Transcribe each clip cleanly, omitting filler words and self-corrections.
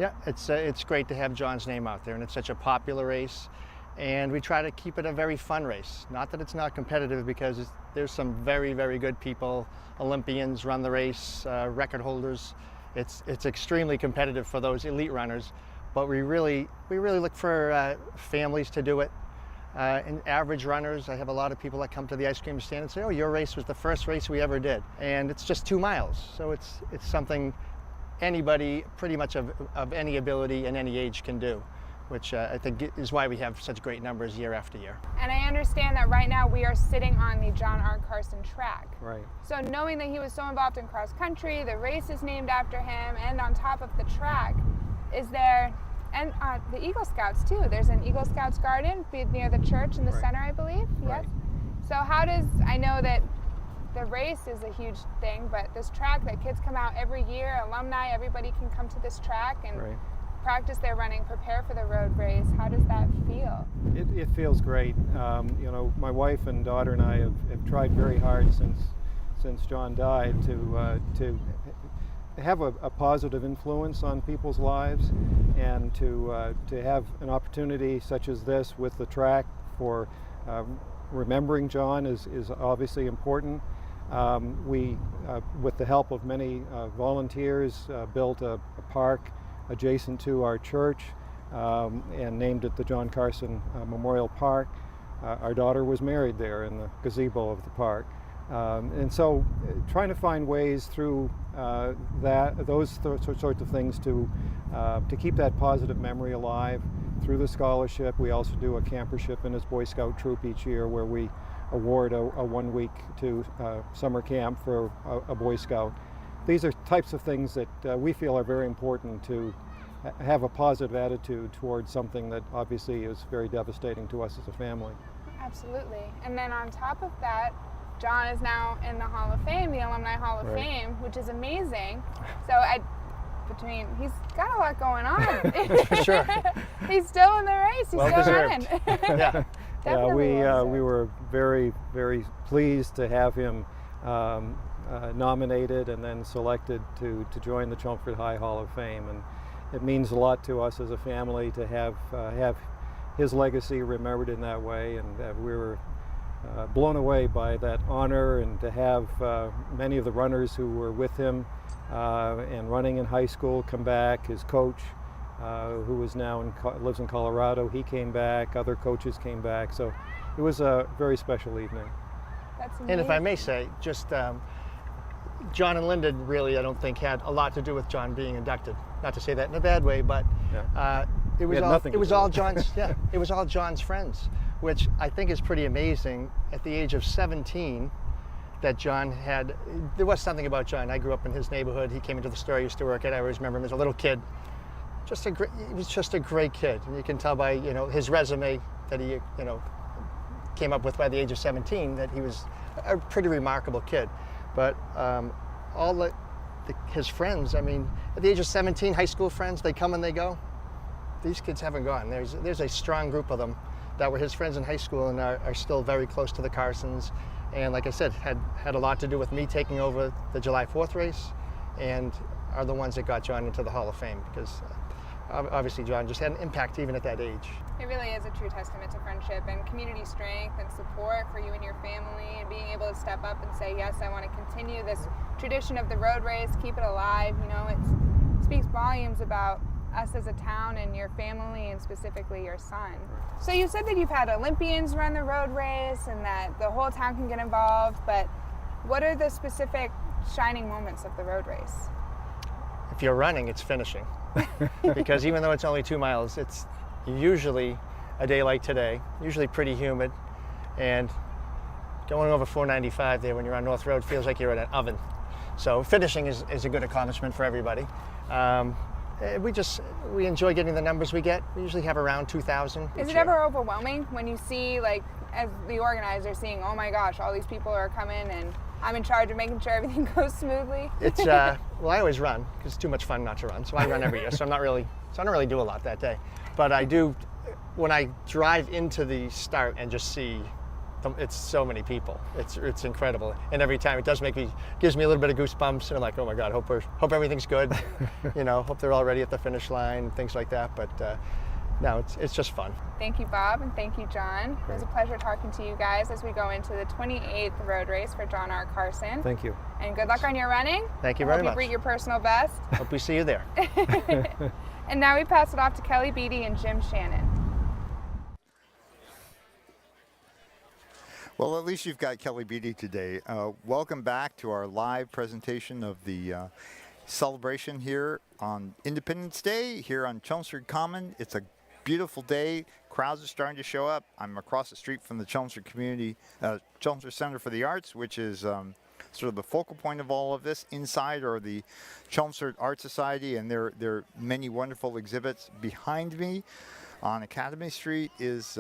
Yeah, it's great to have John's name out there, and it's such a popular race, and we try to keep it a very fun race. Not that it's not competitive, because there's some very, very good people, Olympians run the race, record holders. It's extremely competitive for those elite runners, but we really look for families to do it. And average runners, I have a lot of people that come to the ice cream stand and say, "Oh, your race was the first race we ever did," and it's just 2 miles, so it's something anybody pretty much of any ability and any age can do, which I think is why we have such great numbers year after year. And I understand that right now we are sitting on the John R. Carson track. Right. So knowing that he was so involved in cross country, the race is named after him, and on top of the track, is there, and the Eagle Scouts too, there's an Eagle Scouts garden near the church in the Right. center, I believe. Right. Yes. So I know that the race is a huge thing, but this track that kids come out every year, alumni, everybody can come to this track and Right. practice their running, prepare for the road race. How does that feel? It feels great. My wife and daughter and I have tried very hard since John died to have a positive influence on people's lives, and to have an opportunity such as this with the track for remembering John is obviously important. We, with the help of many volunteers, built a park adjacent to our church and named it the John Carson Memorial Park. Our daughter was married there in the gazebo of the park. And so trying to find ways through those sorts of things to keep that positive memory alive through the scholarship. We also do a campership in his Boy Scout troop each year, where we award a 1 week to summer camp for a Boy Scout. These are types of things that we feel are very important to have a positive attitude towards something that obviously is very devastating to us as a family. Absolutely. And then on top of that, John is now in the Hall of Fame, the Alumni Hall of Right. Fame, which is amazing. So he's got a lot going on. Sure. He's still in the race. He's Well still deserved. running. Yeah. Definitely well we deserved. were very, very pleased to have him nominated and then selected to join the Chelmsford High Hall of Fame, and it means a lot to us as a family to have his legacy remembered in that way, and we were blown away by that honor, and to have many of the runners who were with him and running in high school come back. His coach, who is now lives in Colorado, he came back. Other coaches came back. So it was a very special evening. That's amazing. And if I may say, just John and Linda really, I don't think, had a lot to do with John being inducted. Not to say that in a bad way, but Yeah. it was had all nothing to do all with it. John's. Yeah, it was all John's friends, which I think is pretty amazing. At the age of 17, that John had. There was something about John. I grew up in his neighborhood. He came into the store I used to work at. I always remember him as a little kid. He was just a great kid, and you can tell by his resume that he came up with by the age of 17 that he was a pretty remarkable kid. But his friends, I mean, at the age of 17, high school friends, they come and they go. These kids haven't gone. There's a strong group of them that were his friends in high school and are still very close to the Carsons. And like I said, had a lot to do with me taking over the July 4th race, and are the ones that got John into the Hall of Fame, because obviously John just had an impact even at that age. It really is a true testament to friendship and community strength and support for you and your family, and being able to step up and say, yes, I want to continue this tradition of the road race, keep it alive. It speaks volumes about us as a town and your family, and specifically your son. So you said that you've had Olympians run the road race and that the whole town can get involved, but what are the specific shining moments of the road race? If you're running, it's finishing. Because even though it's only 2 miles, it's usually a day like today, usually pretty humid, and going over 495 there when you're on North Road feels like you're in an oven. So finishing is a good accomplishment for everybody. We enjoy getting the numbers we get. We usually have around 2,000. Is it ever overwhelming when you see, as the organizer, seeing, oh my gosh, all these people are coming and I'm in charge of making sure everything goes smoothly? It's I always run because it's too much fun not to run. So I run every year. So I don't really do a lot that day. But I do when I drive into the start and just see it's so many people. It's incredible, and every time it gives me a little bit of goosebumps, and I'm like, oh my God, hope everything's good. Hope they're all ready at the finish line, things like that. But no, it's just fun. Thank you, Bob, and thank you, John. It was a pleasure talking to you guys as we go into the 28th road race for John R. Carson. Thank you. And good luck on your running. Thank you very much. Hope you beat your personal best. Hope we see you there. And now we pass it off to Kelly Beatty and Jim Shannon. Well, at least you've got Kelly Beatty today. Welcome back to our live presentation of the celebration here on Independence Day here on Chelmsford Common. It's a beautiful day. Crowds are starting to show up. I'm across the street from the Chelmsford Chelmsford Center for the Arts, which is sort of the focal point of all of this. Inside are the Chelmsford Art Society, and there are many wonderful exhibits. Behind me on Academy Street is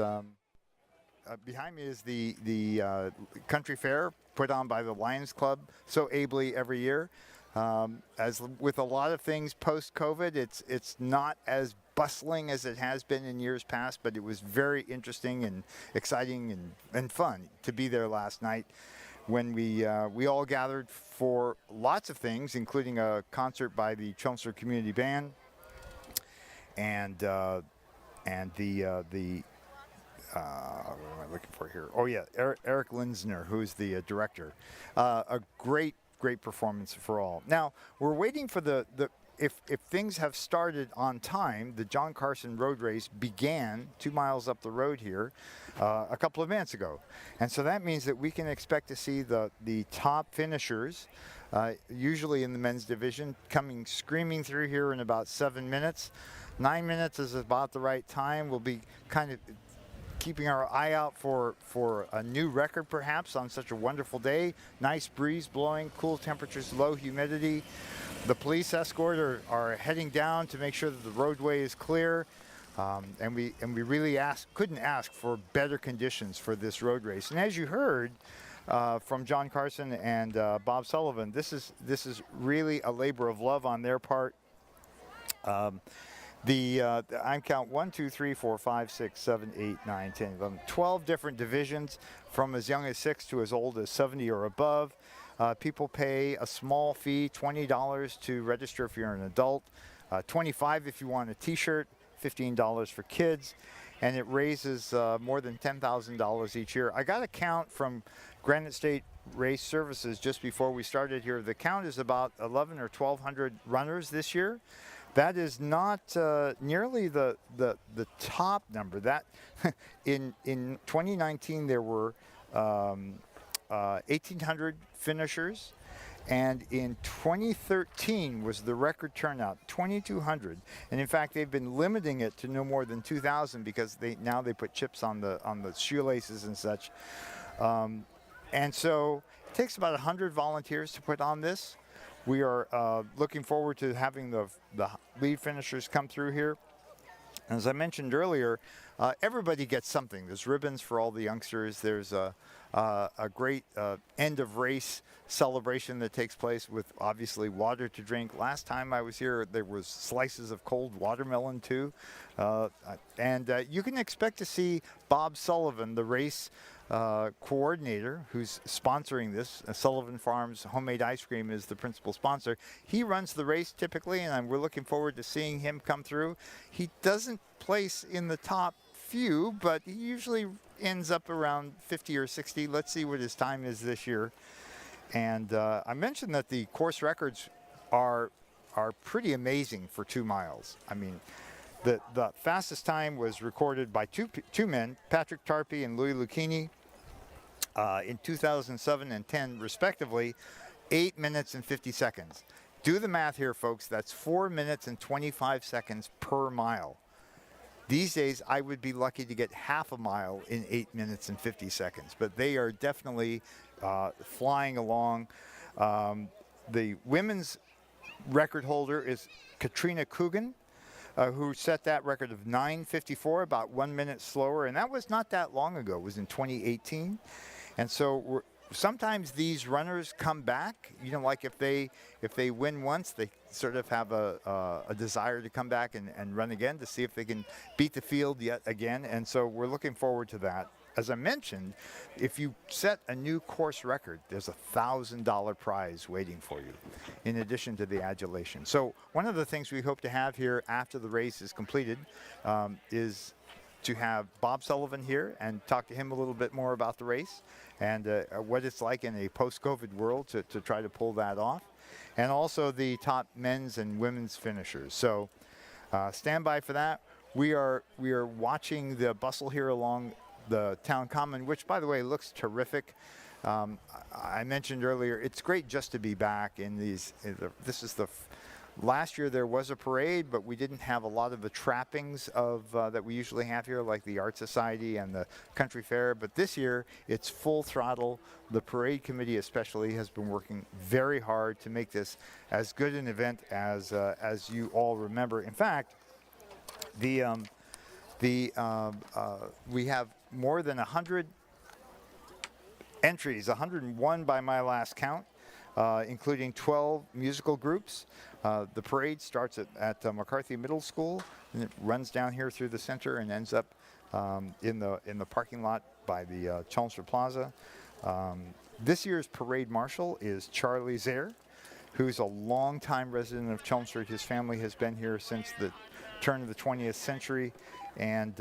behind me is the country fair put on by the Lions Club so ably every year. As with a lot of things post-COVID, it's not as bustling as it has been in years past, but it was very interesting and exciting and fun to be there last night when we all gathered for lots of things, including a concert by the Chelmsford Community Band and the what am I looking for here? Oh yeah, Eric Linsner, who's the director. A great performance for all. Now we're waiting for if things have started on time. The John Carson Road Race began 2 miles up the road here a couple of minutes ago, and so that means that we can expect to see the top finishers, usually in the men's division, coming screaming through here in about 7 minutes. 9 minutes is about the right time. We'll be kind of keeping our eye out for a new record perhaps on such a wonderful day. Nice breeze blowing, cool temperatures, low humidity. The police escort are heading down to make sure that the roadway is clear. And we really couldn't ask for better conditions for this road race. And as you heard from John Carson and Bob Sullivan, this is really a labor of love on their part. I count 1, 2, 3, 4, 5, 6, 7, 8, 9, 10, 11, 12 different divisions from as young as 6 to as old as 70 or above. People pay a small fee, $20 to register if you're an adult, $25 if you want a t-shirt, $15 for kids, and it raises more than $10,000 each year. I got a count from Granite State Race Services just before we started here. The count is about 1,100 or 1,200 runners this year. That is not nearly the top number. That in 2019 there were 1,800 finishers, and in 2013 was the record turnout, 2,200. And in fact, they've been limiting it to no more than 2,000 because now they put chips on the shoelaces and such. And so it takes about 100 volunteers to put on this. We are looking forward to having the lead finishers come through here. As I mentioned earlier, everybody gets something. There's ribbons for all the youngsters. There's a great end of race celebration that takes place with obviously water to drink. Last time I was here, there was slices of cold watermelon too. And you can expect to see Bob Sullivan, the race coordinator who's sponsoring this. Sullivan Farms Homemade Ice Cream is the principal sponsor. He runs the race typically, and we're looking forward to seeing him come through. He doesn't place in the top few, but he usually ends up around 50 or 60. Let's see what his time is this year. And I mentioned that the course records are pretty amazing for 2 miles. I mean, the fastest time was recorded by two men, Patrick Tarpey and Louis Lucchini, in 2007 and 10 respectively, 8 minutes and 50 seconds. Do the math here, folks. That's 4 minutes and 25 seconds per mile. These days, I would be lucky to get half a mile in 8 minutes and 50 seconds, but they are definitely flying along. The women's record holder is Katrina Coogan, who set that record of 9:54, about 1 minute slower, and that was not that long ago. It was in 2018. And so sometimes these runners come back, you know, like if they win once, they sort of have a desire to come back and run again to see if they can beat the field yet again. And so we're looking forward to that. as I mentioned, if you set a new course record, there's a $1,000 prize waiting for you, in addition to the adulation. So one of the things we hope to have here after the race is completed is to have Bob Sullivan here and talk to him a little bit more about the race and what it's like in a post-COVID world to try to pull that off, and also the top men's and women's finishers. So stand by for that. We are watching the bustle here along the town common, which, by the way, looks terrific. I mentioned earlier, it's great just to be back in these. This is the last year there was a parade, but we didn't have a lot of the trappings of that we usually have here, like the Art Society and the Country Fair. But this year, it's full throttle. The parade committee especially has been working very hard to make this as good an event as you all remember. In fact, we have more than 100 entries, 101 by my last count, including 12 musical groups. The parade starts at McCarthy Middle School, and it runs down here through the center and ends up in the parking lot by the Chelmsford Plaza. This year's parade marshal is Charlie Zaire, who's a longtime resident of Chelmsford. His family has been here since the turn of the 20th century and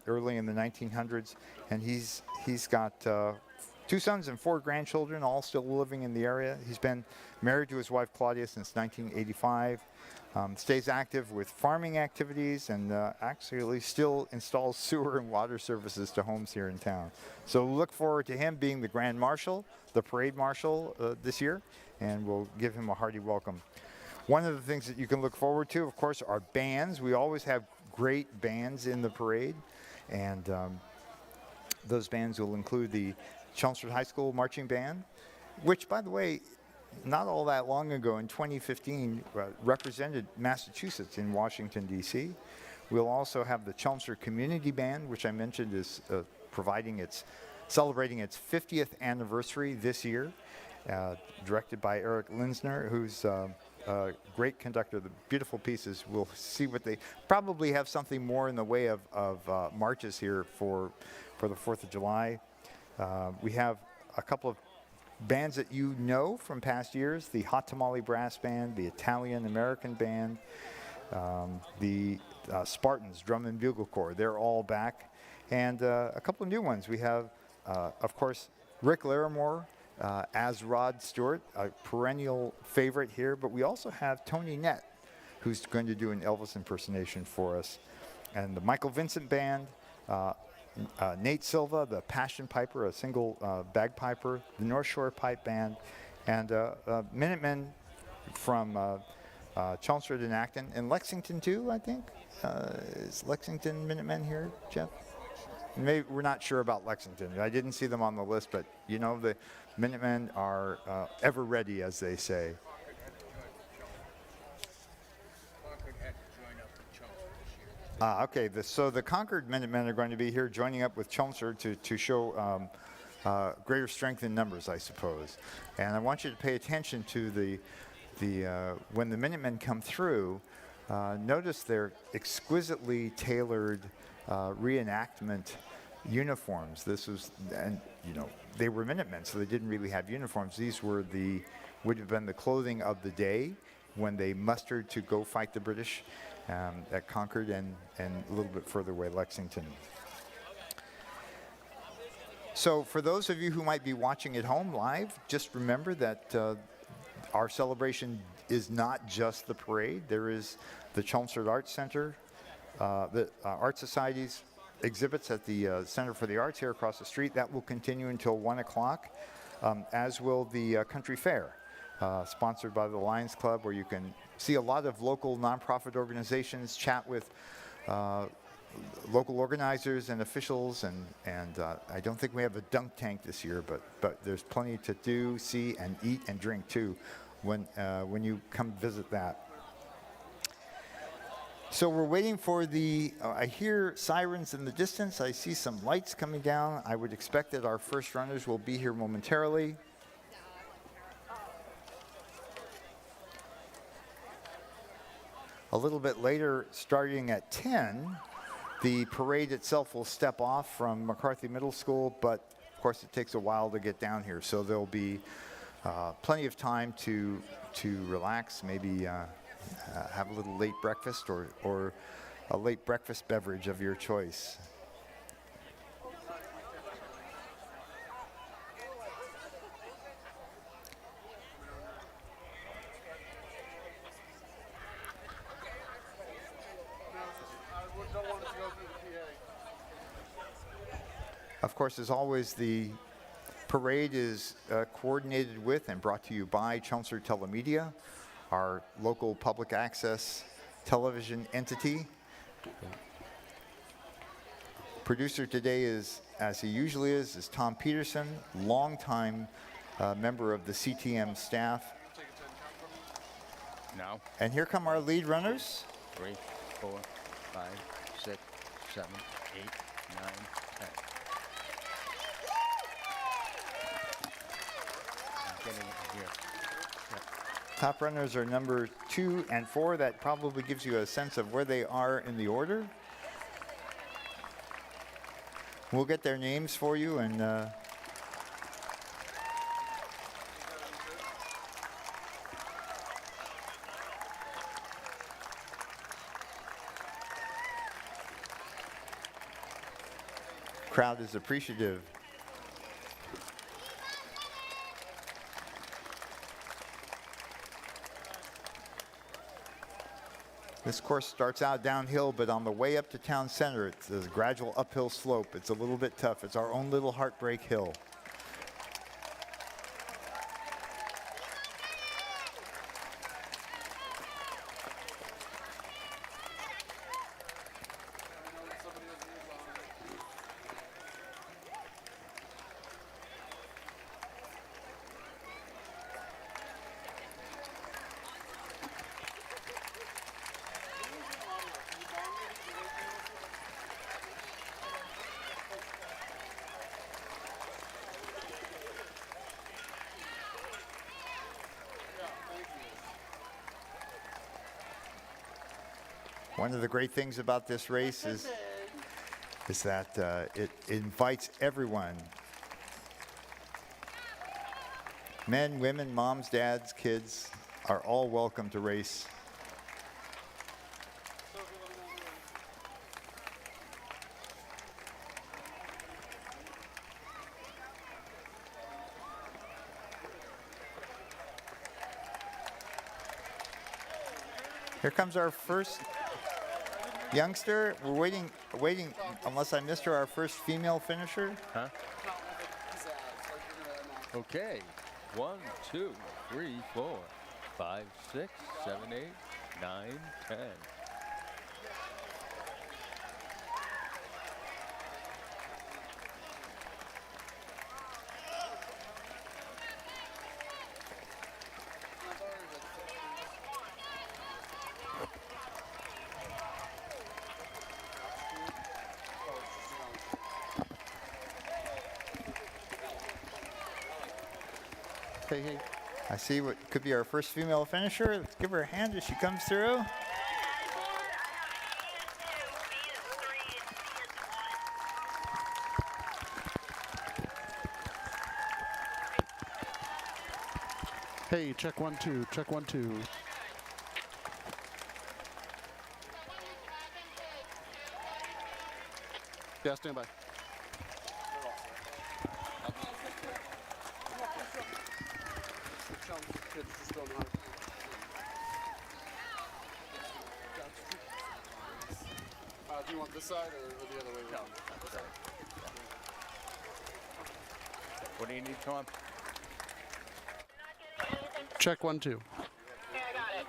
early in the 1900s, and he's got 2 sons and 4 grandchildren, all still living in the area. He's been married to his wife Claudia since 1985, stays active with farming activities, and actually still installs sewer and water services to homes here in town. So look forward to him being the Grand Marshal, the Parade Marshal this year, and we'll give him a hearty welcome. One of the things that you can look forward to, of course, are bands. We always have great bands in the parade, and those bands will include the Chelmsford High School Marching Band, which, by the way, not all that long ago in 2015 represented Massachusetts in Washington, D.C. We'll also have the Chelmsford Community Band, which I mentioned is celebrating its 50th anniversary this year, directed by Eric Linsner, who's a great conductor. The beautiful pieces. We'll see what they probably have something more in the way of marches here for the 4th of July. We have a couple of bands that you know from past years, the Hot Tamale Brass Band, the Italian American Band, the Spartans Drum and Bugle Corps. They're all back. And a couple of new ones. We have, of course, Rick Larimore as Rod Stewart, a perennial favorite here. But we also have Tony Nett, who's going to do an Elvis impersonation for us. And the Michael Vincent Band, Nate Silva, the Passion Piper, a single bagpiper, the North Shore Pipe Band, and Minutemen from Chelmsford and Acton, and Lexington too, I think. Is Lexington Minutemen here, Jeff? Maybe we're not sure about Lexington. I didn't see them on the list, but you know the Minutemen are ever ready, as they say. Okay, so the Concord Minutemen are going to be here joining up with Chelmsford to show greater strength in numbers, I suppose. And I want you to pay attention to when the Minutemen come through, notice their exquisitely tailored reenactment uniforms. And they were Minutemen, so they didn't really have uniforms. These would have been the clothing of the day when they mustered to go fight the British at Concord and a little bit further away, Lexington. So for those of you who might be watching at home live, just remember that our celebration is not just the parade. There is the Chelmsford Arts Center, the Art Society's exhibits at the Center for the Arts here across the street. That will continue until 1 o'clock, as will the Country Fair, sponsored by the Lions Club, where you can see a lot of local nonprofit organizations, chat with local organizers and officials, and I don't think we have a dunk tank this year, but there's plenty to do, see, and eat and drink too when you come visit that. So we're waiting for I hear sirens in the distance. I see some lights coming down. I would expect that our first runners will be here momentarily. A little bit later, starting at 10, The parade itself will step off from McCarthy Middle School, but of course it takes a while to get down here, so there'll be plenty of time to relax, maybe have a little late breakfast or a late breakfast beverage of your choice. Of course, as always, the parade is coordinated with and brought to you by Chelmsford TeleMedia, our local public access television entity. Producer today is, as he usually is Tom Peterson, longtime member of the CTM staff. Now. And here come our lead runners. 3, 4, 5, 6, 7, 8, 9, 10. I'm getting it here. Yep. Top runners are number 2 and 4. That probably gives you a sense of where they are in the order. We'll get their names for you, and crowd is appreciative. This course starts out downhill, but on the way up to town center, it's a gradual uphill slope. It's a little bit tough. It's our own little heartbreak hill. One of the great things about this race is that it invites everyone. Men, women, moms, dads, kids are all welcome to race. Here comes our first youngster. We're waiting, unless I missed her, our first female finisher. Huh? Okay. 1, 2, 3, 4, 5, 6, 7, 8, 9, 10. Hey. I see what could be our first female finisher. Let's give her a hand as she comes through. Hey, check 1, 2, check 1, 2. Yeah, stand by. Do you want this side or the other way around? What do you need, Tom? Check 1, 2. Yeah, I got it.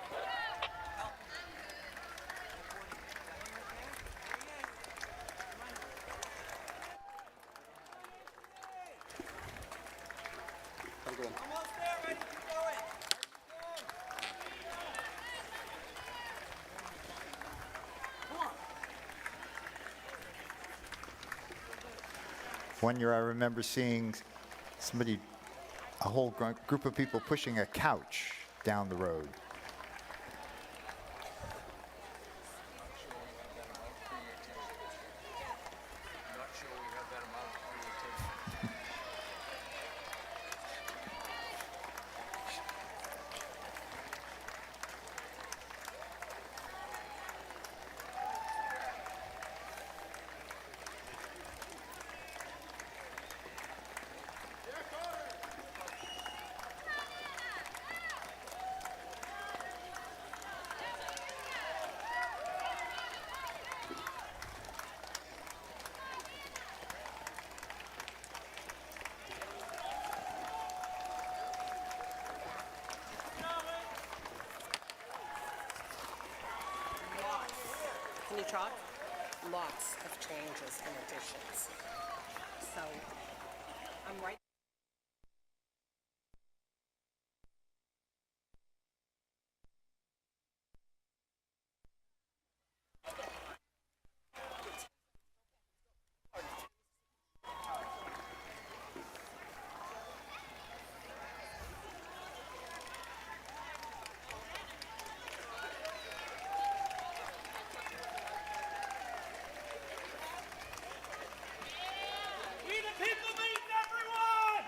Have a good one. Almost there, ready to keep going. One year I remember seeing a whole group of people pushing a couch down the road. Can you talk? Lots of changes and additions. So I'm right. We the people meet everyone!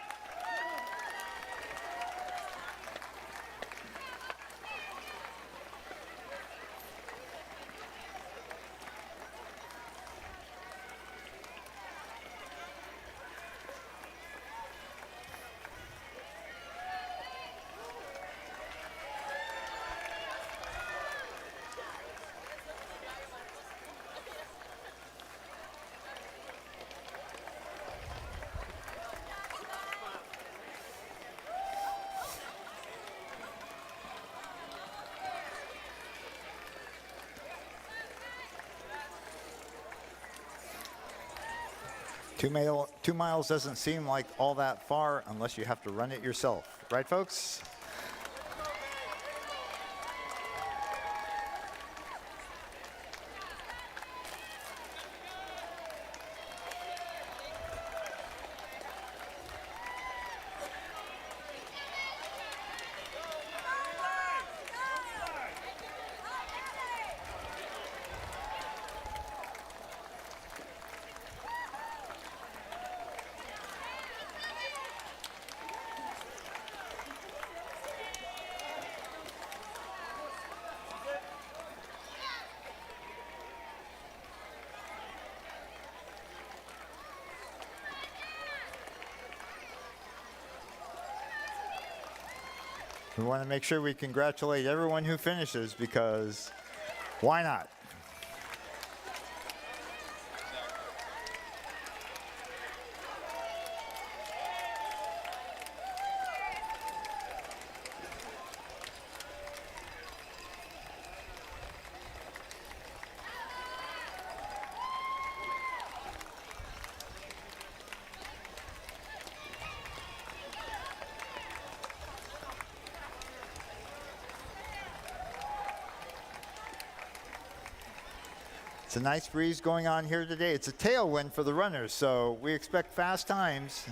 2 miles doesn't seem like all that far unless you have to run it yourself. Right, folks? We want to make sure we congratulate everyone who finishes because why not? It's a nice breeze going on here today. It's a tailwind for the runners, so we expect fast times.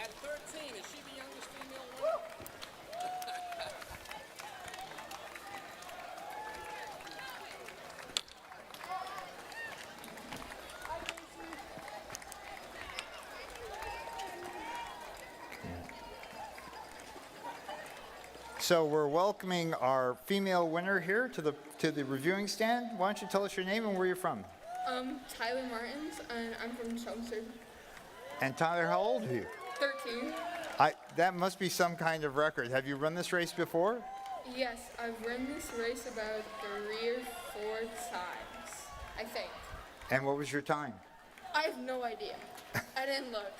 At 13, is she the youngest female runner? So we're welcoming our female winner here to the reviewing stand. Why don't you tell us your name and where you're from? Tyler Martins, and I'm from Chelmsford. And Tyler, how old are you? 13. That must be some kind of record. Have you run this race before? Yes, I've run this race about 3 or 4 times, I think. And what was your time? I have no idea. I didn't look.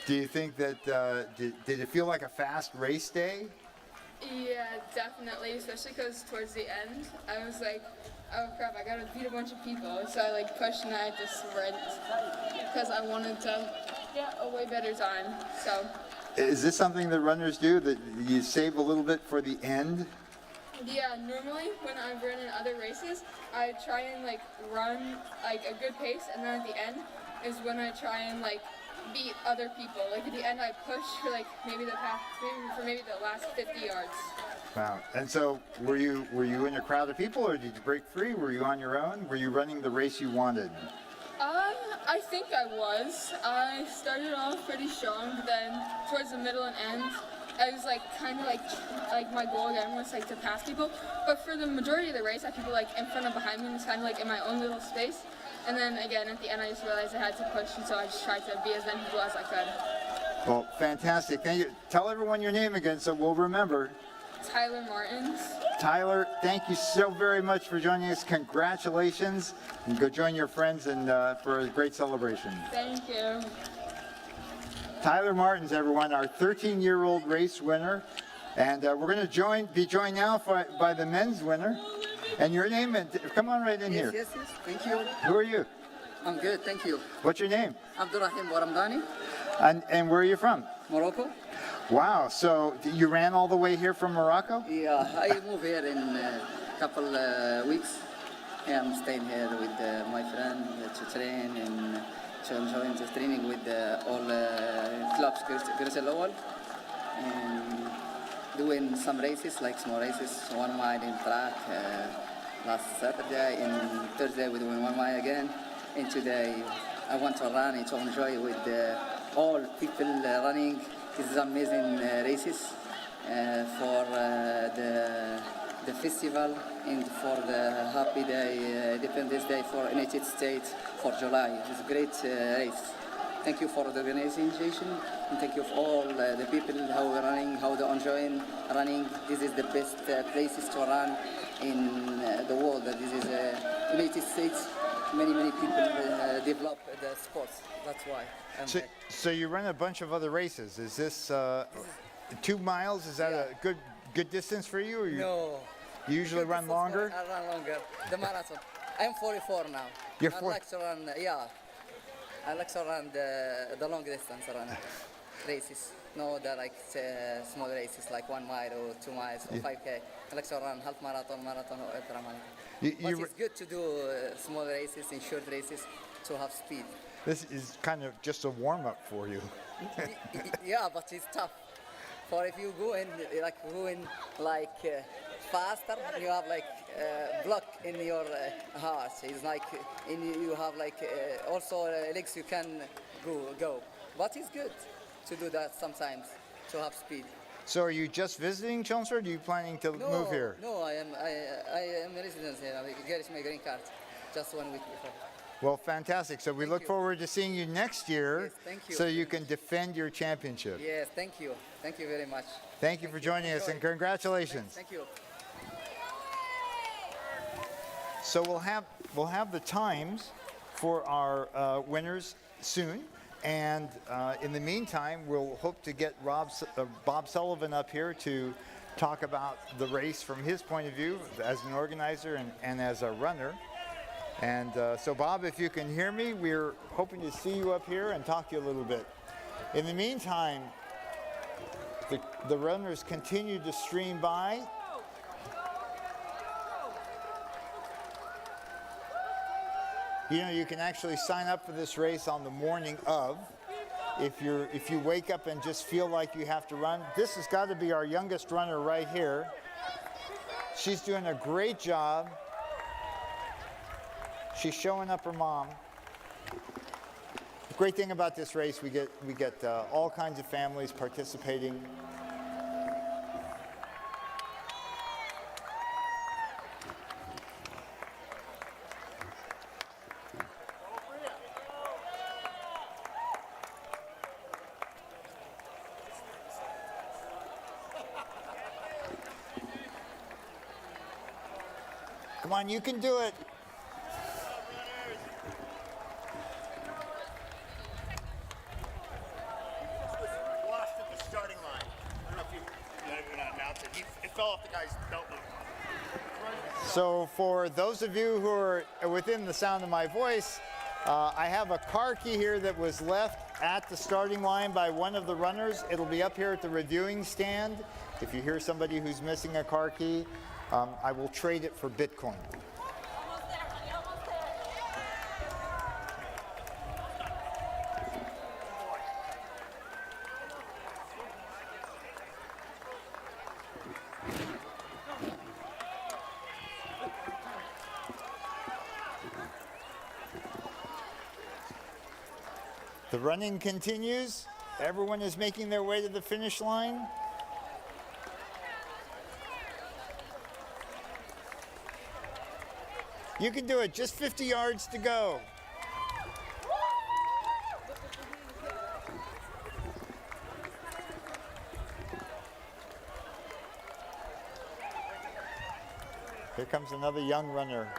Do you think that, did it feel like a fast race day? Yeah, definitely, especially because towards the end, I was like, oh crap, I gotta beat a bunch of people. So I like pushed and I had to sprint because I wanted to get a way better time. So. Is this something that runners do, that you save a little bit for the end? Yeah, normally when I've run in other races, I try and like run like a good pace, and then at the end is when I try and like beat other people. Like at the end, I push for like maybe the last 50 yards. Wow. And so were you in a crowd of people, or did you break free? Were you on your own? Were you running the race you wanted? I think I was. I started off pretty strong, but then towards the middle and end, I was like kind of like my goal again was like to pass people. But for the majority of the race, I had people like in front and behind me, and it's kind of like in my own little space. And then again at the end, I just realized I had to push, and so I just tried to be as many people as I could. Well, fantastic. Thank you. Tell everyone your name again so we'll remember. Tyler Martins. Tyler, thank you so very much for joining us. Congratulations. And go join your friends and for a great celebration. Thank you. Tyler Martins, everyone, our 13-year-old race winner. And we're going to be joined now by the men's winner. And your name, and come on right in here. Yes, thank you. Who are you? I'm good, thank you. What's your name? Abdurrahim Waramdani, And where are you from? Morocco. Wow, so you ran all the way here from Morocco? Yeah, I moved here in a couple weeks. Yeah, I'm staying here with my friend to train and to enjoy the training with all clubs, Grisel Lowell, and doing some races, like small races, 1 mile in track last Saturday, and Thursday we're doing 1 mile again, and today I want to run and to enjoy with all people running. This is amazing races for the festival and for the happy day, Independence Day for United States for July. It's a great race. Thank you for the organization, and thank you for all the people how are running, how they're enjoying running. This is the best places to run in the world. This is United States. Many people develop the sports. That's why. So you run a bunch of other races. Is this 2 miles? Is that a good distance for you? Or No. You usually run longer? I run longer. The marathon. I'm 44 now. You're I like to run. I like to run the long distance races. No, the small races like 1 mile or 2 miles or 5K. I like to run half marathon or ultra marathon. But it's good to do small races and short races to have speed. This is kind of just a warm-up for you. Yeah, but it's tough. For if you go in faster, you have block in your heart. It's like you have also legs you can go. But it's good to do that sometimes to have speed. So are you just visiting Chelmsford, or are you planning to move here? No, I am a resident here. I get my green card just 1 week before. Well, fantastic. So we look forward to seeing you next year. Yes, thank you. So you can defend your championship. Yes, thank you. Thank you very much. Thank you for joining us, and congratulations. Thank you. So we'll have the times for our winners soon. And in the meantime, we'll hope to get Bob Sullivan up here to talk about the race from his point of view as an organizer and as a runner. And so Bob, if you can hear me, we're hoping to see you up here and talk to you a little bit. In the meantime, the runners continue to stream by. You know, you can actually sign up for this race on the morning of. If you wake up and just feel like you have to run, this has got to be our youngest runner right here. She's doing a great job. She's showing up her mom. The great thing about this race, we get all kinds of families participating. Come on, you can do it. Lost at the starting line. I don't know if you announced it. It fell off the guy's belt loop. So for those of you who are within the sound of my voice, I have a car key here that was left at the starting line by one of the runners. It'll be up here at the reviewing stand. If you hear somebody who's missing a car key, I will trade it for Bitcoin. The running continues. Everyone is making their way to the finish line. You can do it, just 50 yards to go. Here comes another young runner.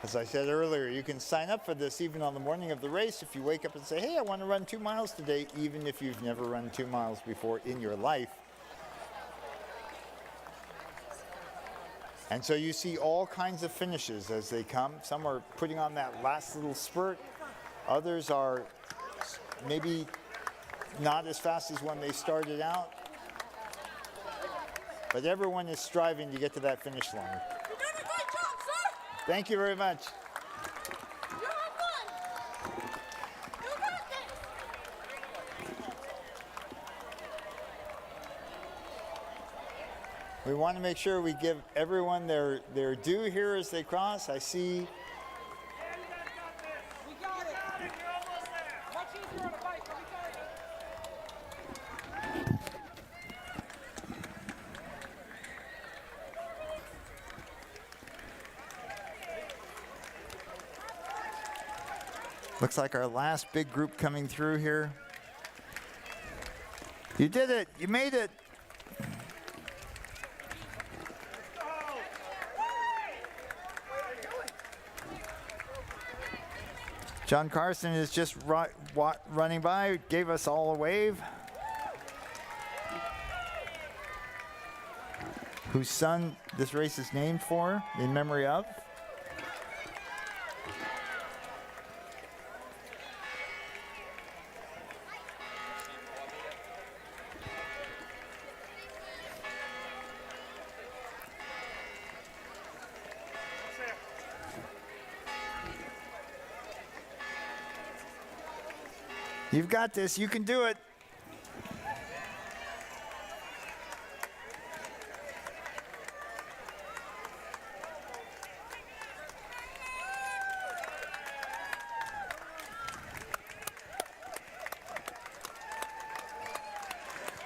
As I said earlier, you can sign up for this even on the morning of the race if you wake up and say, hey, I want to run 2 miles today, even if you've never run 2 miles before in your life. And so you see all kinds of finishes as they come. Some are putting on that last little spurt. Others are maybe not as fast as when they started out. But everyone is striving to get to that finish line. Thank you very much. We want to make sure we give everyone their due here as they cross. I see. Looks like our last big group coming through here. You did it. You made it. John Carson is just running by, gave us all a wave. Whose son this race is named for, in memory of. You've got this. You can do it.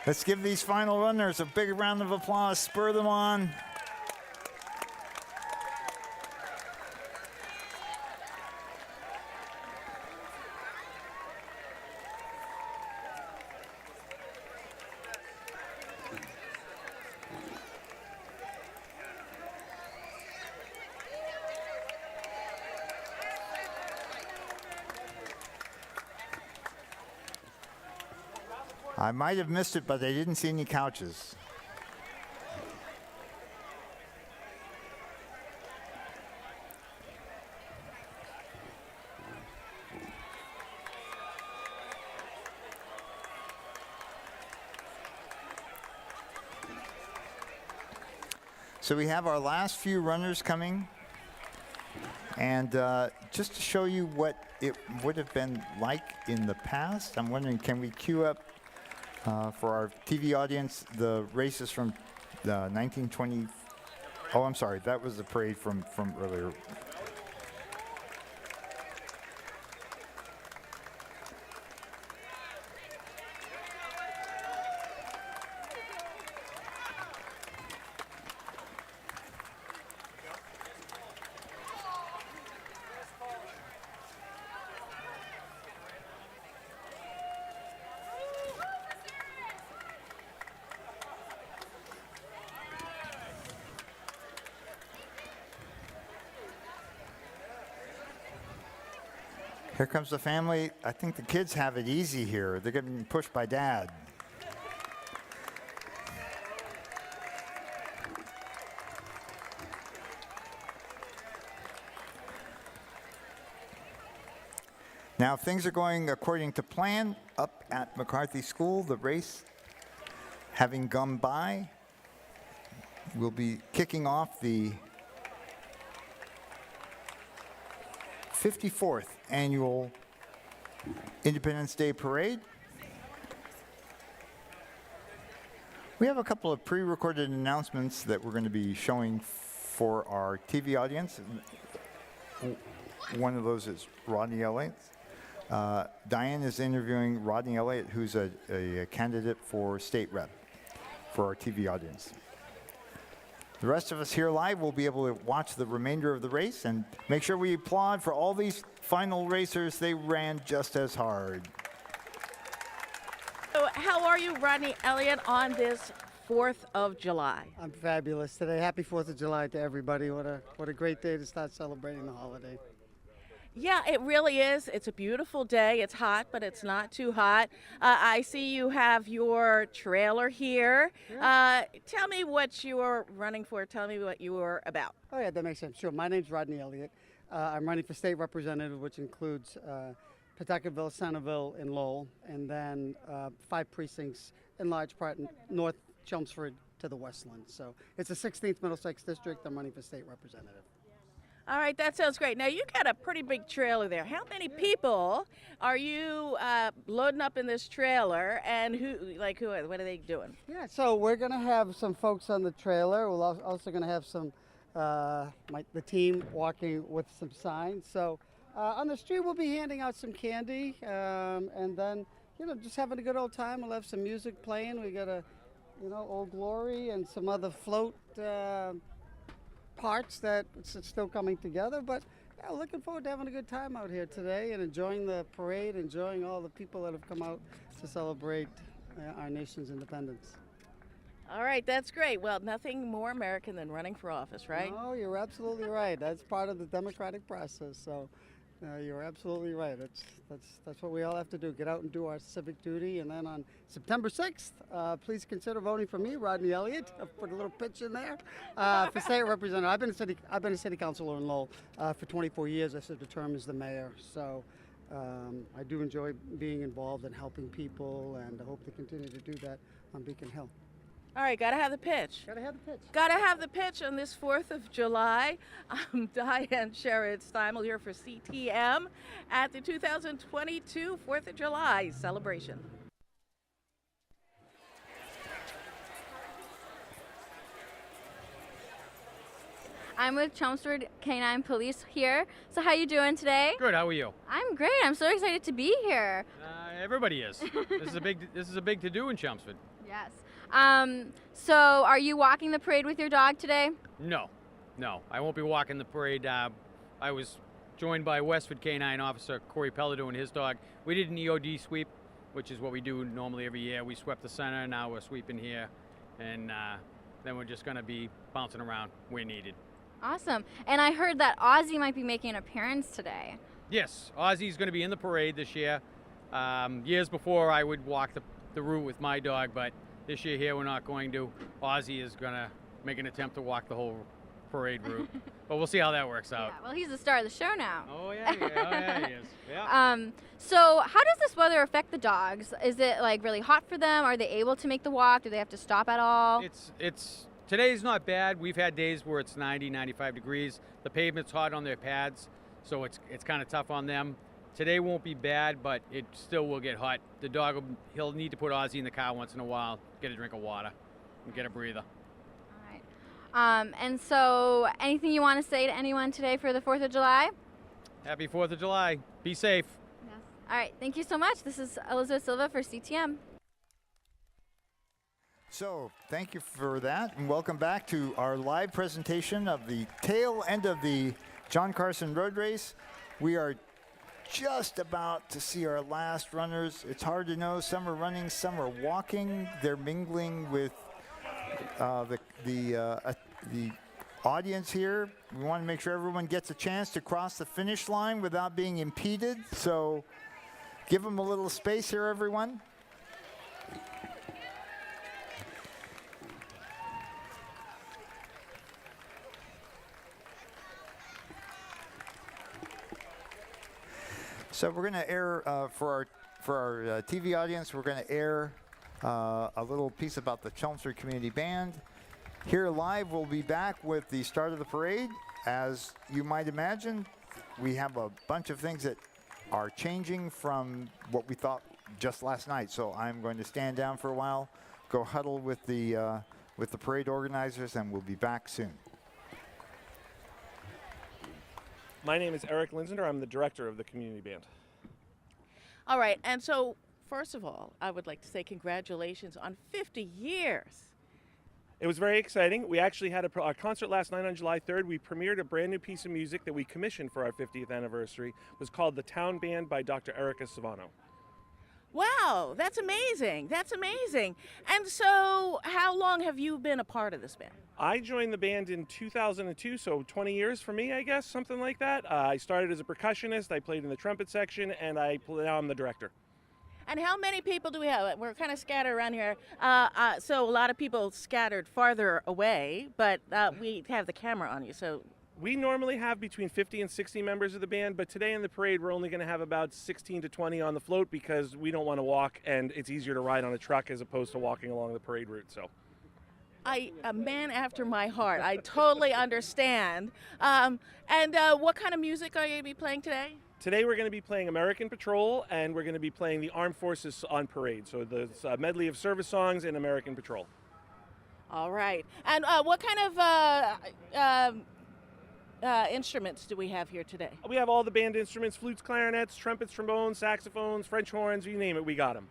Let's give these final runners a big round of applause. Spur them on. I might have missed it, but I didn't see any couches. So we have our last few runners coming. And just to show you what it would have been like in the past, I'm wondering, can we queue up for our TV audience the races from 1920? Oh, I'm sorry, that was the parade from earlier. Here comes the family. I think the kids have it easy here. They're getting pushed by Dad. Now, if things are going according to plan up at McCarthy School, the race having gone by, we'll be kicking off the 54th annual Independence Day Parade. We have a couple of pre-recorded announcements that we're going to be showing for our TV audience. One of those is Rodney Elliott. Diane is interviewing Rodney Elliott, who's a candidate for state rep for our TV audience. The rest of us here live will be able to watch the remainder of the race and make sure we applaud for all these final racers. They ran just as hard. So how are you, Rodney Elliott, on this 4th of July? I'm fabulous today. Happy 4th of July to everybody. What a great day to start celebrating the holiday. Yeah, it really is. It's a beautiful day. It's hot, but it's not too hot. I see you have your trailer here. Tell me what you're running for. Tell me what you were about. Oh, yeah, that makes sense. Sure. My name's Rodney Elliott. I'm running for state representative, which includes Pawtuckettville, Centerville, and Lowell, and then 5 precincts, in large part North Chelmsford to the Westland. So it's the 16th Middlesex District. I'm running for state representative. All right, that sounds great. Now, you got a pretty big trailer there. How many people are you loading up in this trailer, and what are they doing? Yeah, so we're going to have some folks on the trailer. We're also going to have some, the team walking with some signs. So on the street, we'll be handing out some candy, and then, just having a good old time. We'll have some music playing. We got Old Glory and some other float parts that it's still coming together, but yeah, looking forward to having a good time out here today and enjoying the parade, enjoying all the people that have come out to celebrate our nation's independence. All right, that's great. Well, nothing more American than running for office, right? No, you're absolutely right. That's part of the democratic process. So you're absolutely right. That's what we all have to do. Get out and do our civic duty. And then on September 6th, please consider voting for me, Rodney Elliott. I've put a little pitch in there for state representative. I've been a city councilor in Lowell for 24 years. I served a term as the mayor. So I do enjoy being involved and helping people, and I hope to continue to do that on Beacon Hill. All right, gotta have the pitch. Gotta have the pitch. Gotta have the pitch on this 4th of July. I'm Diane Sherrod-Steimel here for CTM at the 2022 4th of July celebration. I'm with Chelmsford Canine Police here. So how you doing today? Good. How are you? I'm great. I'm so excited to be here. Everybody is. This is a big to do in Chelmsford. Yes. So are you walking the parade with your dog today? No, I won't be walking the parade. I was joined by Westford Canine Officer Corey Pelledo and his dog. We did an EOD sweep, which is what we do normally every year. We swept the center. Now we're sweeping here, and then we're just going to be bouncing around where needed. Awesome. And I heard that Ozzy might be making an appearance today. Yes, Ozzy's going to be in the parade this year. Years before, I would walk the route with my dog, but this year here we're not going to. Ozzy is going to make an attempt to walk the whole parade route, but we'll see how that works out. Yeah, well, he's the star of the show now. Oh yeah, he is. Yeah. So how does this weather affect the dogs? Is it like really hot for them? Are they able to make the walk? Do they have to stop at all? Today's not bad. We've had days where it's 90, 95 degrees. The pavement's hot on their pads, so it's kind of tough on them. Today won't be bad, but it still will get hot. The dog, he'll need to put Ozzy in the car once in a while, get a drink of water, and get a breather. All right. And so anything you want to say to anyone today for the 4th of July? Happy 4th of July. Be safe. Yes. All right. Thank you so much. This is Elizabeth Silva for CTM. So thank you for that, and welcome back to our live presentation of the tail end of the John Carson Road Race. We are just about to see our last runners. It's hard to know. Some are running, some are walking. They're mingling with the audience here. We want to make sure everyone gets a chance to cross the finish line without being impeded. So give them a little space here, everyone. So we're going to air for our TV audience. We're going to air a little piece about the Chelmsford Community Band. Here live, we'll be back with the start of the parade. As you might imagine, we have a bunch of things that are changing from what we thought just last night. So I'm going to stand down for a while, go huddle with the parade organizers, and we'll be back soon. My name is Eric Linsender. I'm the director of the Community Band. All right, and so first of all, I would like to say congratulations on 50 years. It was very exciting. We actually had a concert last night on July 3rd. We premiered a brand new piece of music that we commissioned for our 50th anniversary. It was called The Town Band by Dr. Erica Savano. Wow, that's amazing. That's amazing. And so how long have you been a part of this band? I joined the band in 2002, so 20 years for me, I guess, something like that. I started as a percussionist. I played in the trumpet section, and now I'm the director. And how many people do we have? We're kind of scattered around here. So a lot of people scattered farther away, but we have the camera on you, so. We normally have between 50 and 60 members of the band, but today in the parade we're only going to have about 16 to 20 on the float because we don't want to walk, and it's easier to ride on a truck as opposed to walking along the parade route. So. A man after my heart. I totally understand. And what kind of music are you going to be playing today? Today we're going to be playing American Patrol, and we're going to be playing the Armed Forces on parade. So there's a medley of service songs and American Patrol. All right. And what kind of instruments do we have here today? We have all the band instruments: flutes, clarinets, trumpets, trombones, saxophones, French horns, you name it, we got them.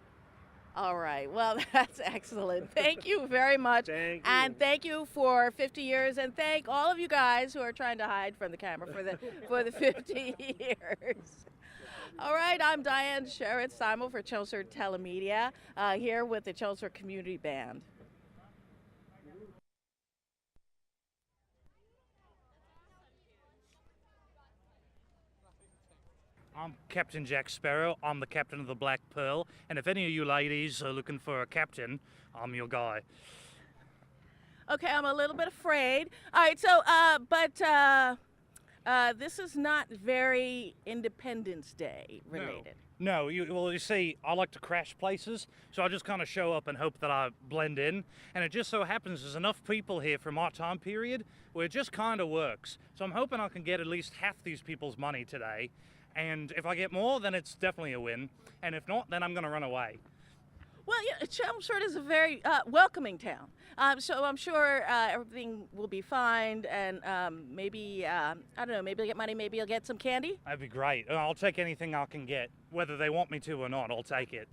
All right. Well, that's excellent. Thank you very much. Thank you. And thank you for 50 years, and thank all of you guys who are trying to hide from the camera for the 50 years. All right, I'm Diane Sherritt-Simel for Chelmsford TeleMedia, here with the Chelmsford Community Band. I'm Captain Jack Sparrow. I'm the captain of the Black Pearl, and if any of you ladies are looking for a captain, I'm your guy. Okay, I'm a little bit afraid. All right, so, this is not very Independence Day related. No, you see, I like to crash places, so I just kind of show up and hope that I blend in. And it just so happens there's enough people here from our time period where it just kind of works. So I'm hoping I can get at least half these people's money today. And if I get more, then it's definitely a win. And if not, then I'm going to run away. Well, yeah, Chelmsford is a very welcoming town. So I'm sure everything will be fine. And maybe, I don't know, maybe you'll get money, maybe you'll get some candy? That'd be great. I'll take anything I can get. Whether they want me to or not, I'll take it.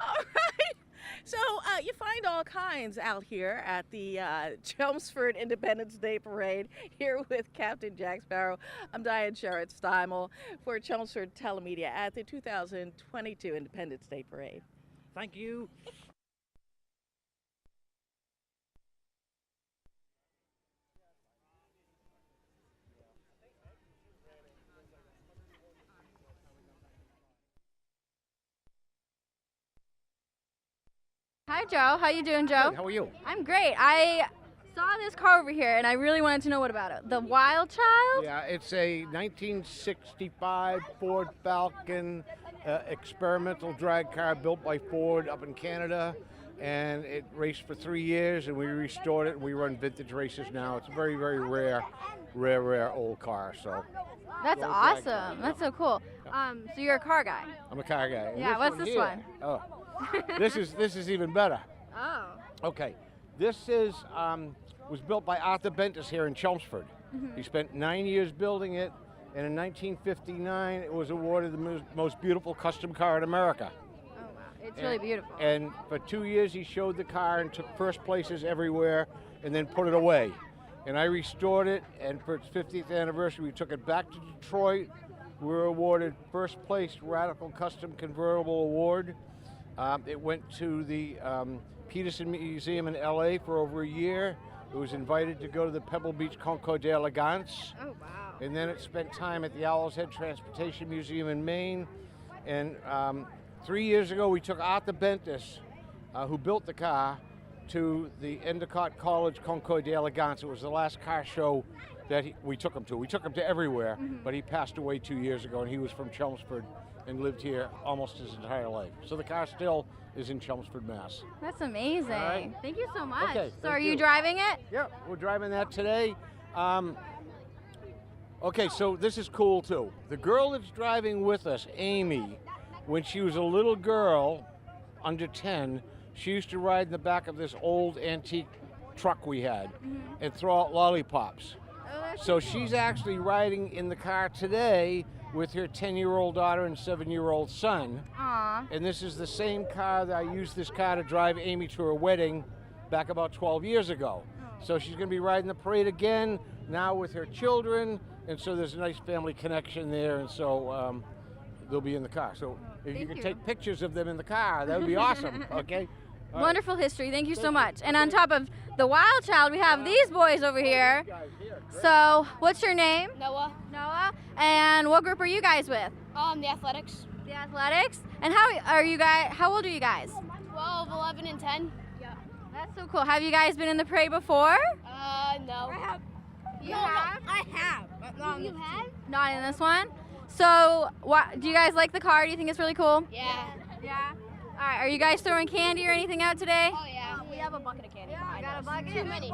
All right. So you find all kinds out here at the Chelmsford Independence Day Parade, here with Captain Jack Sparrow. I'm Diane Sherritt-Simel for Chelmsford TeleMedia at the 2022 Independence Day Parade. Thank you. Hi, Joe. How you doing, Joe? Good. How are you? I'm great. I saw this car over here, and I really wanted to know what about it. The Wild Child? Yeah, it's a 1965 Ford Falcon experimental drag car built by Ford up in Canada, and it raced for 3 years, and we restored it, and we run vintage races now. It's a very, very rare old car. So That's awesome. That's so cool. So you're a car guy? I'm a car guy. And Yeah, what's this here- one? Oh, this is even better. Oh. Okay, this is was built by Arthur Bentis here in Chelmsford. Mhm. He spent 9 years building it, and in 1959 it was awarded the most beautiful custom car in America. Oh, wow. It's really beautiful. And for 2 years he showed the car and took first places everywhere and then put it away. And I restored it, and for its 50th anniversary we took it back to Detroit. We were awarded first place Radical Custom Convertible Award. It went to the Peterson Museum in LA for over a year. It was invited to go to the Pebble Beach Concours d'Elegance. Oh, wow. And then it spent time at the Owl's Head Transportation Museum in Maine. And 3 years ago, we took Arthur Bentis, who built the car, to the Endicott College Concours d'Elegance. It was the last car show that we took him to. We took him to everywhere, but he passed away 2 years ago, and he was from Chelmsford and lived here almost his entire life. So the car still is in Chelmsford, Mass. That's amazing. All right. Thank you so much. Okay, so are thank you you. driving it? Yep, we're driving that today. Okay, so this is cool too. The girl that's driving with us, Amy, when she was a little girl, under 10, she used to ride in the back of this old antique truck we had and throw out lollipops. So she's actually riding in the car today with her 10-year-old daughter and 7-year-old son. Aw. And this is the same car that I used this car to drive Amy to her wedding back about 12 years ago. So she's going to be riding the parade again, now with her children, and so there's a nice family connection there, and so they'll be in the car. So if you Thank can you. take pictures of them in the car, that would be awesome, okay? All right. Wonderful history. Thank you so much. And on top of the wild child, we have these boys over here. So, what's your name? Noah. Noah. And what group are you guys with? The athletics. The athletics. And how old are you guys? 12, 11, and 10. Yeah. That's so cool. Have you guys been in the parade before? No. You have? I have. But not you have? Not in this one. So, do you guys like the car? Do you think it's really cool? Yeah. Yeah. All right. Are you guys throwing candy or anything out today? Oh yeah. We have a bucket of candy. Yeah, got a bucket. Too many.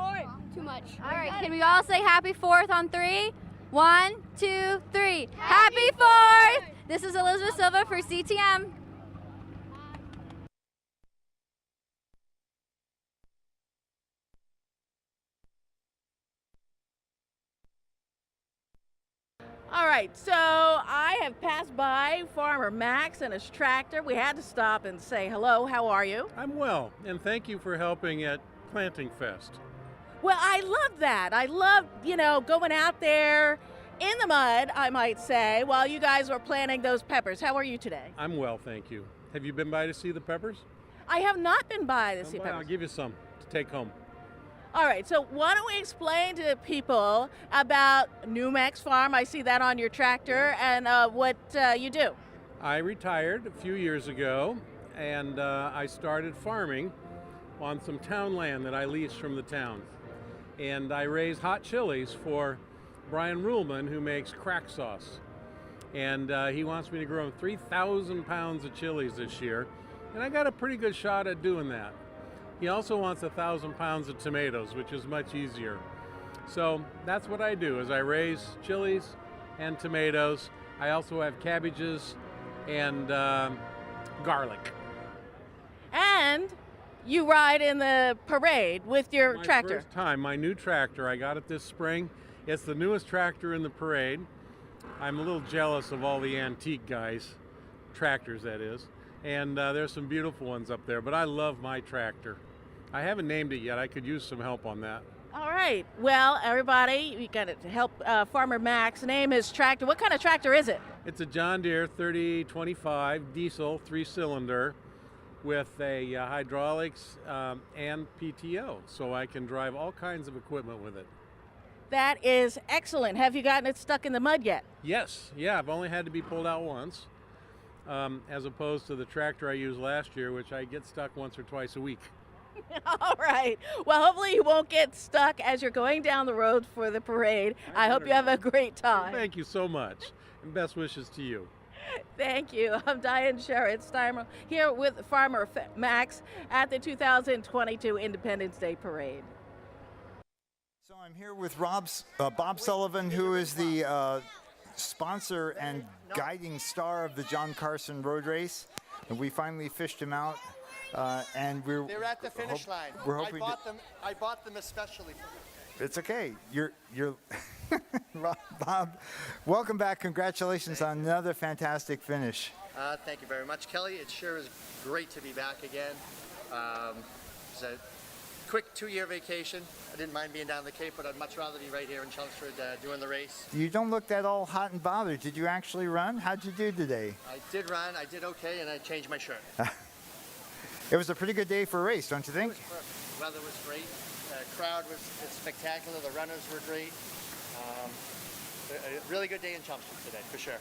Too much. All right. Can we all say Happy 4th on 3? 1, 2, 3. Happy 4th! This is Elizabeth Silva for CTM. All right, so I have passed by Farmer Max and his tractor. We had to stop and say hello. How are you? I'm well, and thank you for helping at Planting Fest. Well, I love that. I love, going out there in the mud, I might say, while you guys were planting those peppers. How are you today? I'm well, thank you. Have you been by to see the peppers? I have not been by to see Come by, I'll peppers. give you some to take home. All right, so why don't we explain to people about Numex Farm? I see that on your tractor, and what you do. I retired a few years ago, and I started farming on some town land that I leased from the town. And I raise hot chilies for Brian Ruhlman, who makes crack sauce. And he wants me to grow 3,000 pounds of chilies this year, and I got a pretty good shot at doing that. He also wants 1,000 pounds of tomatoes, which is much easier. So that's what I do, is I raise chilies and tomatoes. I also have cabbages and garlic. And you ride in the parade with your tractor. First time, my new tractor, I got it this spring. It's the newest tractor in the parade. I'm a little jealous of all the antique guys, tractors that is. And there's some beautiful ones up there, but I love my tractor. I haven't named it yet. I could use some help on that. All right. Well, everybody, we got to help Farmer Max name his tractor. What kind of tractor is it? It's a John Deere 3025 diesel 3-cylinder with a hydraulics and PTO, so I can drive all kinds of equipment with it. That is excellent. Have you gotten it stuck in the mud yet? Yes. Yeah, I've only had to be pulled out once, as opposed to the tractor I used last year, which I get stuck once or twice a week. All right. Well, hopefully you won't get stuck as you're going down the road for the parade. I hope you have a great time. Thank you so much, and best wishes to you. Thank you. I'm Diane Sherritt-Steimer here with Farmer Max at the 2022 Independence Day Parade. So I'm here with Bob Sullivan, who is the sponsor and guiding star of the John Carson Road Race. And we finally fished him out. And they're at the finish line. We're hoping I bought them especially for you. It's okay. You're Bob, welcome back. Congratulations on another fantastic finish. Thank you very much, Kelly. It sure is great to be back again. It's a quick 2-year vacation. I didn't mind being down the Cape, but I'd much rather be right here in Chelmsford doing the race. You don't look that all hot and bothered. Did you actually run? How'd you do today? I did run. I did okay, and I changed my shirt. It was a pretty good day for a race, don't you think? weather was great. The crowd was spectacular. The runners were great. A really good day in Chelmsford today, for sure.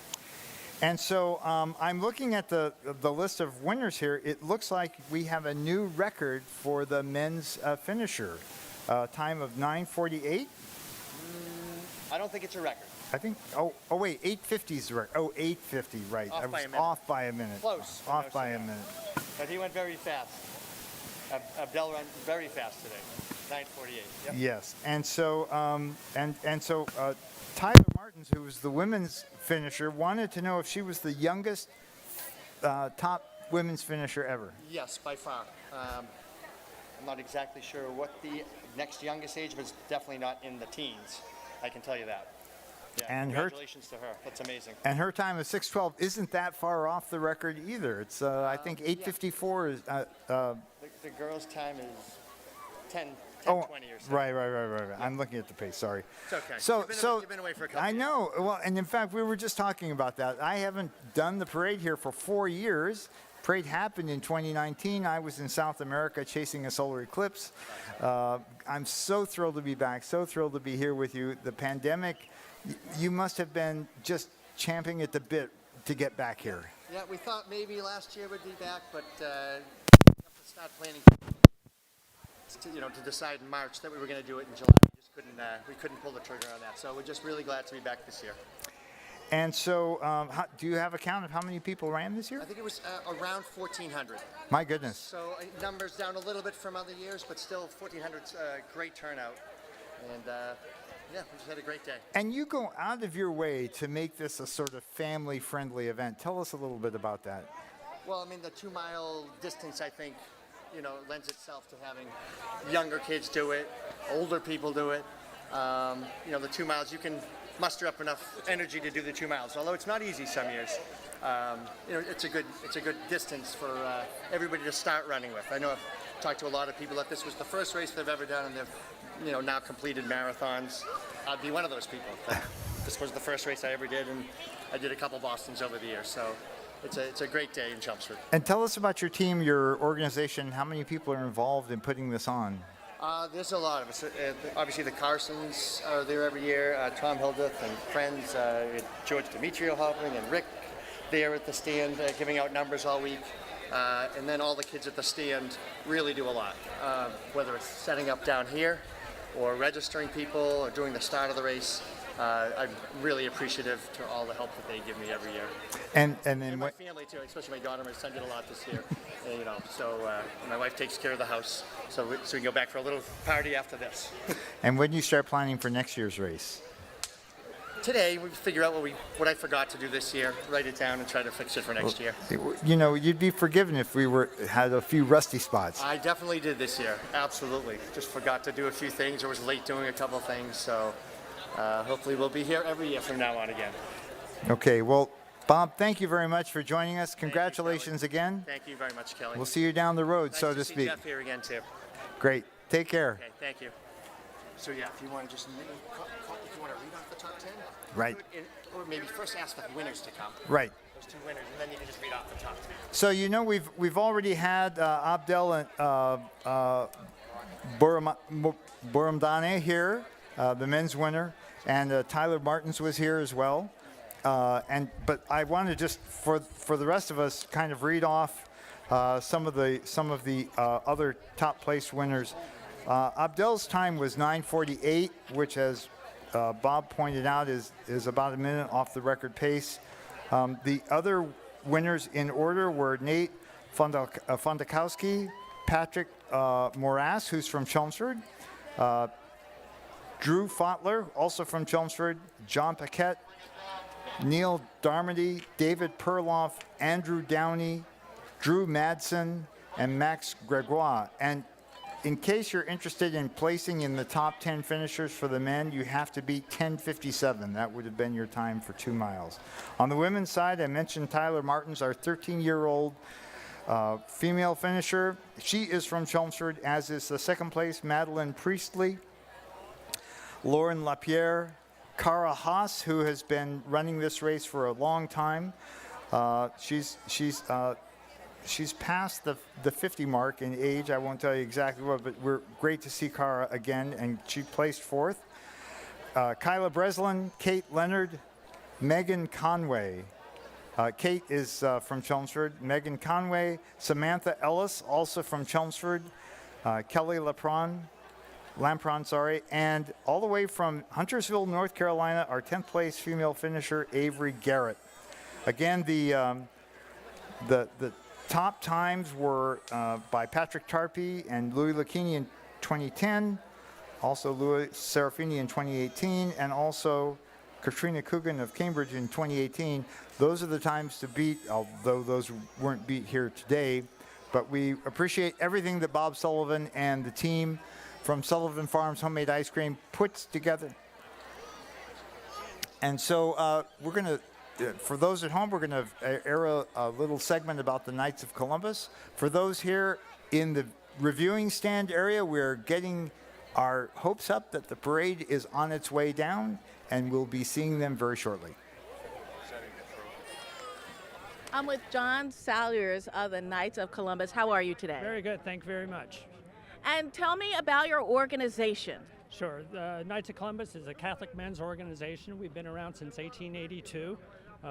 And so I'm looking at the list of winners here. It looks like we have a new record for the men's finisher. Time of 9:48. I don't think it's a record. I think, oh wait, 8:50 is the record. Oh, 8:50, right. Off I by was a minute. off by a minute. Close. Off by a minute. But he went very fast. Abdel ran very fast today. 9:48. Yep. Yes, and so Tyler Martins, who was the women's finisher, wanted to know if she was the youngest top women's finisher ever. Yes, by far. I'm not exactly sure what the next youngest age, but it's definitely not in the teens. I can tell you that. Yeah, And congratulations to her. That's amazing. And her time of 6:12 isn't that far off the record either. It's I think 8:54 is. The girls' time is 10:20 or so. Right. I'm looking at the pace. Sorry. It's okay. So You've been away for a couple I years. know. Well, and in fact, we were just talking about that. I haven't done the parade here for 4 years. Parade happened in 2019. I was in South America chasing a solar eclipse. I'm so thrilled to be back. So thrilled to be here with you. The pandemic, you must have been just champing at the bit to get back here. Yeah, we thought maybe last year we'd be back, but we have to start planning. To decide in March that we were going to do it in July. We couldn't pull the trigger on that. So we're just really glad to be back this year. And so, do you have a count of how many people ran this year? I think it was around 1,400. My goodness. So numbers down a little bit from other years, but still 1,400's great turnout. And yeah, we just had a great day. And you go out of your way to make this a sort of family-friendly event. Tell us a little bit about that. Well, I mean, the 2-mile distance, I think, lends itself to having younger kids do it, older people do it. The 2 miles, you can muster up enough energy to do the 2 miles, although it's not easy some years. It's a good distance for everybody to start running with. I know I've talked to a lot of people that this was the first race they've ever done, and they've now completed marathons. I'd be one of those people. This was the first race I ever did, and I did a couple Bostons over the years, so it's a great day in Chelmsford. And tell us about your team, your organization. How many people are involved in putting this on? There's a lot of us. Obviously, the Carsons are there every year. Tom Hildeth and friends, George Demetrio helping, and Rick there at the stand giving out numbers all week. And then all the kids at the stand really do a lot, whether it's setting up down here or registering people or doing the start of the race. I'm really appreciative to all the help that they give me every year. And my family too, especially my daughter. My son did a lot this year. So my wife takes care of the house. So we can go back for a little party after this. And when do you start planning for next year's race? Today we figure out what I forgot to do this year, write it down, and try to fix it for next year. You'd be forgiven if we had a few rusty spots. I definitely did this year. Absolutely. Just forgot to do a few things, or was late doing a couple things. So hopefully we'll be here every year from now on again. Okay. Well, Bob, thank you very much for joining us. Congratulations again. Thank you very much, Kelly. We'll see you down the road, nice so to to see speak. Jeff here again too. Great. Take care. Okay, thank you. So yeah, if you want to just if you want to read off the top 10, Right. Or maybe first ask the winners to come. Right. Those 2 winners, and then you can just read off the top 10. So we've already had Abdel and Buramdane here, the men's winner, and Tyler Martins was here as well. But I want to just for the rest of us kind of read off some of the other top place winners. Abdel's time was 9:48, which, as Bob pointed out, is about a minute off the record pace. The other winners in order were Nate Fondakowski, Patrick Morass, who's from Chelmsford, Drew Fotler, also from Chelmsford, John Paquette, Neil Darmody, David Perloff, Andrew Downey, Drew Madsen, and Max Gregoire. And in case you're interested in placing in the top 10 finishers for the men, you have to beat 10:57. That would have been your time for 2 miles. On the women's side, I mentioned Tyler Martins, our 13-year-old female finisher. She is from Chelmsford, as is the second place, Madeline Priestley. Lauren Lapierre, Cara Haas, who has been running this race for a long time. She's she's past the 50 mark in age. I won't tell you exactly what, but we're great to see Cara again, and she placed fourth. Kyla Breslin, Kate Leonard, Megan Conway. Kate is from Chelmsford. Megan Conway, Samantha Ellis, also from Chelmsford. Kelly Lampron, and all the way from Huntersville, North Carolina, our 10th place female finisher, Avery Garrett. Again, the top times were by Patrick Tarpey and Louis Lucchini in 2010, also Louis Serafini in 2018, and also Katrina Coogan of Cambridge in 2018. Those are the times to beat, although those weren't beat here today. But we appreciate everything that Bob Sullivan and the team from Sullivan Farms Homemade Ice Cream puts together. And so we're going to, for those at home, we're going to air a little segment about the Knights of Columbus. For those here in the reviewing stand area, we're getting our hopes up that the parade is on its way down, and we'll be seeing them very shortly. I'm with John Salyers of the Knights of Columbus. How are you today? Very good, thank you very much. And tell me about your organization. Sure, the Knights of Columbus is a Catholic men's organization. We've been around since 1882.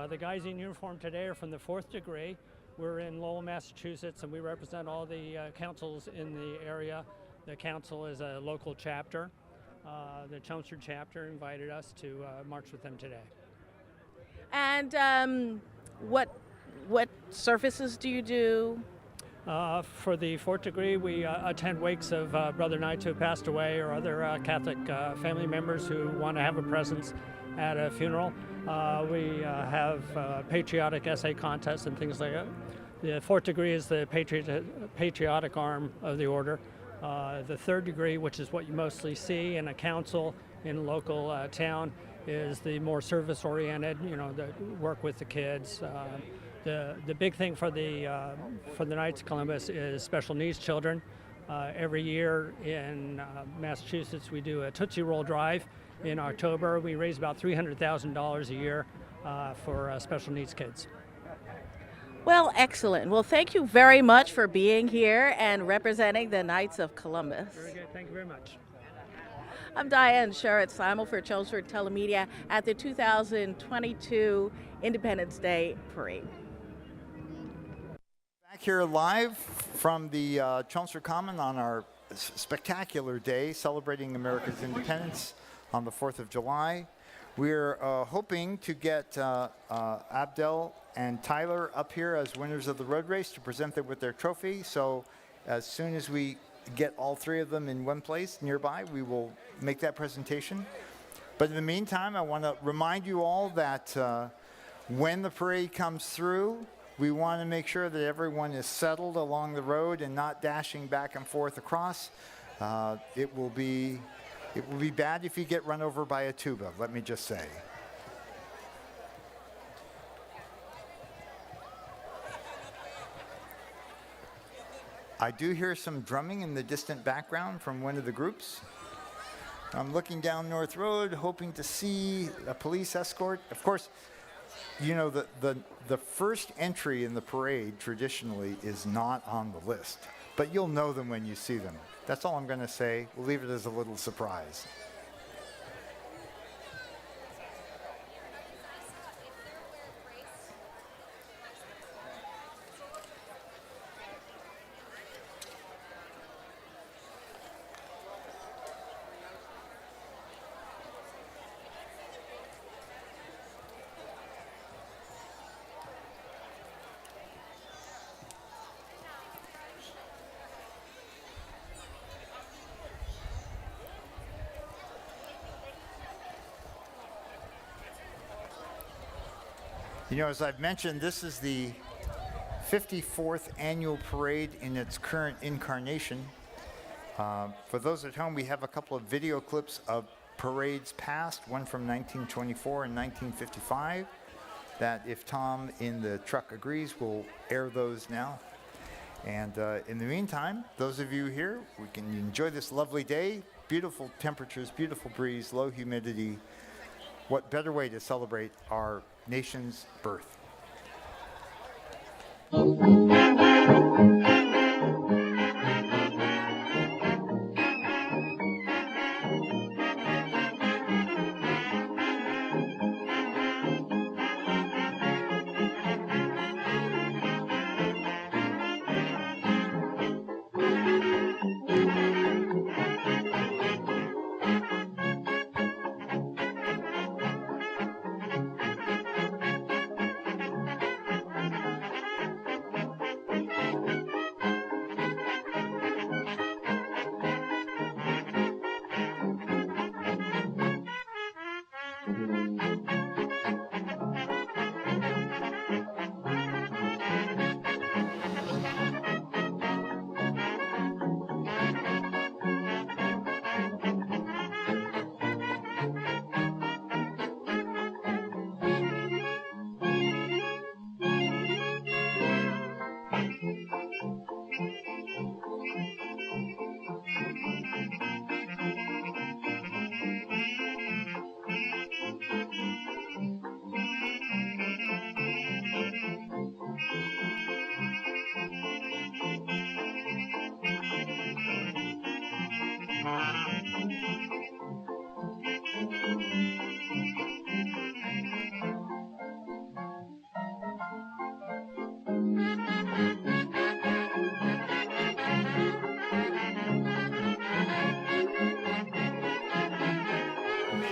The guys in uniform today are from the 4th degree. We're in Lowell, Massachusetts, and we represent all the councils in the area. The council is a local chapter. The Chelmsford chapter invited us to march with them today. And what services do you do? For the 4th degree, we attend wakes of brother knights who passed away or other Catholic family members who want to have a presence at a funeral. We have patriotic essay contests and things like that. The 4th degree is the patriotic arm of the order. The 3rd degree, which is what you mostly see in a council in a local town, is the more service-oriented, that work with the kids. The big thing for the Knights of Columbus is special needs children. Every year in Massachusetts, we do a Tootsie Roll drive. In October, we raise about $300,000 a year for special needs kids. Well, excellent. Well, thank you very much for being here and representing the Knights of Columbus. Very good. Thank you very much. I'm Diane Sherritt Simel for Chelmsford TeleMedia at the 2022 Independence Day Parade. Back here live from the Chelmsford Common on our spectacular day celebrating America's independence on the 4th of July. We're hoping to get Abdel and Tyler up here as winners of the road race to present them with their trophy. So as soon as we get all three of them in one place nearby, we will make that presentation. But in the meantime, I want to remind you all that when the parade comes through, we want to make sure that everyone is settled along the road and not dashing back and forth across. It will be bad if you get run over by a tuba, let me just say. I do hear some drumming in the distant background from one of the groups. I'm looking down North Road, hoping to see a police escort. Of course, you know, the first entry in the parade traditionally is not on the list, but you'll know them when you see them. That's all I'm going to say. We'll leave it as a little surprise. You know, as I've mentioned, this is the 54th annual parade in its current incarnation. For those at home, we have a couple of video clips of parades past, one from 1924 and 1955, that if Tom in the truck agrees, we'll air those now. And in the meantime, those of you here, we can enjoy this lovely day, beautiful temperatures, beautiful breeze, low humidity. What better way to celebrate our nation's birth?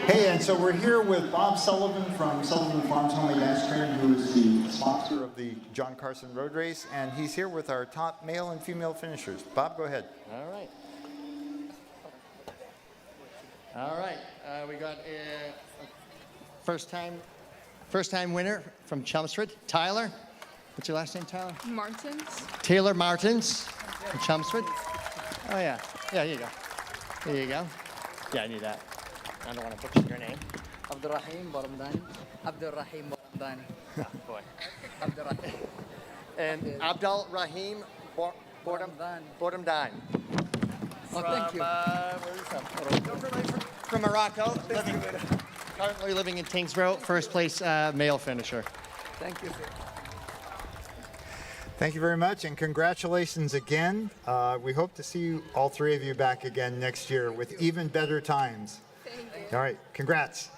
Hey, and so we're here with Bob Sullivan from Sullivan Farms Homemade Ice Cream, who is the sponsor of the John Carson Road Race, and he's here with our top male and female finishers. Bob, go ahead. All right. All right. We got a first time winner from Chelmsford, Tyler. What's your last name, Tyler? Martins. Taylor Martins from Chelmsford. Oh yeah. Yeah, here you go. There you go. Yeah, I need that. I don't want to butcher your name. Abdurrahim Baramdani. Abdurrahim Baramdani. Oh, boy. Abdurrahim. And Abdul Rahim Boardamdan. Oh, thank you. Where are you from? From Morocco. Currently living in Tingsboro. First place male finisher. Thank you, sir. Thank you very much, and congratulations again. We hope to see you, all three of you, back again next year with even better times. Thank you. All right, congrats.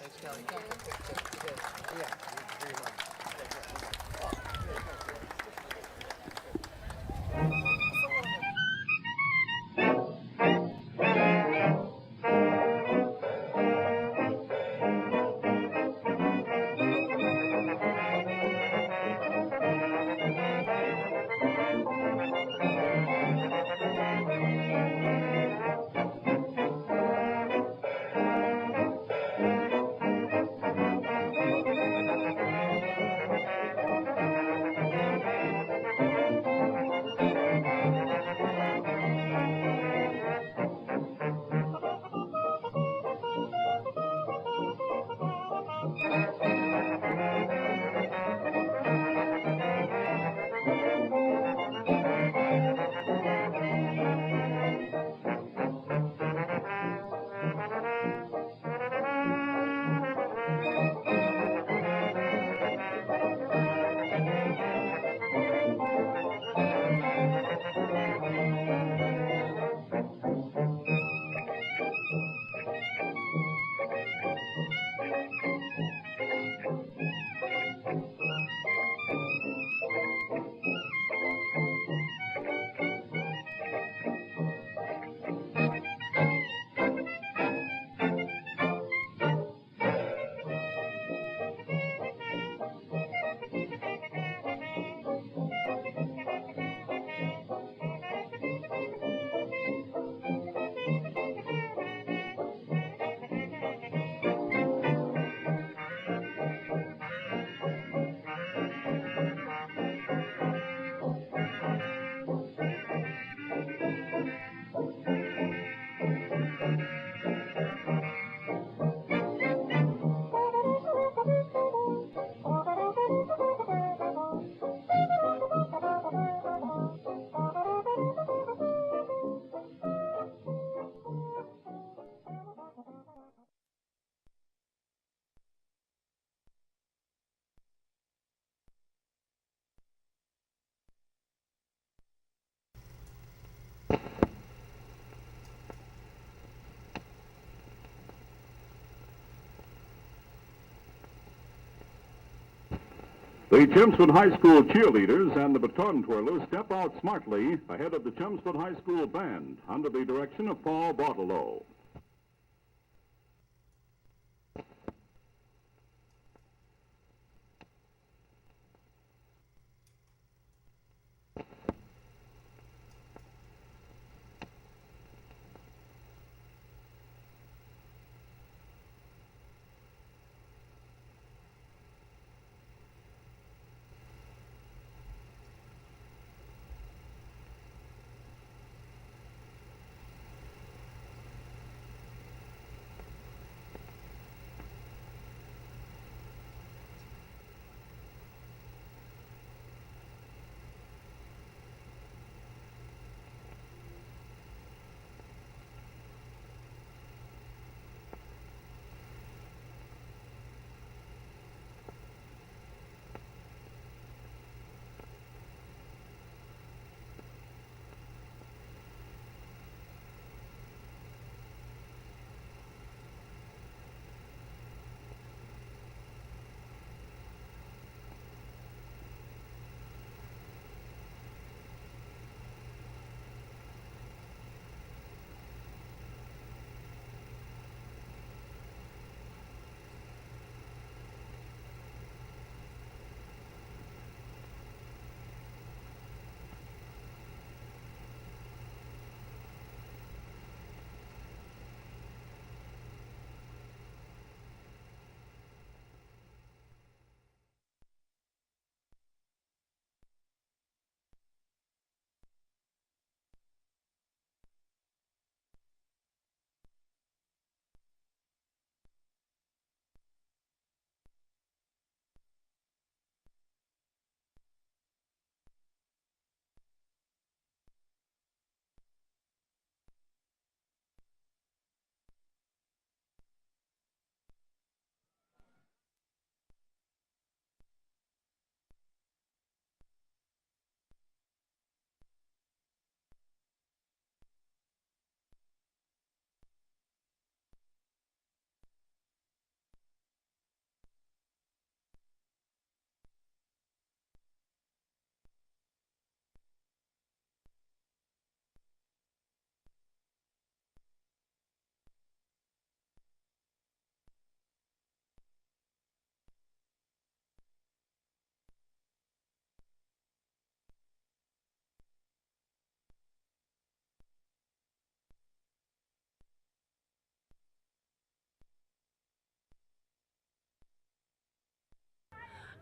The Chelmsford High School cheerleaders and the baton twirlers step out smartly ahead of the Chelmsford High School band under the direction of Paul Bartolo.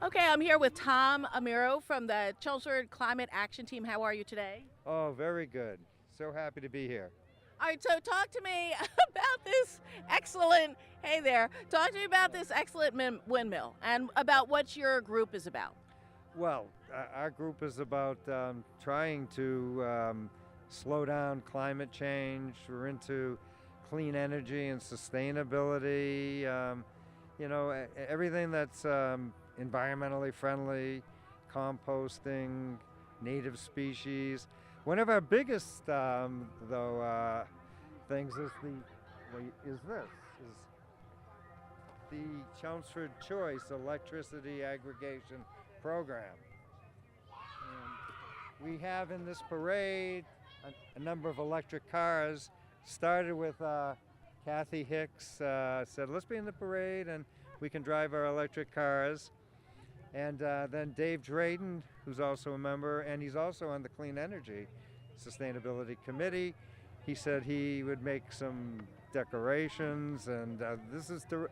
Okay, I'm here with Tom Amiro from the Chelmsford Climate Action Team. How are you today? Oh, very good. So happy to be here. All right, so talk to me about this excellent, hey there, talk to me about this excellent windmill and about what your group is about. Well, our group is about trying to slow down climate change. We're into clean energy and sustainability, you know, everything that's environmentally friendly, composting, native species. One of our biggest, things is the Chelmsford Choice Electricity Aggregation Program. And we have in this parade a number of electric cars. Started with Kathy Hicks, said let's be in the parade and we can drive our electric cars. And then Dave Drayton, who's also a member, and he's also on the Clean Energy Sustainability Committee. He said he would make some decorations, and this is do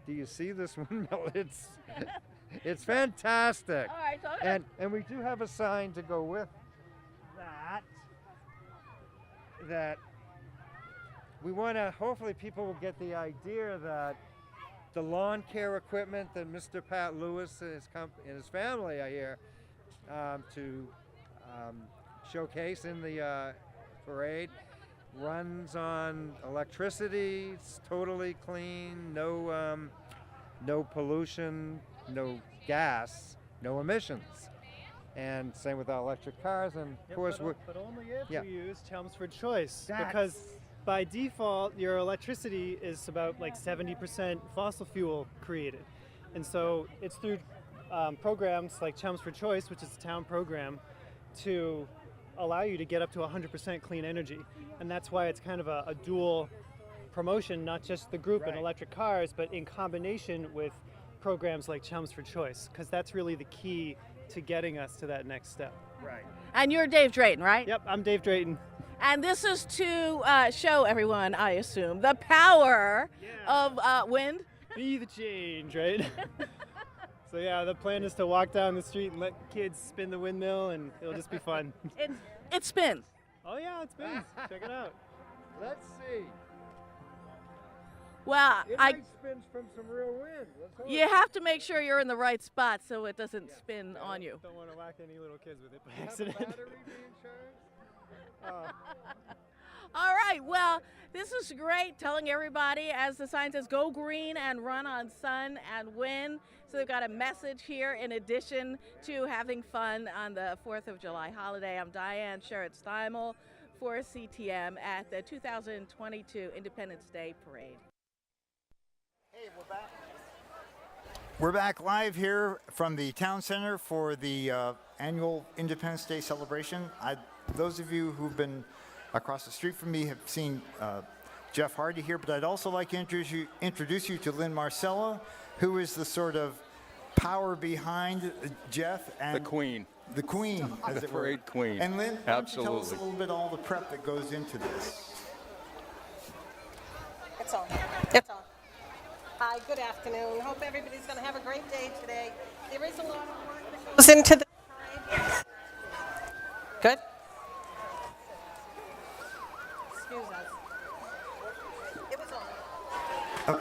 you see this windmill? It's fantastic. All right, so and we do have a sign to go with that we want to, hopefully people will get the idea that the lawn care equipment that Mr. Pat Lewis and his family are here to showcase in the parade runs on electricity. It's totally clean, no pollution, no gas, no emissions. And same with our electric cars, and of course but only if you use Chelmsford Choice, because by default your electricity is about like 70% fossil fuel created, and so it's through programs like Chelmsford Choice, which is a town program, to allow you to get up to 100% clean energy, and that's why it's kind of a dual promotion, not just the group and electric cars, but in combination with programs like Chelmsford Choice, because that's really the key to getting us to that next step. Right. And you're Dave Drayton, right? Yep, I'm Dave Drayton. And this is to show everyone, I assume, the power of wind. Be the change, right? So yeah, the plan is to walk down the street and let kids spin the windmill, and it'll just be fun. It spins. Oh yeah, it spins. Check it out. Let's see. Well, It might spin from some real wind. Let's hope. you have to make sure you're in the right spot so it doesn't spin on you. Don't want to whack any little kids with it by Have a accident. battery being charged? All right, well, this is great, telling everybody, as the sign says, go green and run on sun and wind. So they've got a message here in addition to having fun on the 4th of July holiday. I'm Diane Sherritt-Steimel for CTM at the 2022 Independence Day Parade. Hey, we're back. We're back live here from the Town Center for the annual Independence Day celebration. Those of you who've been across the street from me have seen Jeff Hardy here, but I'd also like to introduce you to Lynn Marcello, who is the sort of power behind Jeff and the queen. The queen, as the it were. parade queen. And Lynn, why don't you tell us a Absolutely. little bit all the prep that goes into this? It's on. It's on. Hi, good afternoon. Hope everybody's going to have a great day today. There is a lot of work that goes into the parade. Good? Excuse us. It was on.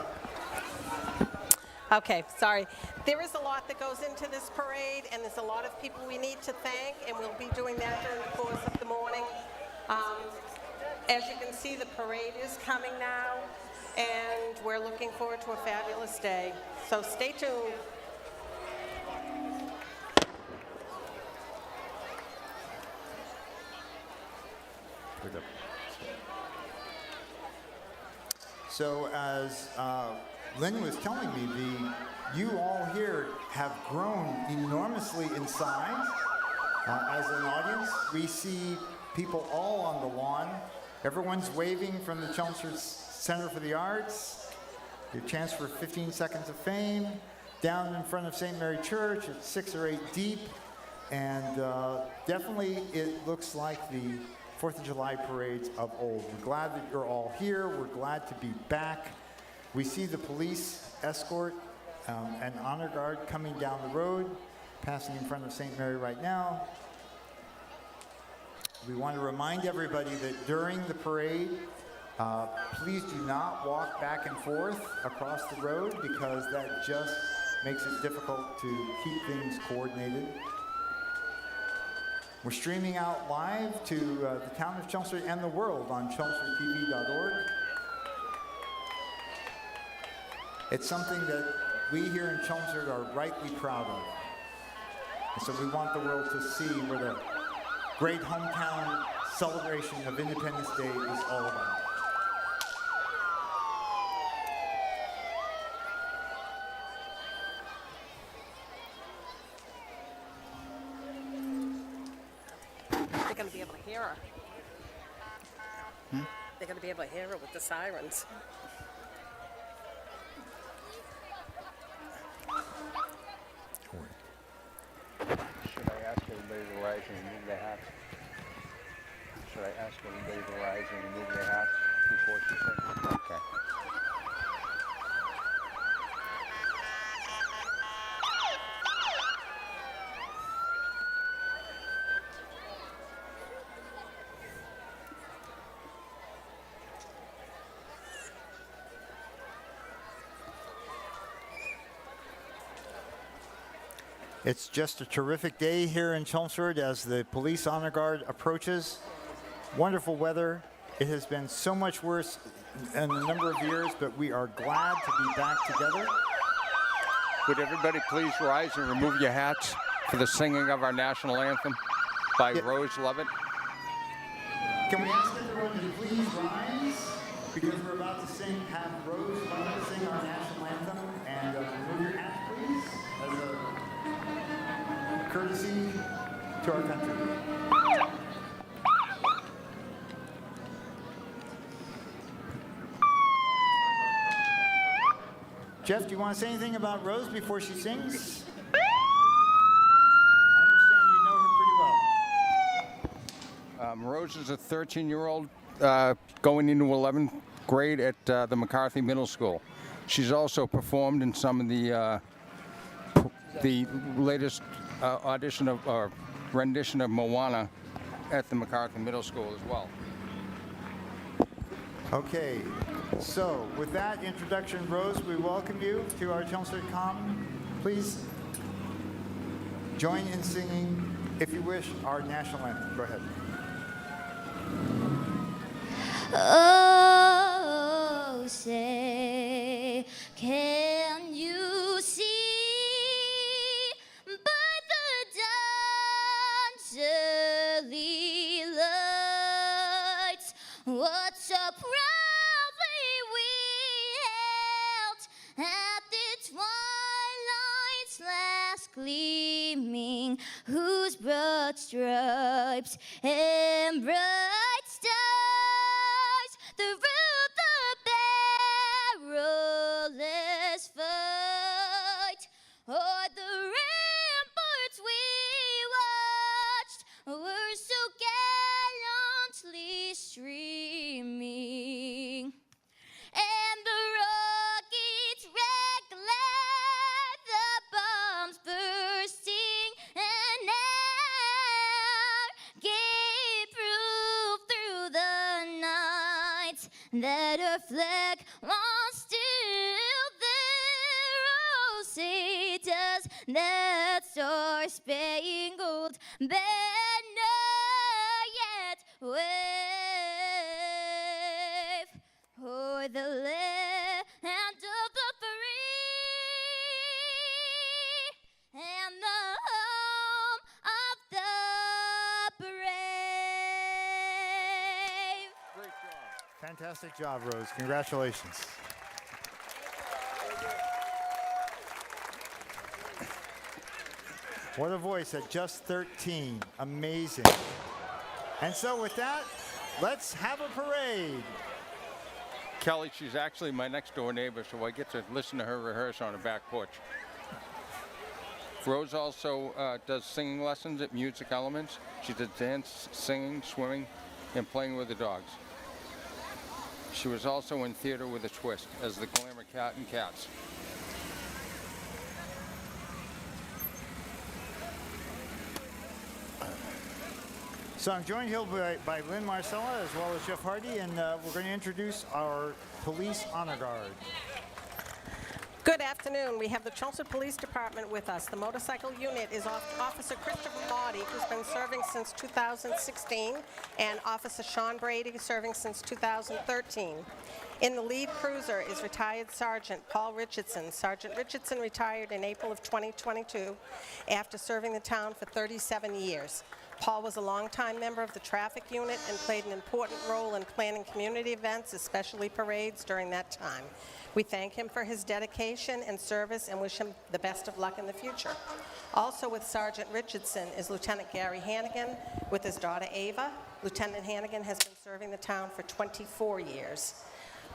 Okay, sorry. There is a lot that goes into this parade, and there's a lot of people we need to thank, and we'll be doing that during the course of the morning. As you can see, the parade is coming now, and we're looking forward to a fabulous day. So stay tuned. So as Lynn was telling me, you all here have grown enormously in size. As an audience, we see people all on the lawn. Everyone's waving from the Chelmsford Center for the Arts. Your chance for 15 seconds of fame. Down in front of St. Mary Church, it's 6 or 8 deep. And definitely it looks like the 4th of July parades of old. We're glad that you're all here. We're glad to be back. We see the police escort an honor guard coming down the road, passing in front of St. Mary right now. We want to remind everybody that during the parade, please do not walk back and forth across the road because that just makes it difficult to keep things coordinated. We're streaming out live to the town of Chelmsford and the world on chelmsfordtv.org. It's something that we here in Chelmsford are rightly proud of. And so we want the world to see what a great hometown celebration of Independence Day is all about. They're going to be able to hear her. Hmm? They're going to be able to hear her with the sirens. Should I ask everybody to rise and remove their hats? Should I ask everybody to rise and remove their hats before she sings? Okay. It's just a terrific day here in Chelmsford as the Police Honor Guard approaches. Wonderful weather. It has been so much worse in a number of years, but we are glad to be back together. Would everybody please rise and remove your hats for the singing of our national anthem by Rose Lovett? Can we ask everyone to please rise? Because we're about to have Rose Lovett sing our national anthem. And remove your hats, please, as a courtesy to our country. Jeff, do you want to say anything about Rose before she sings? I understand you know her pretty well. Rose is a 13-year-old going into 11th grade at the McCarthy Middle School. She's also performed in some of the latest audition of or rendition of Moana at the McCarthy Middle School as well. Okay, so with that introduction, Rose, we welcome you to our Chelmsford Common. Please join in singing, if you wish, our national anthem. Go ahead. Oh, say, can you see by the dawn's early lights what so proudly we held at the twilight's last gleaming, whose broad stripes and bright stars the route the perilous fight o'er the ramparts we watched were so gallantly streaming, and the rockets' red glare, the bombs bursting, and air gave proof through the night that her flag was still there. Oh, say does that star-spangled banner yet wave o'er the land of the free and the home of the brave? Great job. Fantastic job, Rose. Congratulations. What a voice at just 13. Amazing. And so with that, let's have a parade. Kelly, she's actually my next door neighbor, so I get to listen to her rehearse on her back porch. Rose also does singing lessons at Music Elements. She does dance, singing, swimming, and playing with the dogs. She was also in Theater with a Twist as the Glamour Cat in Cats. So I'm joined here by Lynn Marcella as well as Jeff Hardy, and we're going to introduce our Police Honor Guard. Good afternoon. We have the Chelmsford Police Department with us. The motorcycle unit is Officer Christopher Marty, who's been serving since 2016, and Officer Sean Brady, serving since 2013. In the lead cruiser is retired Sergeant Paul Richardson. Sergeant Richardson retired in April of 2022 after serving the town for 37 years. Paul was a longtime member of the traffic unit and played an important role in planning community events, especially parades, during that time. We thank him for his dedication and service and wish him the best of luck in the future. Also with Sergeant Richardson is Lieutenant Gary Hannigan with his daughter Ava. Lieutenant Hannigan has been serving the town for 24 years.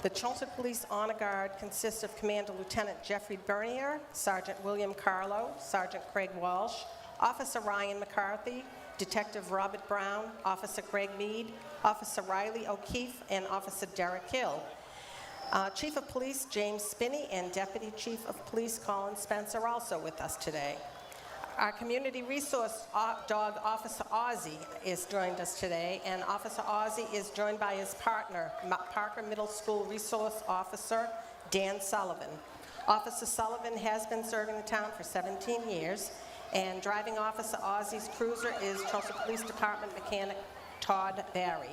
The Chelmsford Police Honor Guard consists of Commander Lieutenant Jeffrey Bernier, Sergeant William Carlo, Sergeant Craig Walsh, Officer Ryan McCarthy, Detective Robert Brown, Officer Greg Mead, Officer Riley O'Keefe, and Officer Derek Hill. Chief of Police James Spinney and Deputy Chief of Police Colin Spence are also with us today. Our Community Resource Dog Officer Ozzy is joined us today, and Officer Ozzy is joined by his partner, Parker Middle School Resource Officer Dan Sullivan. Officer Sullivan has been serving the town for 17 years, and driving Officer Ozzy's cruiser is Chelmsford Police Department mechanic Todd Barry.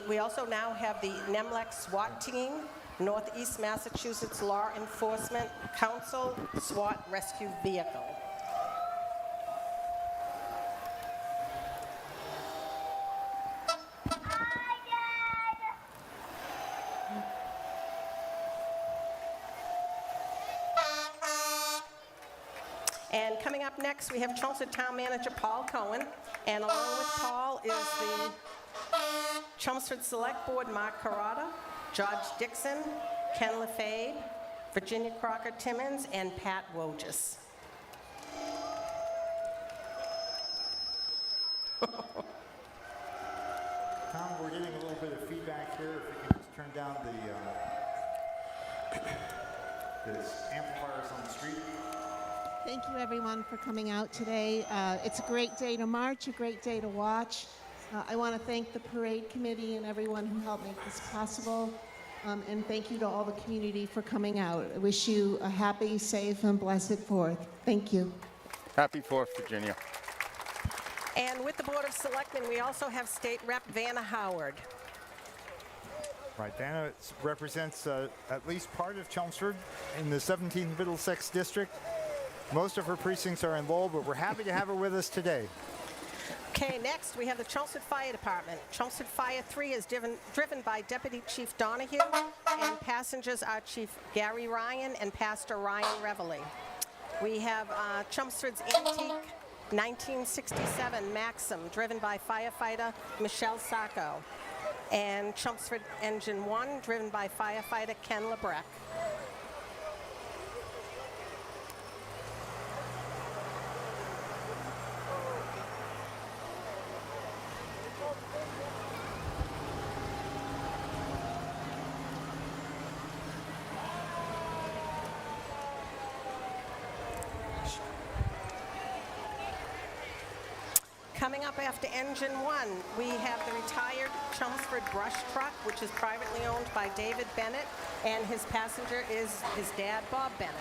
We also now have the NEMLEC SWAT team, Northeast Massachusetts Law Enforcement Council SWAT Rescue Vehicle. And coming up next, we have Chelmsford Town Manager Paul Cohen, and along with Paul is the Chelmsford Select Board Mark Carrata, George Dixon, Ken LaFade, Virginia Crocker Timmons, and Pat Wojcik. Tom, we're getting a little bit of feedback here. If we can just turn down the amplifiers on the street. Thank you, everyone, for coming out today. It's a great day to march, a great day to watch. I want to thank the parade committee and everyone who helped make this possible. And thank you to all the community for coming out. I wish you a happy, safe, and blessed 4th. Thank you. Happy 4th, Virginia. And with the Board of Selectmen, we also have State Rep Vanna Howard. Right, Vanna represents at least part of Chelmsford in the 17th Middlesex District. Most of her precincts are in Lowell, but we're happy to have her with us today. Okay, next we have the Chelmsford Fire Department. Chelmsford Fire 3 is driven by Deputy Chief Donahue, and passengers are Chief Gary Ryan and Pastor Ryan Reveley. We have Chelmsford's Antique 1967 Maxim, driven by firefighter Michelle Sacco, and Chelmsford Engine 1, driven by firefighter Ken Lebrecht. Coming up after Engine 1, we have the retired Chelmsford Brush Truck, which is privately owned by David Bennett, and his passenger is his dad, Bob Bennett.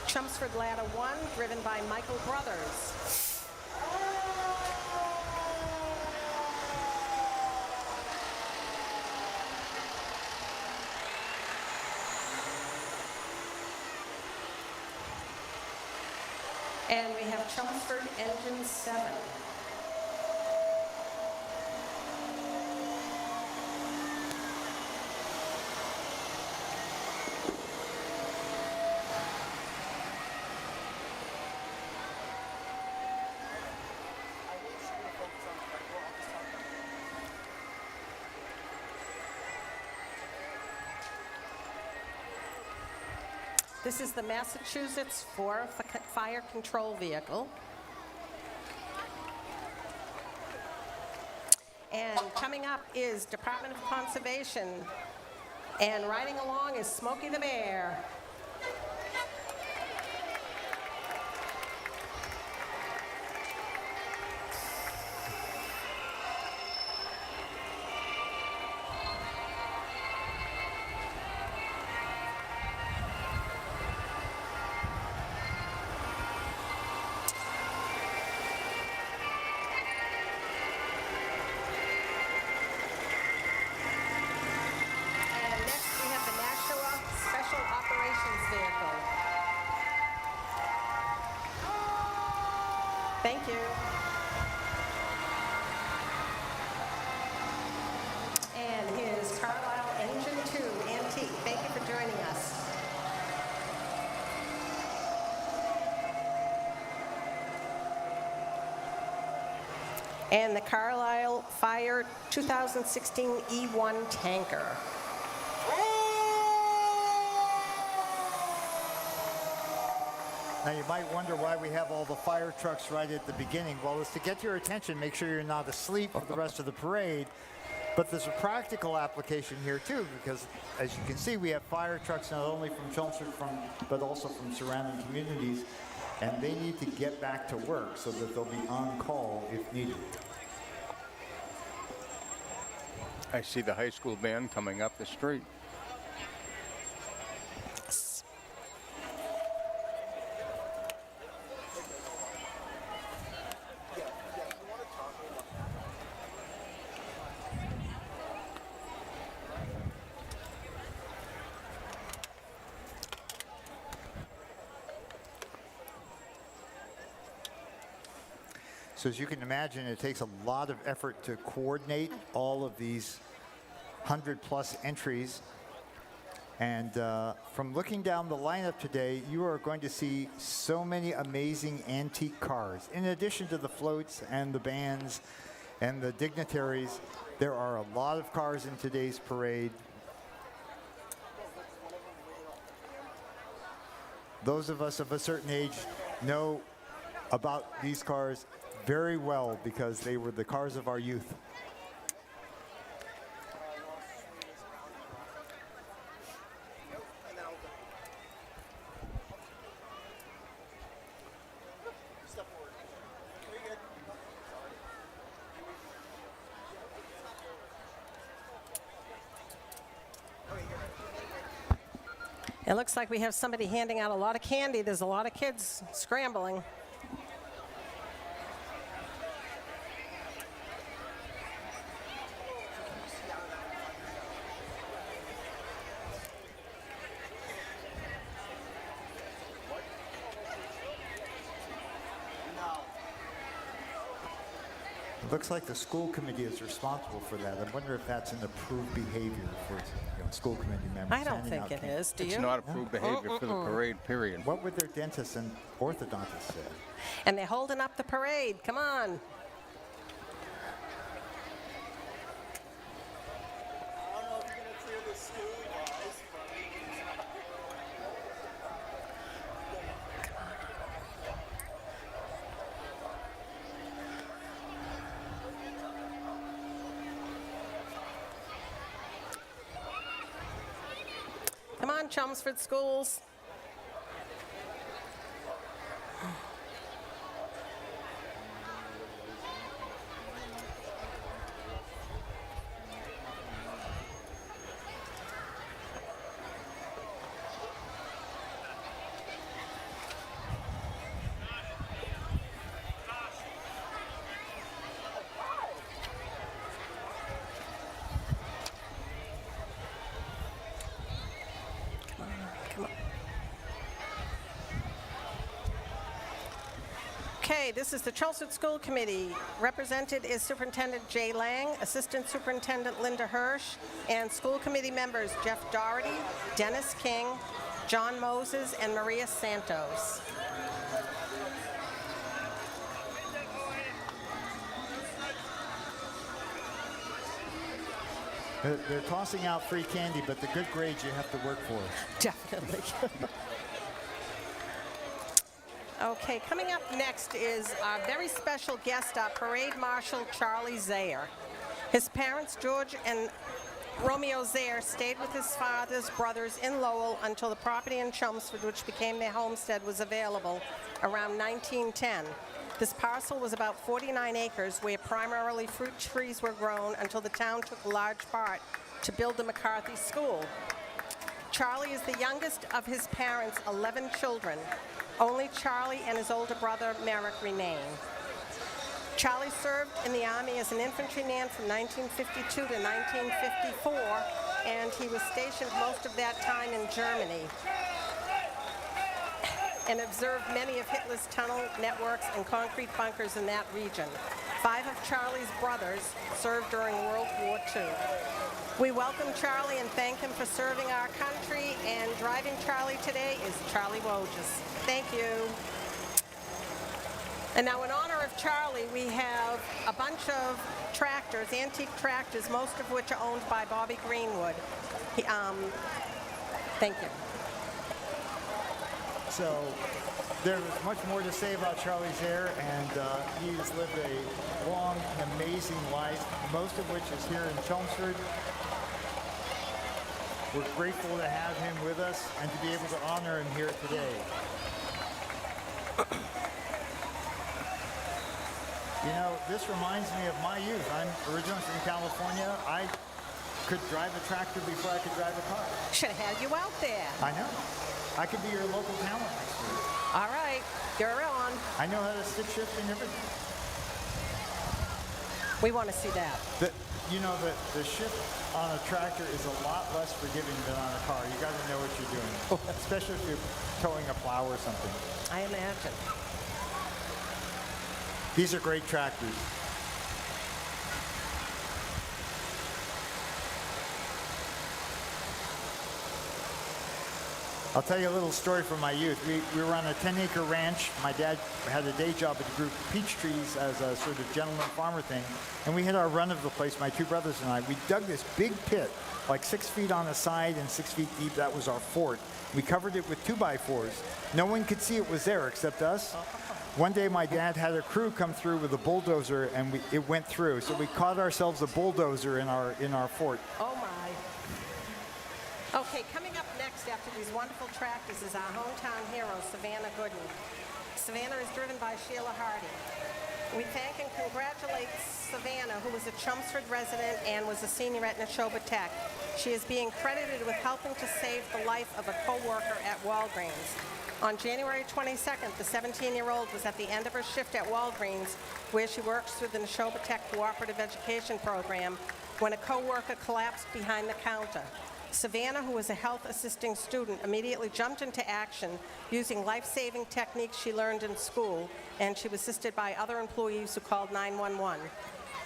Chelmsford Ladder 1, driven by Michael Brothers. And we have Chelmsford Engine 7. This is the Massachusetts 4 Fire Control Vehicle. And coming up is Department of Conservation. And riding along is Smokey the Bear. Thank you. And here's Carlisle Engine 2 Antique. Thank you for joining us. And the Carlisle Fire 2016 E1 tanker. Now you might wonder why we have all the fire trucks right at the beginning. Well, it's to get your attention, make sure you're not asleep for the rest of the parade. But there's a practical application here too, because as you can see, we have fire trucks not only from Chelmsford, but also from surrounding communities, and they need to get back to work so that they'll be on call if needed. I see the high school band coming up the street. So as you can imagine, it takes a lot of effort to coordinate all of these 100+ entries. And from looking down the lineup today, you are going to see so many amazing antique cars. In addition to the floats and the bands and the dignitaries, there are a lot of cars in today's parade. Those of us of a certain age know about these cars very well because they were the cars of our youth. It looks like we have somebody handing out a lot of candy. There's a lot of kids scrambling. It looks like the school committee is responsible for that. I wonder if that's an approved behavior for school committee members. I don't think it is. Do you? It's not approved behavior for the parade, period. What would their dentists and orthodontists say? And they're holding up the parade. Come on. Come on, Chelmsford schools. Okay, this is the Chelmsford School Committee. Represented is Superintendent Jay Lang, Assistant Superintendent Linda Hirsch, and school committee members Jeff Doherty, Dennis King, John Moses, and Maria Santos. They're tossing out free candy, but the good grades you have to work for. Definitely. Okay, coming up next is our very special guest, our Parade Marshal, Charlie Zaire. His parents, George and Romeo Zaire, stayed with his father's brothers in Lowell until the property in Chelmsford, which became their homestead, was available around 1910. This parcel was about 49 acres where primarily fruit trees were grown until the town took a large part to build the McCarthy School. Charlie is the youngest of his parents' 11 children. Only Charlie and his older brother, Merrick, remain. Charlie served in the Army as an infantryman from 1952 to 1954, and he was stationed most of that time in Germany and observed many of Hitler's tunnel networks and concrete bunkers in that region. 5 of Charlie's brothers served during World War II. We welcome Charlie and thank him for serving our country, and driving Charlie today is Charlie Wojcik. Thank you. And now in honor of Charlie, we have a bunch of tractors, antique tractors, most of which are owned by Bobby Greenwood. Thank you. So there's much more to say about Charlie Zaire, and he has lived a long and amazing life, most of which is here in Chelmsford. We're grateful to have him with us and to be able to honor him here today. You know, this reminds me of my youth. I'm originally from California. I could drive a tractor before I could drive a car. Should have had you out there. I know. I could be your local talent next week. All right, you're on. I know how to stick shift and everything. We want to see that. The shift on a tractor is a lot less forgiving than on a car. You got to know what you're doing, especially if you're towing a plow or something. I imagine. These are great tractors. I'll tell you a little story from my youth. We were on a 10-acre ranch. My dad had a day job at the group Peach Trees as a sort of gentleman farmer thing. And we had our run of the place, my 2 brothers and I. We dug this big pit, like 6 feet on the side and 6 feet deep. That was our fort. We covered it with 2x4s. No one could see it was there except us. One day my dad had a crew come through with a bulldozer, and it went through. So we caught ourselves a bulldozer in our fort. Oh my. Okay, coming up next after these wonderful tractors is our hometown hero, Savannah Gooden. Savannah is driven by Sheila Hardy. We thank and congratulate Savannah, who was a Chelmsford resident and was a senior at Neshoba Tech. She is being credited with helping to save the life of a co-worker at Walgreens. On January 22nd, the 17-year-old was at the end of her shift at Walgreens, where she works through the Neshoba Tech Cooperative Education Program, when a co-worker collapsed behind the counter. Savannah, who was a health assisting student, immediately jumped into action using life-saving techniques she learned in school, and she was assisted by other employees who called 911.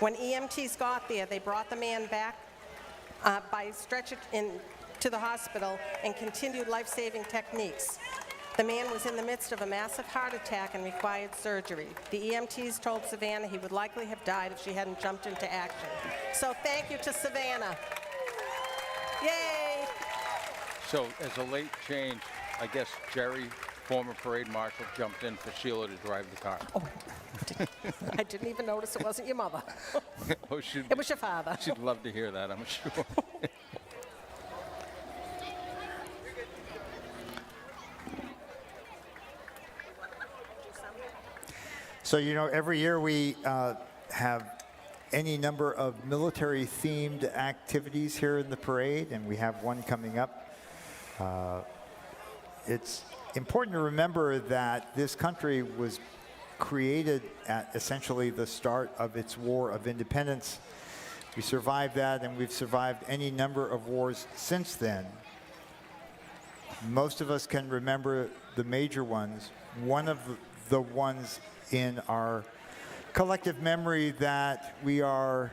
When EMTs got there, they brought the man back by stretcher to the hospital and continued life-saving techniques. The man was in the midst of a massive heart attack and required surgery. The EMTs told Savannah he would likely have died if she hadn't jumped into action. So thank you to Savannah. Yay! So as a late change, I guess Jerry, former parade marshal, jumped in for Sheila to drive the car. Oh, I didn't even notice it wasn't your mother. Oh, It was your father. She'd love to hear that, I'm sure. So, every year we have any number of military-themed activities here in the parade, and we have one coming up. It's important to remember that this country was created at essentially the start of its War of Independence. We survived that, and we've survived any number of wars since then. Most of us can remember the major ones. One of the ones in our collective memory that we are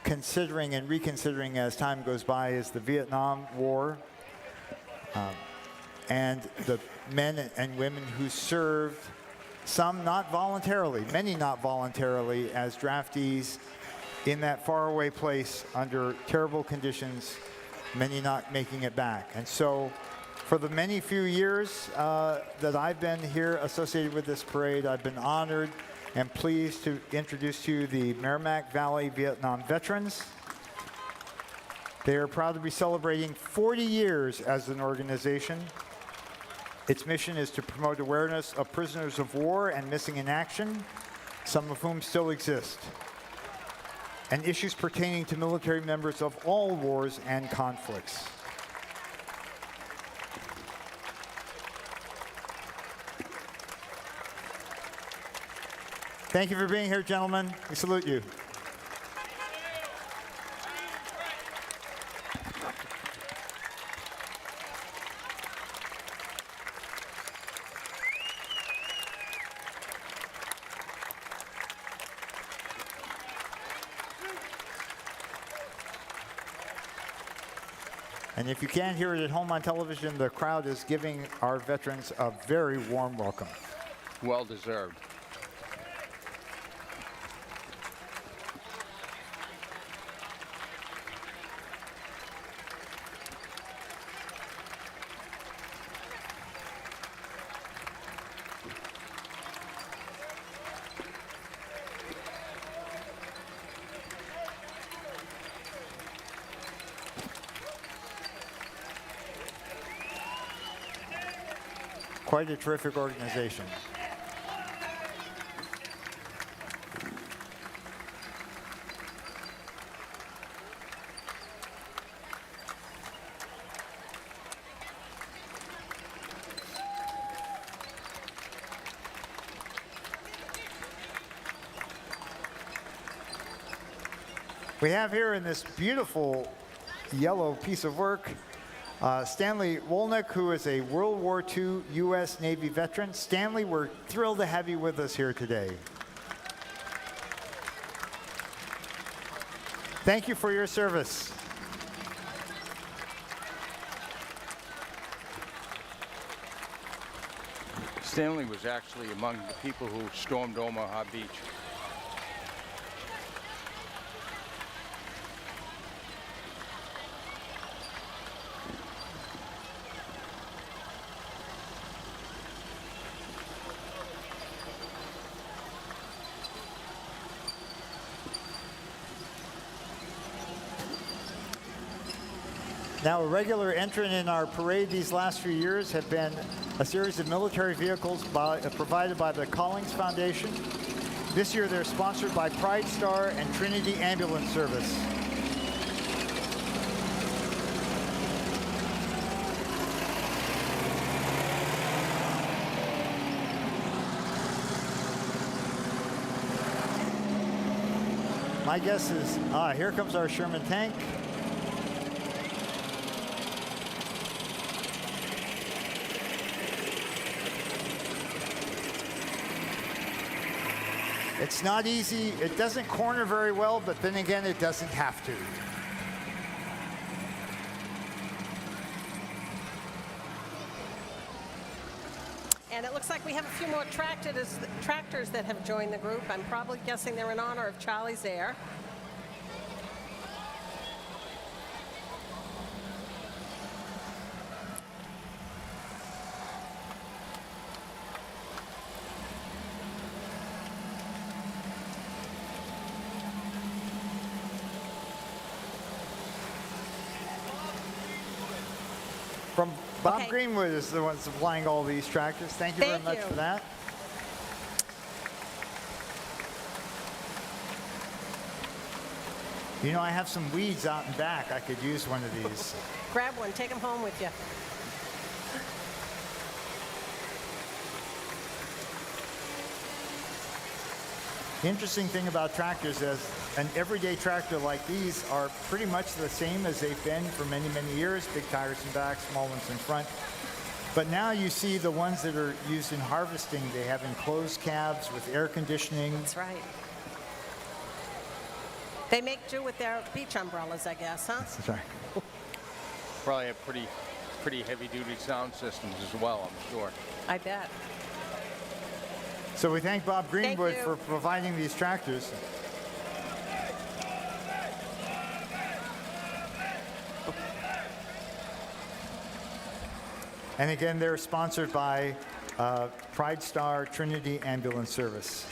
considering and reconsidering as time goes by is the Vietnam War, and the men and women who served, some not voluntarily, many not voluntarily, as draftees in that faraway place under terrible conditions, many not making it back. And so For the many few years that I've been here associated with this parade, I've been honored and pleased to introduce to you the Merrimack Valley Vietnam Veterans. They are proud to be celebrating 40 years as an organization. Its mission is to promote awareness of prisoners of war and missing in action, some of whom still exist, and issues pertaining to military members of all wars and conflicts. Thank you for being here, gentlemen. We salute you. And if you can't hear it at home on television, the crowd is giving our veterans a very warm welcome. Well deserved. Quite a terrific organization. We have here in this beautiful yellow piece of work Stanley Wolnick, who is a World War II U.S. Navy veteran. Stanley, we're thrilled to have you with us here today. Thank you for your service. Stanley was actually among the people who stormed Omaha Beach. Now, a regular entrant in our parade these last few years have been a series of military vehicles provided by the Collings Foundation. This year, they're sponsored by Pride Star and Trinity Ambulance Service. My guess is, here comes our Sherman tank. It's not easy. It doesn't corner very well, but then again, it doesn't have to. And it looks like we have a few more tractors that have joined the group. I'm probably guessing they're in honor of Charlie's Air. From Bob Greenwood is the one supplying all these tractors. Thank you very much for that. You know, I have some weeds out in back. I could use one of these. Grab one, take them home with you. The interesting thing about tractors is an everyday tractor like these are pretty much the same as they've been for many, many years. Big tires in back, small ones in front. But now you see the ones that are used in harvesting. They have enclosed cabs with air conditioning. That's right. They make do with their beach umbrellas, I guess, huh? That's right. Probably have pretty heavy-duty sound systems as well, I'm sure. I bet. So we thank Bob Greenwood for providing these tractors. And again, they're sponsored by Pride Star Trinity Ambulance Service.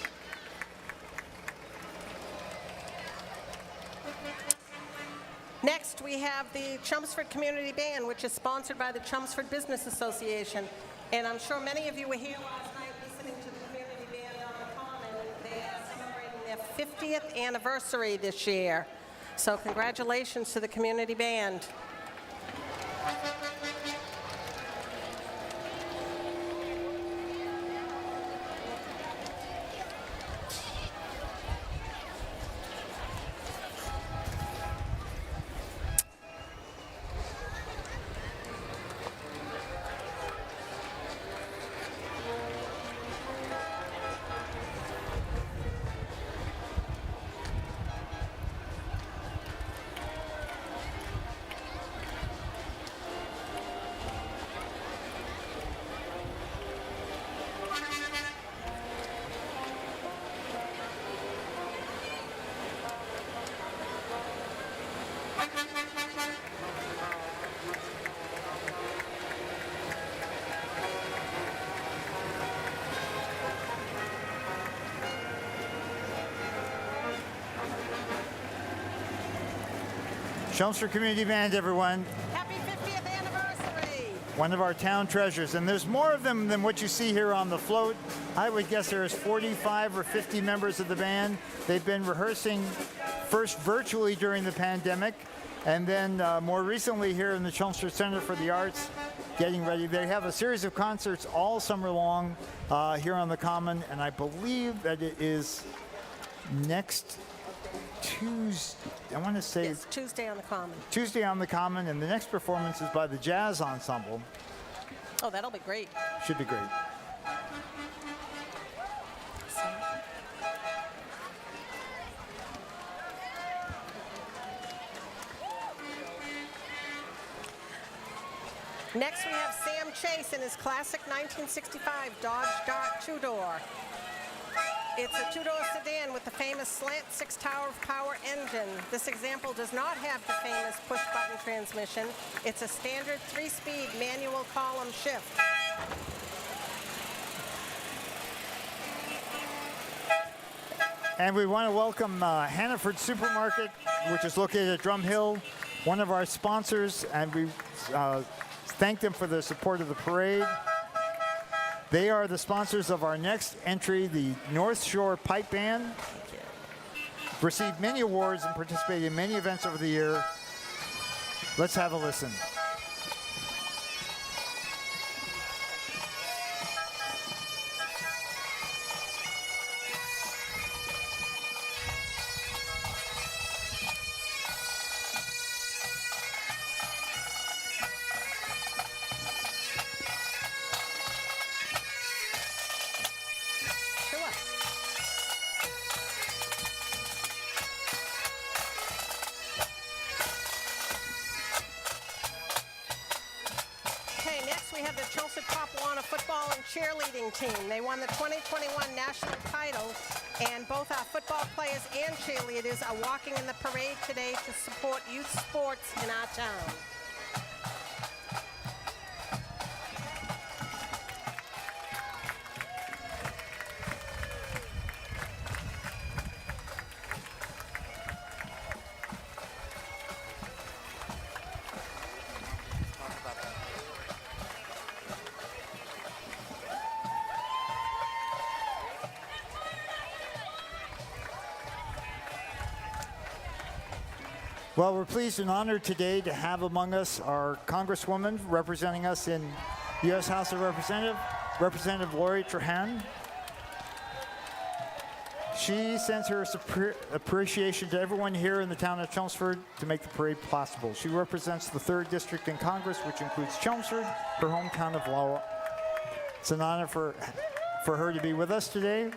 Next, we have the Chelmsford Community Band, which is sponsored by the Chelmsford Business Association. And I'm sure many of you were here last night listening to the Community Band on the Common. They are celebrating their 50th anniversary this year. So congratulations to the Community Band. Chelmsford Community Band, everyone. Happy 50th anniversary. One of our town treasures, and there's more of them than what you see here on the float. I would guess there's 45 or 50 members of the band. They've been rehearsing first virtually during the pandemic, and then more recently here in the Chelmsford Center for the Arts, getting ready. They have a series of concerts all summer long here on the Common, and I believe that it is next Tuesday. I want to say It's Tuesday on the Common. Tuesday on the Common, and the next performance is by the Jazz Ensemble. Oh, that'll be great. Should be great. Next, we have Sam Chase in his classic 1965 Dodge Dart two-door. It's a two-door sedan with the famous slant 6-tower power engine. This example does not have the famous push-button transmission. It's a standard 3-speed manual column shift. And we want to welcome Hannaford Supermarket, which is located at Drum Hill, one of our sponsors, and we thank them for their support of the parade. They are the sponsors of our next entry, the North Shore Pipe Band. Received many awards and participated in many events over the year. Let's have a listen. Team. They won the 2021 national title, and both our football players and cheerleaders are walking in the parade today to support youth sports in our town. Well, we're pleased and honored today to have among us our Congresswoman representing us in the U.S. House of Representatives, Representative Lori Trahan. She sends her appreciation to everyone here in the town of Chelmsford to make the parade possible. She represents the 3rd District in Congress, which includes Chelmsford, her hometown of Iowa. It's an honor for her to be with us today.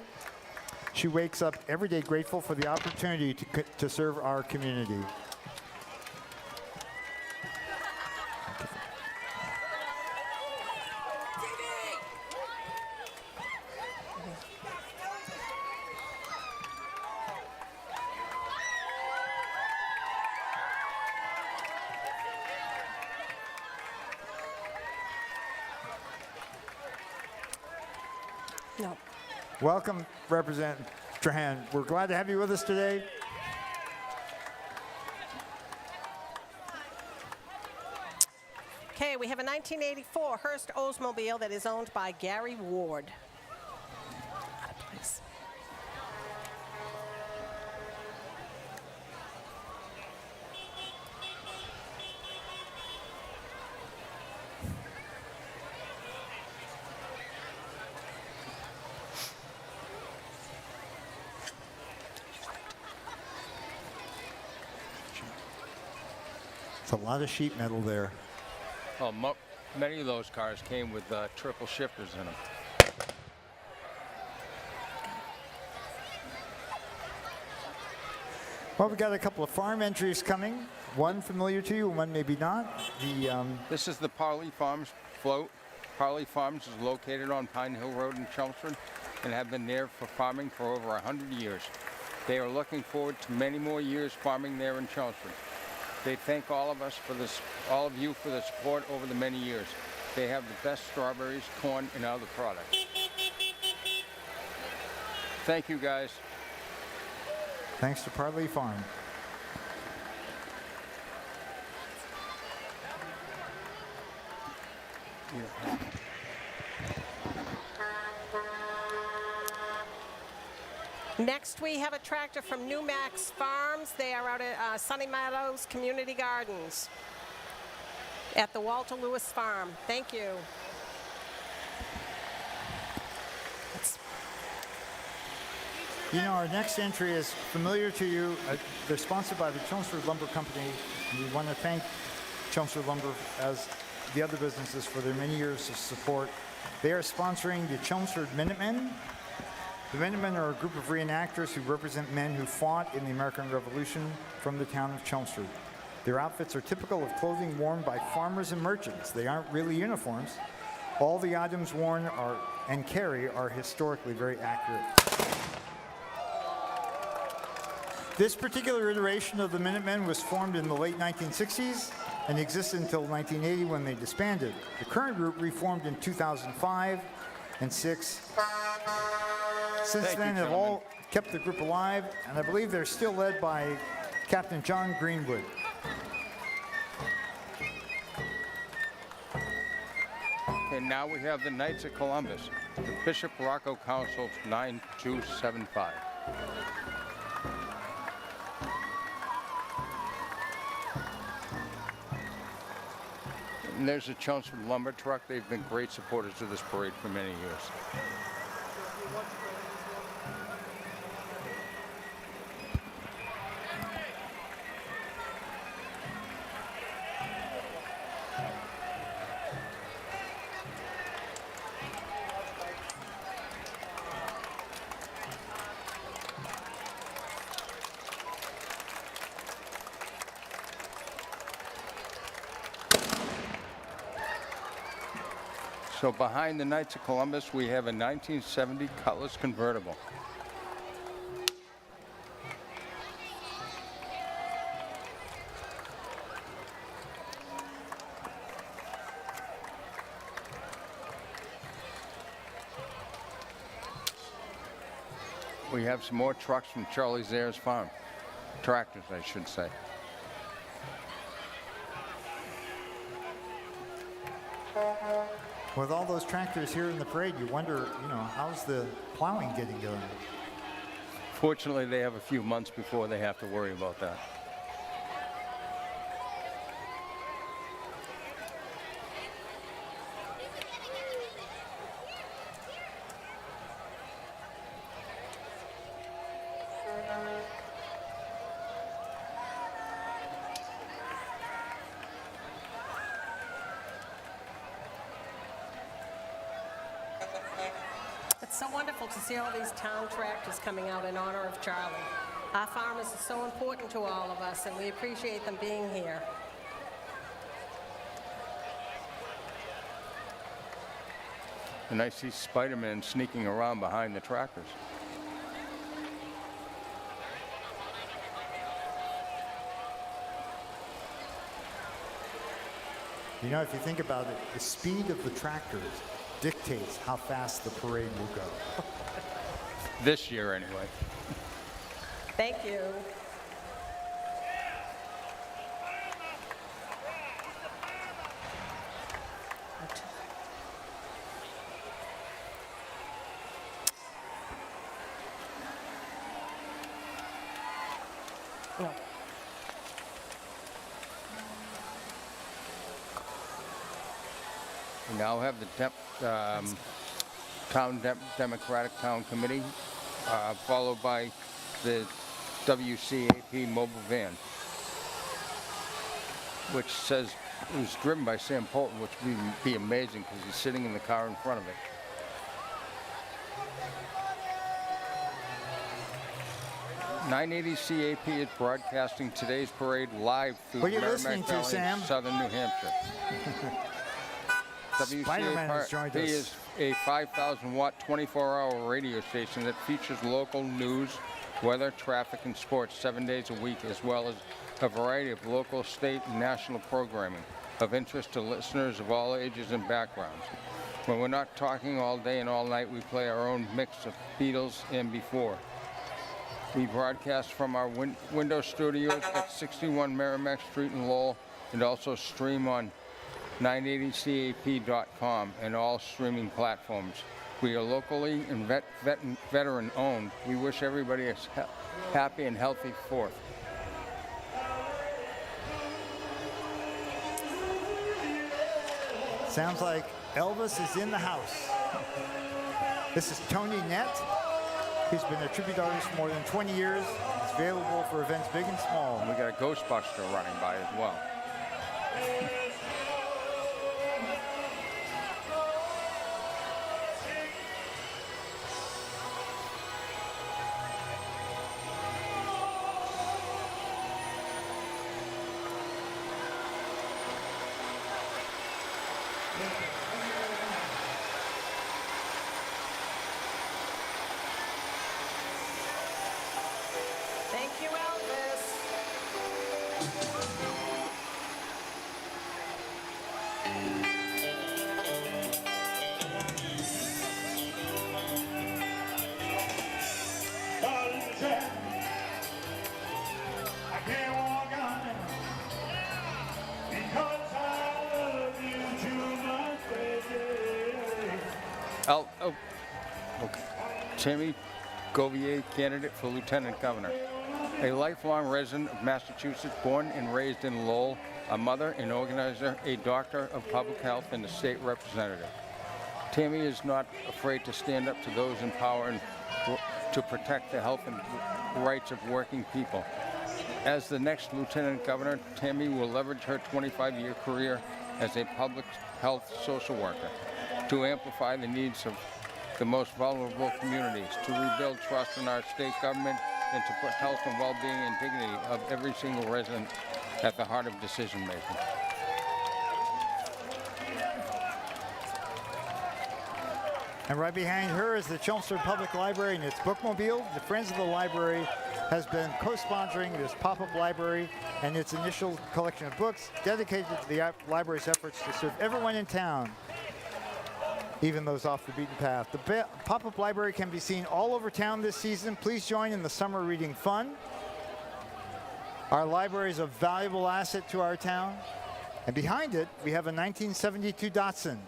She wakes up every day grateful for the opportunity to serve our community. No. Welcome, Representative Trahan. We're glad to have you with us today. Okay, we have a 1984 Hearst Oldsmobile that is owned by Gary Ward. Please. It's a lot of sheet metal there. Well, many of those cars came with triple shifters in them. Well, we got a couple of farm entries coming. One familiar to you, one maybe not. This is the Parley Farms float. Parley Farms is located on Pine Hill Road in Chelmsford and have been there for farming for over 100 years. They are looking forward to many more years farming there in Chelmsford. They thank all of us for this, all of you for the support over the many years. They have the best strawberries, corn, and other products. Thank you, guys. Thanks to Parley Farm. Yeah. Next, we have a tractor from New Max Farms. They are out at Sunny Meadows Community Gardens at the Walter Lewis Farm. Thank you. You know, our next entry is familiar to you. They're sponsored by the Chelmsford Lumber Company. And we want to thank Chelmsford Lumber, as the other businesses, for their many years of support. They are sponsoring the Chelmsford Minutemen. The Minutemen are a group of reenactors who represent men who fought in the American Revolution from the town of Chelmsford. Their outfits are typical of clothing worn by farmers and merchants. They aren't really uniforms. All the items worn and carry are historically very accurate. This particular iteration of the Minutemen was formed in the late 1960s and existed until 1980 when they disbanded. The current group reformed in 2005 and 6. Since then, have all kept the group alive, and I believe they're still led by Captain John Greenwood. And now we have the Knights of Columbus, the Bishop Rocco Council 9275. And there's a Chelmsford lumber truck. They've been great supporters of this parade for many years. So behind the Knights of Columbus, we have a 1970 Cutlass convertible. We have some more trucks from Charlie Zare's farm. Tractors, I should say. With all those tractors here in the parade, you wonder, how's the plowing getting done? Fortunately, they have a few months before they have to worry about that. It's so wonderful to see all these town tractors coming out in honor of Charlie. Our farmers are so important to all of us, and we appreciate them being here. And I see Spider-Man sneaking around behind the tractors. If you think about it, the speed of the tractors dictates how fast the parade will go. This year, anyway. Thank you. No. We now have the Democratic Town Committee, followed by the WCAP mobile van, which says it was driven by Sam Polton, which would be amazing because he's sitting in the car in front of it. .980 CAP is broadcasting today's parade live through What are you Merrimack listening to, Valley, Sam? southern New Hampshire. Spider-Man has joined WCAP us. is a 5,000-watt, 24-hour radio station that features local news, weather, traffic, and sports 7 days a week, as well as a variety of local, state, and national programming of interest to listeners of all ages and backgrounds. When we're not talking all day and all night, we play our own mix of Beatles and before. We broadcast from our window studios at 61 Merrimack Street in Lowell, and also stream on 980cap.com and all streaming platforms. We are locally and veteran owned. We wish everybody a happy and healthy 4th. Sounds like Elvis is in the house. This is Tony Nett. He's been a tribute artist for more than 20 years. He's available for events big and small. And we got a Ghostbuster running by as well. Thank you, Elvis. Okay. Tammy Govier, candidate for Lieutenant Governor. A lifelong resident of Massachusetts, born and raised in Lowell, a mother and organizer, a doctor of public health, and a state representative. Tammy is not afraid to stand up to those in power and to protect the health and rights of working people. As the next Lieutenant Governor, Tammy will leverage her 25-year career as a public health social worker to amplify the needs of the most vulnerable communities, to rebuild trust in our state government, and to put health and well-being and dignity of every single resident at the heart of decision-making. And right behind her is the Chelmsford Public Library and its bookmobile. The Friends of the Library has been co-sponsoring this pop-up library and its initial collection of books dedicated to the library's efforts to serve everyone in town, even those off the beaten path. The pop-up library can be seen all over town this season. Please join in the summer reading fun. Our library is a valuable asset to our town. And behind it, we have a 1972 Datsun.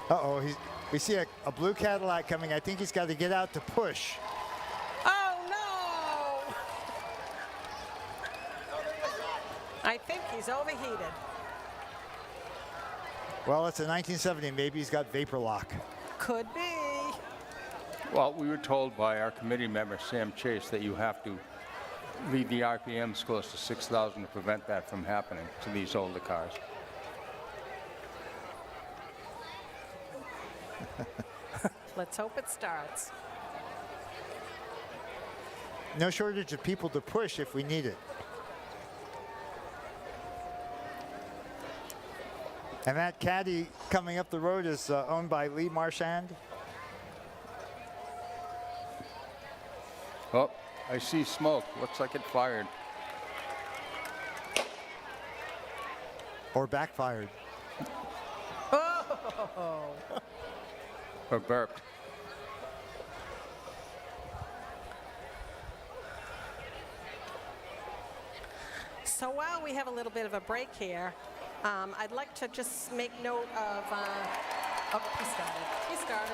Uh-oh, we see a blue Cadillac coming. I think he's got to get out to push. Oh, no! I think he's overheated. Well, it's a 1970. Maybe he's got vapor lock. Could be. Well, we were told by our committee member, Sam Chase, that you have to leave the RPMs close to 6,000 to prevent that from happening to these older cars. Let's hope it starts. No shortage of people to push if we need it. And that caddy coming up the road is owned by Lee Marchand. Oh, I see smoke. Looks like it fired. Or backfired. Oh! Or burped. So while we have a little bit of a break here, I'd like to just make note of, oh, he started.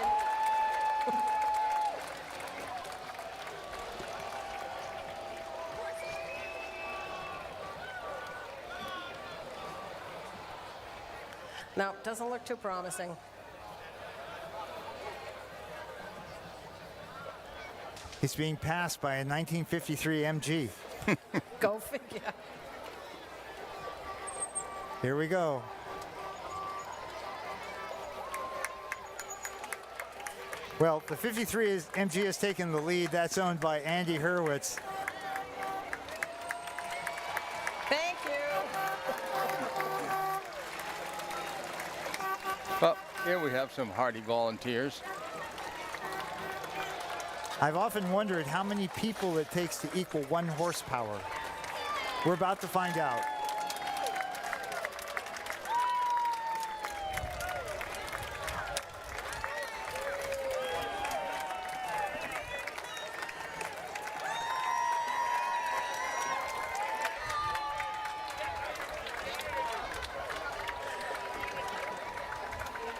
No, doesn't look too promising. He's being passed by a 1953 MG. Go figure. Here we go. Well, the 53 MG has taken the lead. That's owned by Andy Hurwitz. Thank you. Well, here we have some hardy volunteers. I've often wondered how many people it takes to equal 1 horsepower. We're about to find out.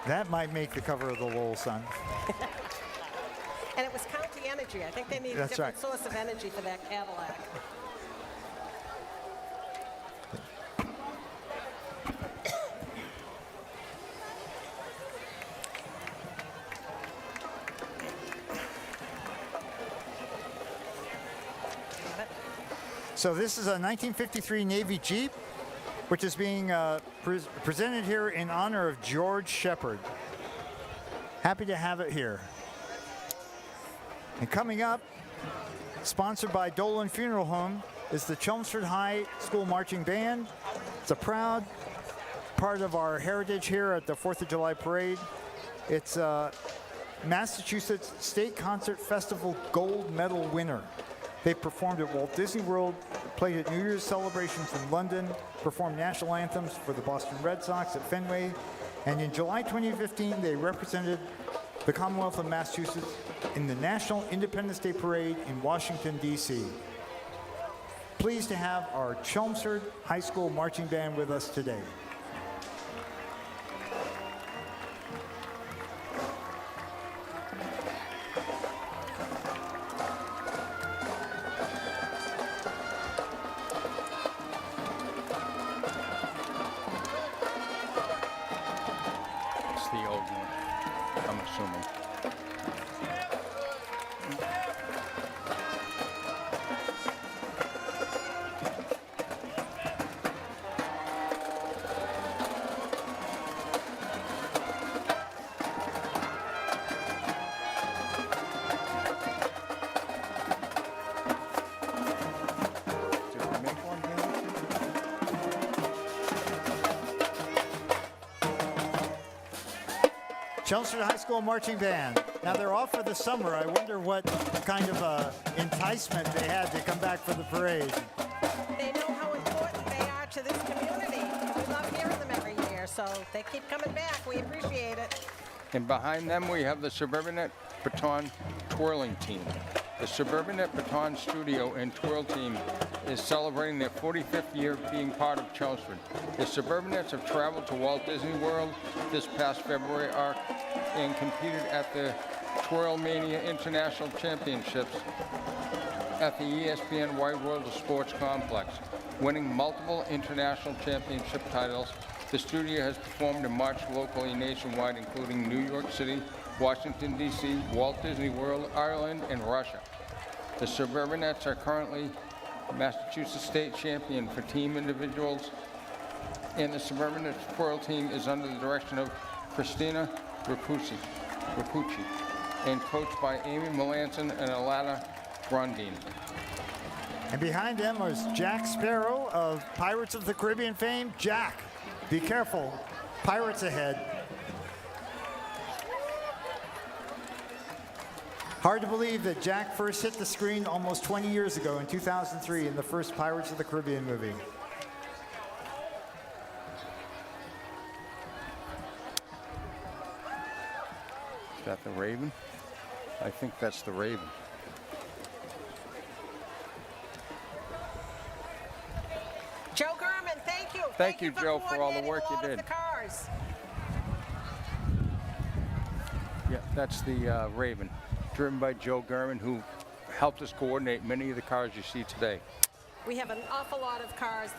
That might make the cover of the Lowell Sun. And it was County Energy. I think they need a That's different right. source of energy for that Cadillac. So this is a 1953 Navy Jeep, which is being presented here in honor of George Shepard. Happy to have it here. And coming up, sponsored by Dolan Funeral Home, is the Chelmsford High School Marching Band. It's a proud part of our heritage here at the 4th of July Parade. It's Massachusetts State Concert Festival gold medal winner. They performed at Walt Disney World, played at New Year's celebrations in London, performed national anthems for the Boston Red Sox at Fenway, and in July 2015, they represented the Commonwealth of Massachusetts in the National Independence Day Parade in Washington, D.C. Pleased to have our Chelmsford High School Marching Band with us today. It's the old one, I'm assuming. Chelmsford High School Marching Band. Now they're off for the summer. I wonder what kind of enticement they had to come back for the parade. They know how important they are to this community. We love hearing them every year, so they keep coming back. We appreciate it. And behind them we have the Suburbanet Baton Twirling Team. The Suburbanet Baton Studio and Twirl Team is celebrating their 45th year of being part of Chelmsford. The Suburbanets have traveled to Walt Disney World this past February arc and competed at the Twirl Mania International Championships at the ESPN Wide World of Sports Complex, winning multiple international championship titles. The studio has performed and marched locally nationwide, including New York City, Washington, D.C., Walt Disney World, Ireland, and Russia. The Suburbanettes are currently Massachusetts State Champion for team individuals, and the Suburbanet Twirl Team is under the direction of Christina Rapucci, and coached by Amy Melanson and Alana Grundine. And behind them was Jack Sparrow of Pirates of the Caribbean fame. Jack, be careful. Pirates ahead. Hard to believe that Jack first hit the screen almost 20 years ago in 2003 in the first Pirates of the Caribbean movie. Is that the Raven? I think that's the Raven. Joe Gurman, thank you. Thank you, Joe, for all the work you did. The cars. Yeah, that's the Raven, driven by Joe Gurman, who helped us coordinate many of the cars you see today. We have an awful lot of cars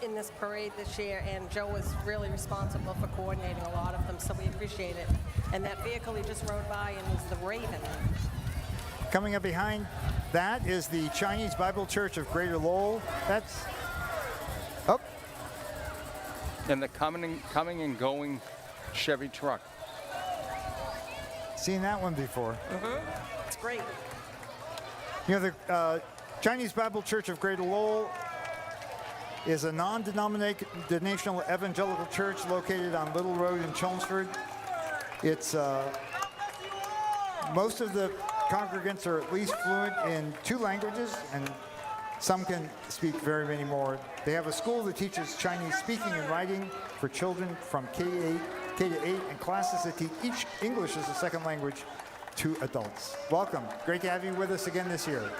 in this parade this year, and Joe was really responsible for coordinating a lot of them, so we appreciate it. And that vehicle he just rode by and was the Raven. Coming up behind that is the Chinese Bible Church of Greater Lowell. That's up. And the coming and going Chevy truck. Seen that one before. It's great. You know, the Chinese Bible Church of Greater Lowell is a non-denominational evangelical church located on Little Road in Chelmsford. It's most of the congregants are at least fluent in 2 languages, and some can speak very many more. They have a school that teaches Chinese speaking and writing for children from K to 8, and classes that teach English as a second language to adults. Welcome. Great to have you with us again this year.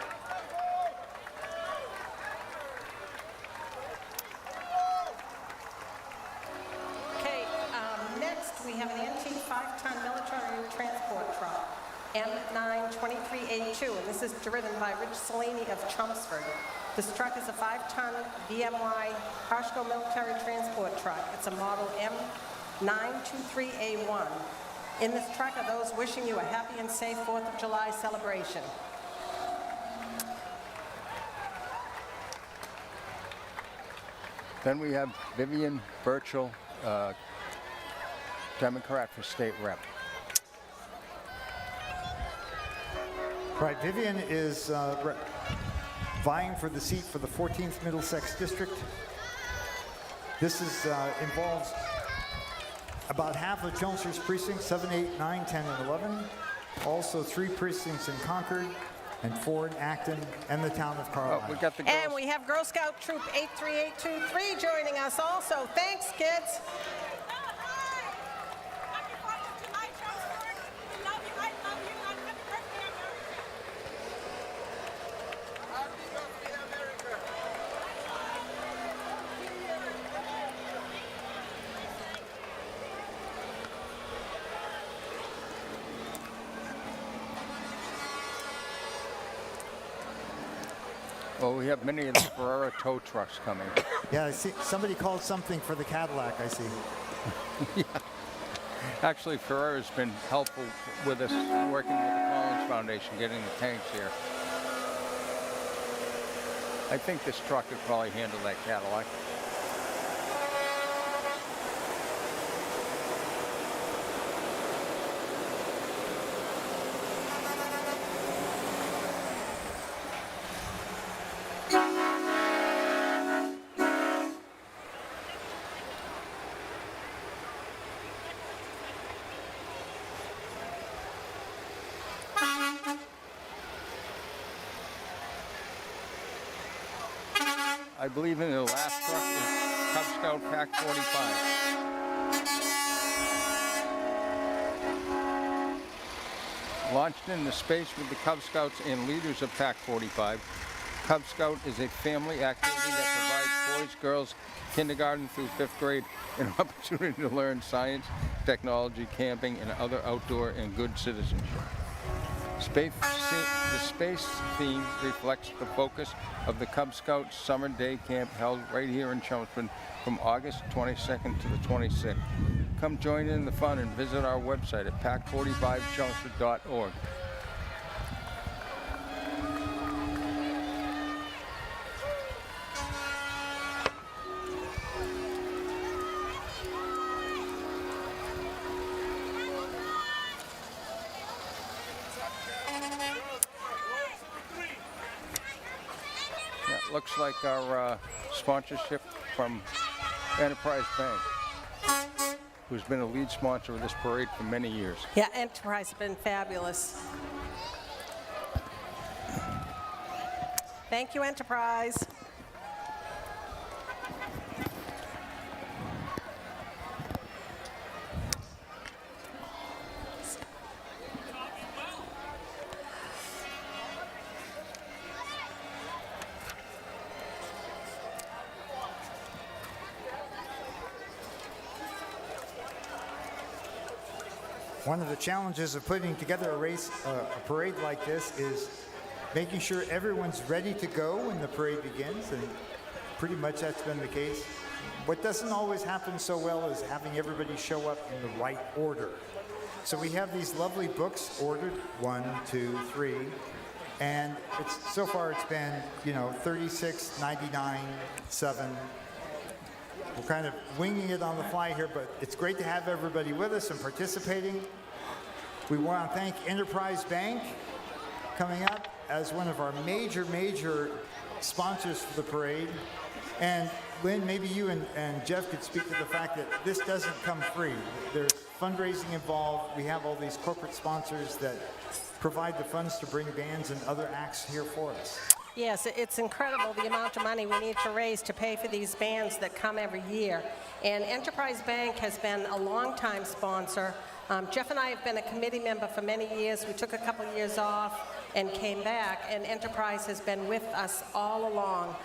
Okay, next we have an antique 5-ton military transport truck, M923A2, and this is driven by Rich Salini of Chelmsford. This truck is a 5-ton VMY Harshko military transport truck. It's a model M923A1. In this truck are those wishing you a happy and safe 4th of July celebration. Then we have Vivian Burchell, Democrat for state rep. Right, Vivian is vying for the seat for the 14th Middlesex District. This involves about half of Chelmsford's precincts, 7, 8, 9, 10, and 11. Also 3 precincts in Concord, and 4 in Acton, and the town of Carlisle. Oh, we got the and we have Girl Scout Troop 83823 joining us also. Thanks, kids. Well, we have many of the Ferrara tow trucks coming. Yeah, I see. Somebody called something for the Cadillac, I see. Yeah. Actually, Ferrara's been helpful with us working with the Collins Foundation, getting the tanks here. I think this truck could probably handle that Cadillac. I believe in the last truck is Cub Scout Pack 45. Launched into space with the Cub Scouts and leaders of Pack 45, Cub Scout is a family activity that provides boys, girls, kindergarten through 5th grade an opportunity to learn science, technology, camping, and other outdoor and good citizenship. The space theme reflects the focus of the Cub Scouts Summer Day Camp held right here in Chelmsford from August 22nd to the 26th. Come join in the fun and visit our website at pack45chelmsford.org. Looks like our sponsorship from Enterprise Bank. who's been a lead sponsor of this parade for many years. Yeah, Enterprise has been fabulous. Thank you, Enterprise. One of the challenges of putting together a parade like this is making sure everyone's ready to go when the parade begins, and pretty much that's been the case. What doesn't always happen so well is having everybody show up in the right order. So we have these lovely books ordered, 1, 2, 3, and so far it's been, 36, 99, 7. We're kind of winging it on the fly here, but it's great to have everybody with us and participating. We want to thank Enterprise Bank coming up as one of our major sponsors for the parade. And Lynn, maybe you and Jeff could speak to the fact that this doesn't come free. There's fundraising involved. We have all these corporate sponsors that provide the funds to bring bands and other acts here for us. Yes, it's incredible the amount of money we need to raise to pay for these bands that come every year. And Enterprise Bank has been a long-time sponsor. Jeff and I have been a committee member for many years. We took a couple years off and came back, and Enterprise has been with us all along.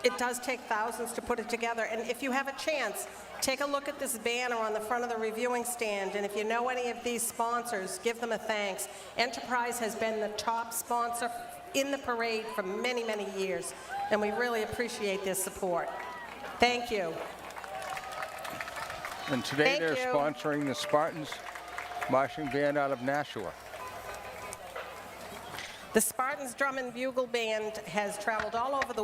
It does take thousands to put it together, and if you have a chance, take a look at this banner on the front of the reviewing stand, and if you know any of these sponsors, give them a thanks. Enterprise has been the top sponsor in the parade for many years, and we really appreciate their support. Thank you. And today they're sponsoring the Spartans marching band out of Nashua. The Spartans Drum and Bugle Band has traveled all over the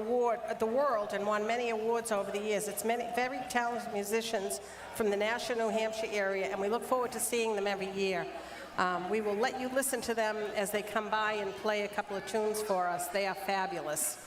world and won many awards over the years. It's many very talented musicians from the Nashua, New Hampshire area, and we look forward to seeing them every year. We will let you listen to them as they come by and play a couple of tunes for us. They are fabulous.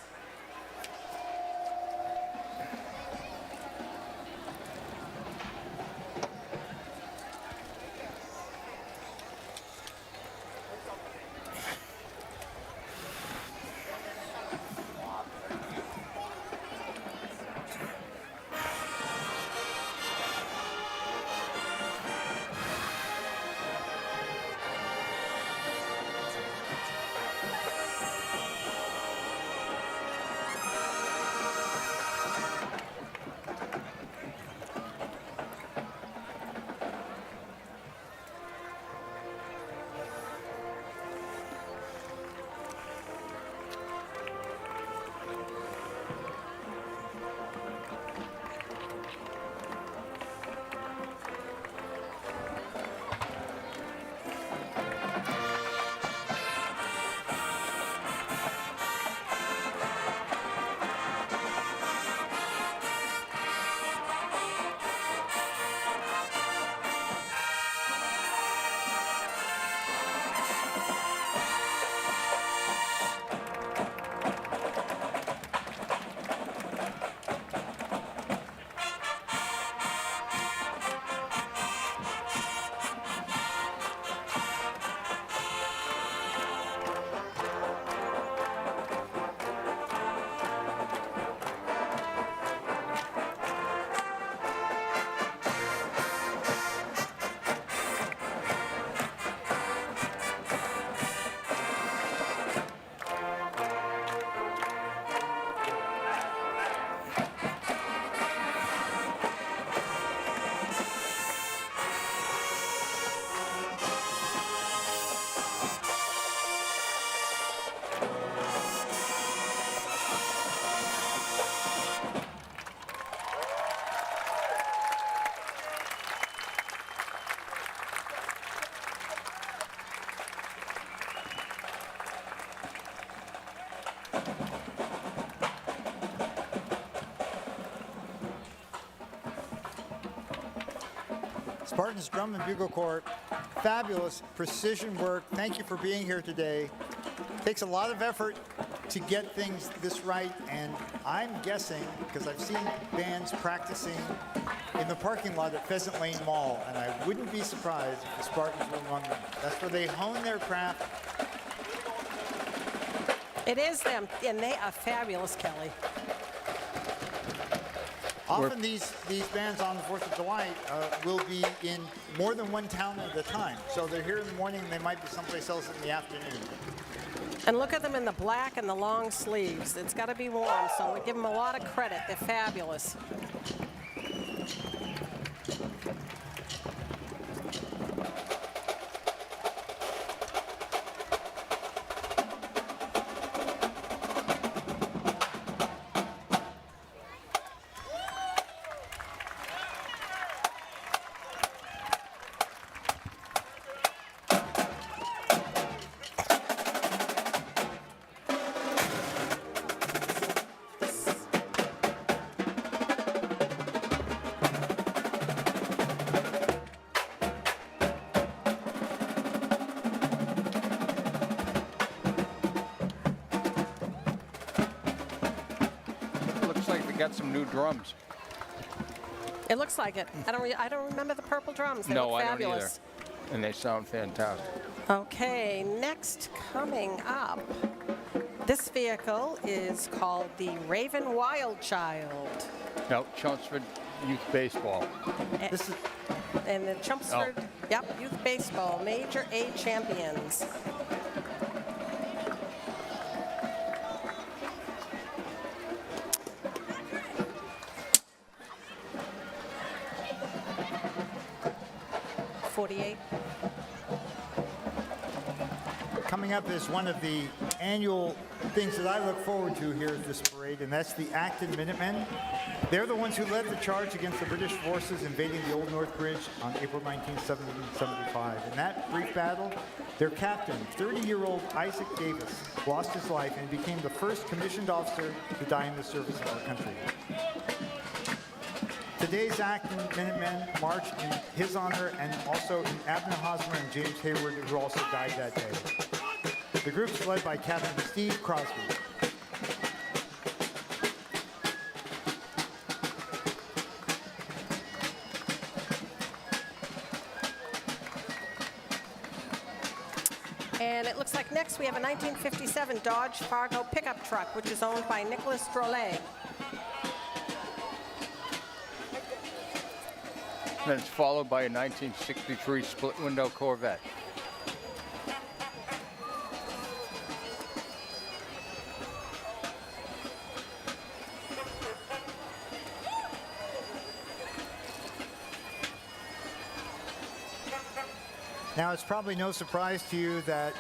Spartans Drum and Bugle Corps, fabulous precision work. Thank you for being here today. Takes a lot of effort to get things this right, and I'm guessing, because I've seen bands practicing in the parking lot at Pheasant Lane Mall, and I wouldn't be surprised if the Spartans were among them. That's where they hone their craft. It is them, and they are fabulous, Kelly. Often these bands on the 4th of July will be in more than one town at a time. So they're here in the morning, and they might be someplace else in the afternoon. And look at them in the black and the long sleeves. It's got to be warm, so we give them a lot of credit. They're fabulous. Got some new drums. It looks like it. I don't remember the purple drums. They No, look I don't fabulous. either. And they sound fantastic. Okay, next coming up, this vehicle is called the Raven Wild Child. No, Chelmsford Youth Baseball. And the Chelmsford, Youth Baseball Major A champions. Coming up is one of the annual things that I look forward to here at this parade, and that's the Acton Minutemen. They're the ones who led the charge against the British forces invading the Old North Bridge on April 19, 1775. In that brief battle, their captain, 30-year-old Isaac Davis, lost his life and became the first commissioned officer to die in the service of our country. Today's Acton Minutemen march in his honor, and also in Abner Hosmer and James Hayward, who also died that day. The group's led by Captain Steve Crosby. And it looks like next we have a 1957 Dodge Fargo pickup truck, which is owned by Nicholas Drolet. And it's followed by a 1963 split-window Corvette. Now, it's probably no surprise to you that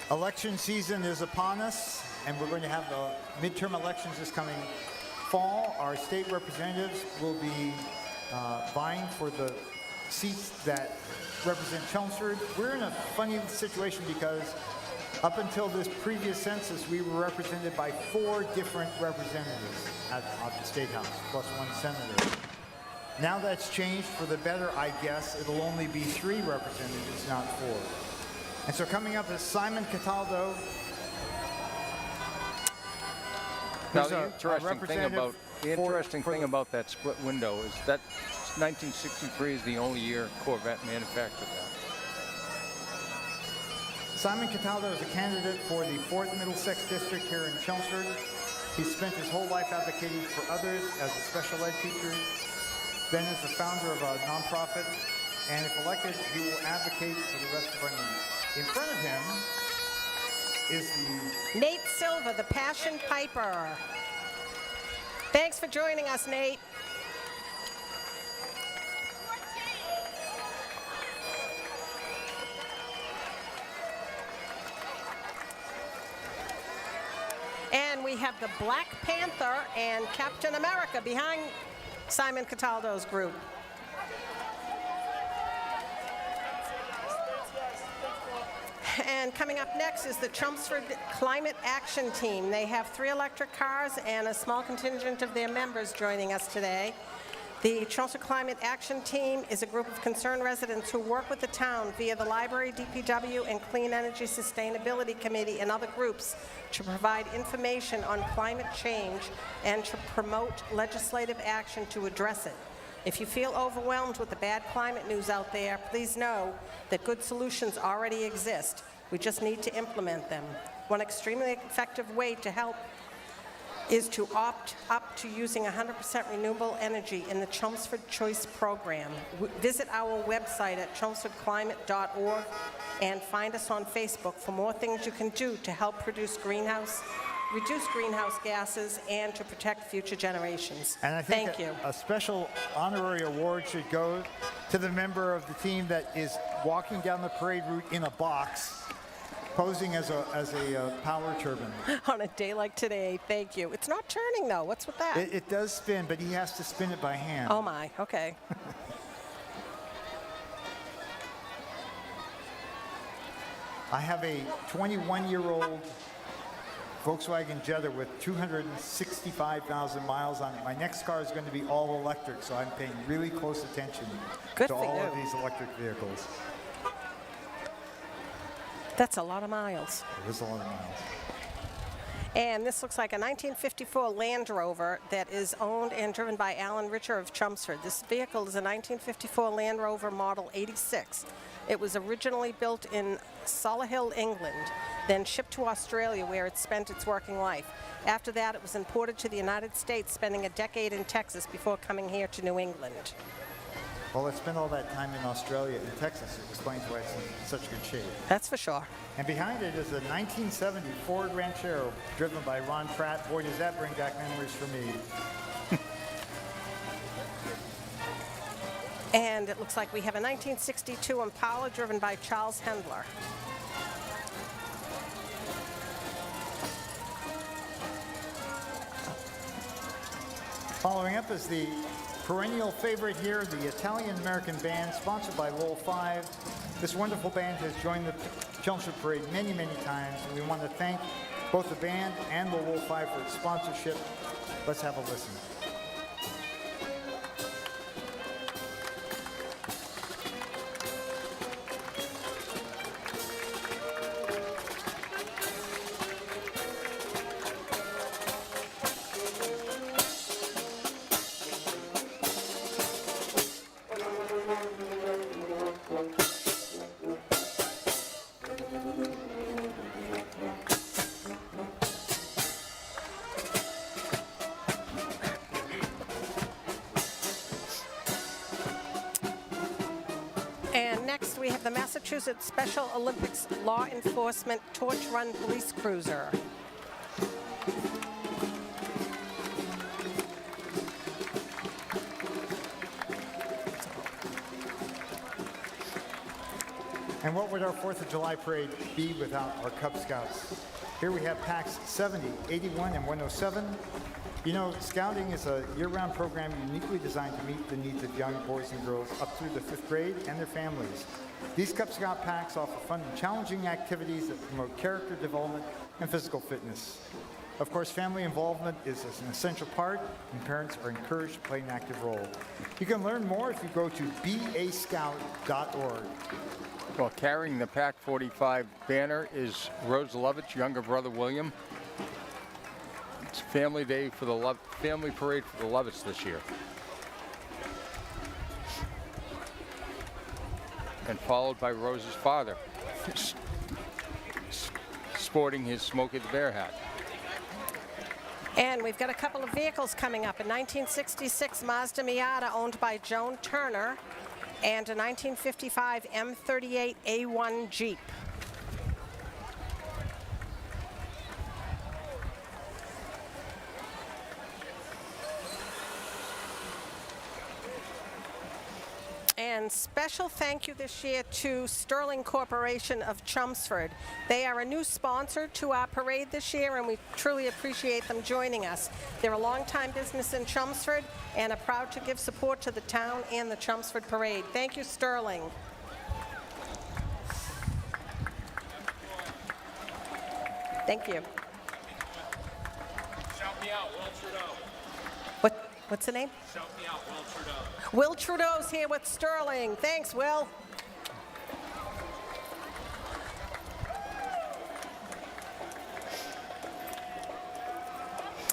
election season is upon us, and we're going to have the midterm elections this coming fall. Our state representatives will be vying for the seats that represent Chelmsford. We're in a funny situation because up until this previous census, we were represented by 4 different representatives at the State House, plus 1 senator. Now that's changed for the better, I guess. It'll only be 3 representatives, not 4. And so coming up is Simon Cataldo. Now, the interesting thing about that split window is that 1963 is the only year Corvette manufactured that. Simon Cataldo is a candidate for the 4th Middlesex District here in Chelmsford. He spent his whole life advocating for others as a special ed teacher, then as the founder of a nonprofit, and if elected, he will advocate for the rest of our needs. In front of him is the... Nate Silva, the Passion Piper. Thanks for joining us, Nate. And we have the Black Panther and Captain America behind Simon Cataldo's group. And coming up next is the Chelmsford Climate Action Team. They have 3 electric cars and a small contingent of their members joining us today. The Chelmsford Climate Action Team is a group of concerned residents who work with the town via the Library, DPW, and Clean Energy Sustainability Committee and other groups to provide information on climate change and to promote legislative action to address it. If you feel overwhelmed with the bad climate news out there, please know that good solutions already exist. We just need to implement them. One extremely effective way to help is to opt up to using 100% renewable energy in the Chelmsford Choice Program. Visit our website at chelmsfordclimate.org and find us on Facebook for more things you can do to help reduce greenhouse gases and to protect future generations. And I think Thank you. a special honorary award should go to the member of the team that is walking down the parade route in a box, posing as a power turbine. On a day like today, thank you. It's not turning though. What's with that? It does spin, but he has to spin it by hand. Oh my, okay. I have a 21-year-old Volkswagen Jetta with 265,000 miles on it. My next car is going to be all electric, so I'm paying really close attention Good to for all you. of these electric vehicles. That's a lot of miles. It is a lot of miles. And this looks like a 1954 Land Rover that is owned and driven by Alan Richer of Chelmsford. This vehicle is a 1954 Land Rover Model 86. It was originally built in Solihull, England, then shipped to Australia where it spent its working life. After that, it was imported to the United States, spending a decade in Texas before coming here to New England. Well, I spent all that time in Australia and Texas. It explains why it's in such good shape. That's for sure. And behind it is a 1970 Ford Ranchero driven by Ron Pratt. Boy, does that bring back memories for me. And it looks like we have a 1962 Impala driven by Charles Hendler. Following up is the perennial favorite here, the Italian-American band, sponsored by Lowell 5. This wonderful band has joined the Chelmsford Parade many, many times, and we want to thank both the band and Lowell 5 for its sponsorship. Let's have a listen. And next we have the Massachusetts Special Olympics Law Enforcement Torch Run Police Cruiser. And what would our 4th of July parade be without our Cub Scouts? Here we have packs 70, 81, and 107. You know, scouting is a year-round program uniquely designed to meet the needs of young boys and girls up through the 5th grade and their families. These Cub Scout packs offer fun and challenging activities that promote character development and physical fitness. Of course, family involvement is an essential part, and parents are encouraged to play an active role. You can learn more if you go to bascout.org. Well, carrying the Pack 45 banner is Rose Lovett's younger brother, William. It's family day for the family parade for the Lovetts this year. And followed by Rose's father, sporting his Smokey the Bear hat. And we've got a couple of vehicles coming up. A 1966 Mazda Miata owned by Joan Turner, and a 1955 M38 A1 Jeep. And special thank you this year to Sterling Corporation of Chelmsford. They are a new sponsor to our parade this year, and we truly appreciate them joining us. They're a longtime business in Chelmsford and are proud to give support to the town and the Chelmsford Parade. Thank you, Sterling. Thank you. Shout me out, Will Trudeau. What? What's the name? Shout me out, Will Trudeau. Will Trudeau's here with Sterling. Thanks, Will.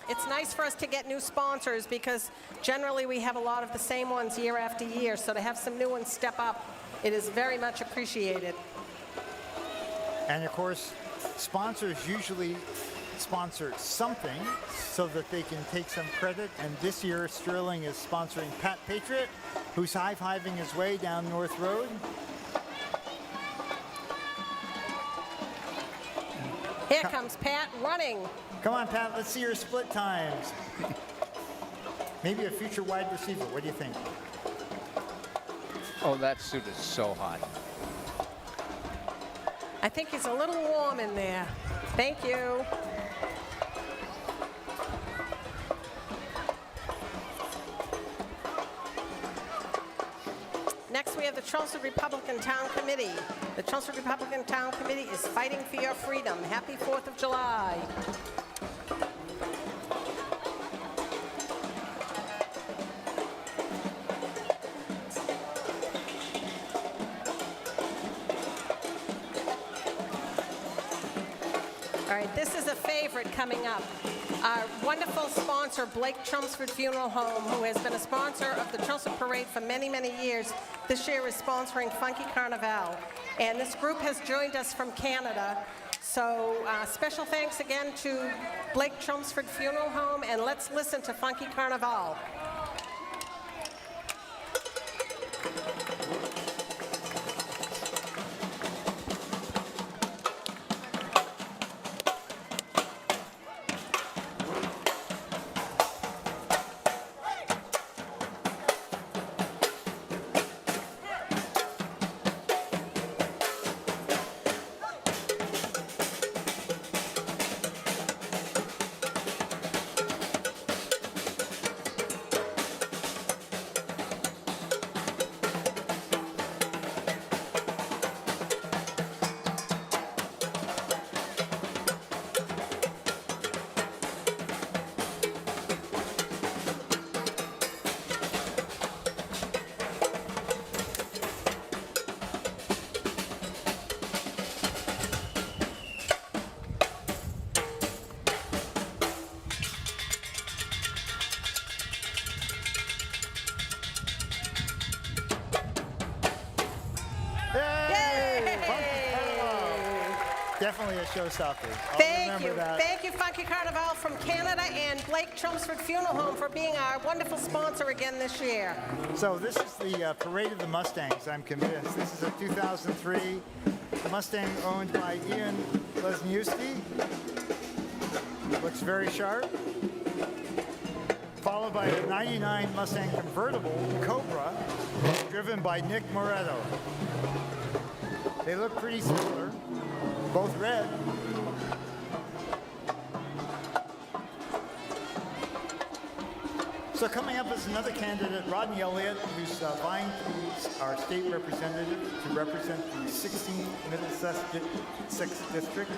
It's nice for us to get new sponsors because generally we have a lot of the same ones year after year, so to have some new ones step up, it is very much appreciated. And of course, sponsors usually sponsor something so that they can take some credit. And this year, Sterling is sponsoring Pat Patriot, who's high-fiving his way down North Road. Here comes Pat running. Come on, Pat, let's see your split times. Maybe a future wide receiver. What do you think? Oh, that suit is so hot. I think he's a little warm in there. Thank you. Next, we have the Chelmsford Republican Town Committee. The Chelmsford Republican Town Committee is fighting for your freedom. Happy 4th of July. All right, this is a favorite coming up. Our wonderful sponsor, Blake Chelmsford Funeral Home, who has been a sponsor of the Chelmsford Parade for many, many years, this year is sponsoring Funky Carnival. And this group has joined us from Canada. So special thanks again to Blake Chelmsford Funeral Home, and let's listen to Funky Carnival. Definitely a showstopper. Thank you. Thank you, Funky Carnival from Canada and Blake Chelmsford Funeral Home for being our wonderful sponsor again this year. So this is the Parade of the Mustangs, I'm convinced. This is a 2003 Mustang owned by Ian Lesniewski. Looks very sharp. Followed by a 99 Mustang convertible, Cobra, driven by Nick Moretto. They look pretty similar. Both red. So coming up is another candidate, Rodney Elliott, who's vying to be our state representative to represent the 16th Middlesex District.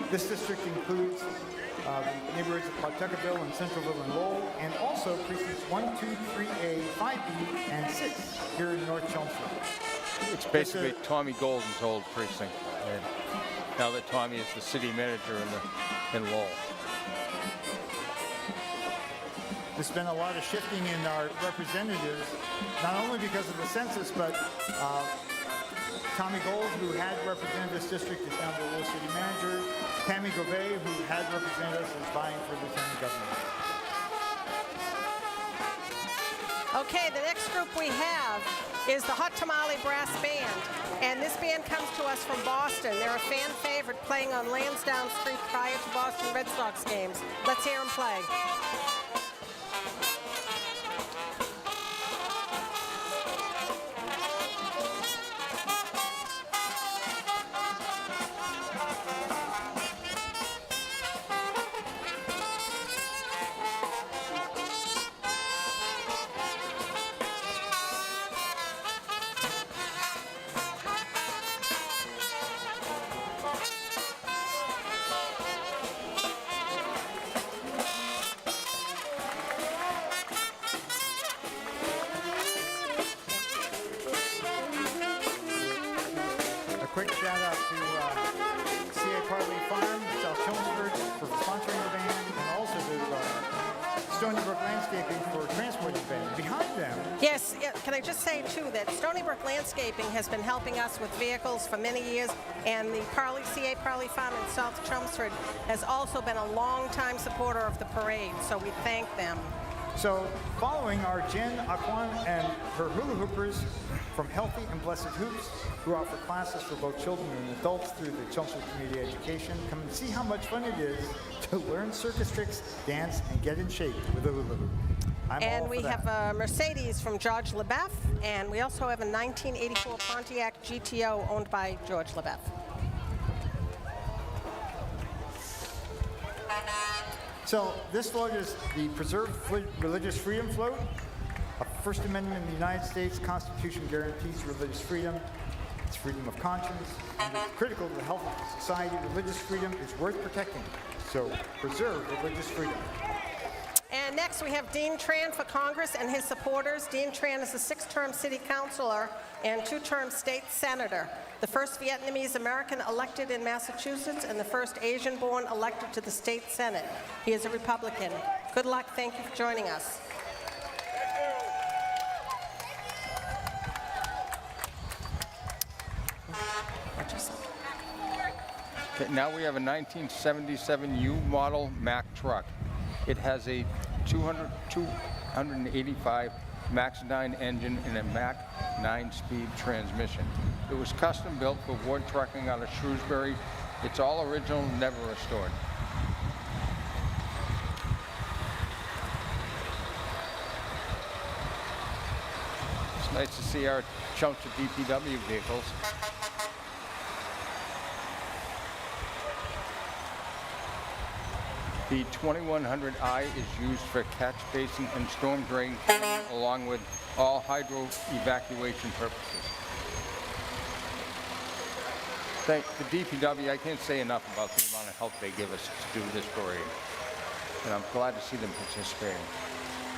This district includes the neighborhoods of Pawtuckaville and Centralville and Lowell, and also precincts 1, 2, 3A, 5B, and 6 here in North Chelmsford. It's basically Tommy Golden's old precinct. And now that Tommy is the city manager in Lowell. There's been a lot of shifting in our representatives, not only because of the census, but Tommy Gold, who had represented this district, is now the Lowell city manager. Tammy Gouvet, who had represented us, is vying for lieutenant governor. Okay, the next group we have is the Hot Tamale Brass Band. And this band comes to us from Boston. They're a fan favorite playing on Lansdowne Street prior to Boston Red Sox games. Let's hear them play. quick shout out to CA Parley Farm, South Chelmsford for sponsoring the band, and also to Stony Brook Landscaping for transporting the band. Behind them. Yes, can I just say too that Stony Brook Landscaping has been helping us with vehicles for many years, and the CA Parley Farm in South Chelmsford has also been a long-time supporter of the parade, so we thank them. So, following are Jen Aquan and her hula hoopers from Healthy and Blessed Hoops, who offer classes for both children and adults through the Chelmsford Community Education. Come and see how much fun it is to learn circus tricks, dance, and get in shape with a hula hoop. And we have a Mercedes from George LeBeff, and we also have a 1984 Pontiac GTO owned by George LeBeff. So this float is the Preserve Religious Freedom Float. A First Amendment in the United States Constitution guarantees religious freedom. It's freedom of conscience. And it's critical to the health of society. Religious freedom is worth protecting. So preserve religious freedom. And next we have Dean Tran for Congress and his supporters. Dean Tran is a 6-term city councilor and 2-term state senator. The first Vietnamese American elected in Massachusetts and the first Asian-born elected to the state Senate. He is a Republican. Good luck. Thank you for joining us. Okay, now we have a 1977 U model Mack truck. It has a 285 Max 9 engine and a Mack 9-speed transmission. It was custom built for Ward Trucking out of Shrewsbury. It's all original, never restored. It's nice to see our Chelmsford DPW vehicles. The 2100i is used for catch basin and storm drain cleaning, along with all hydro evacuation purposes. Thank the DPW. I can't say enough about the amount of help they give us to do this parade, and I'm glad to see them participating.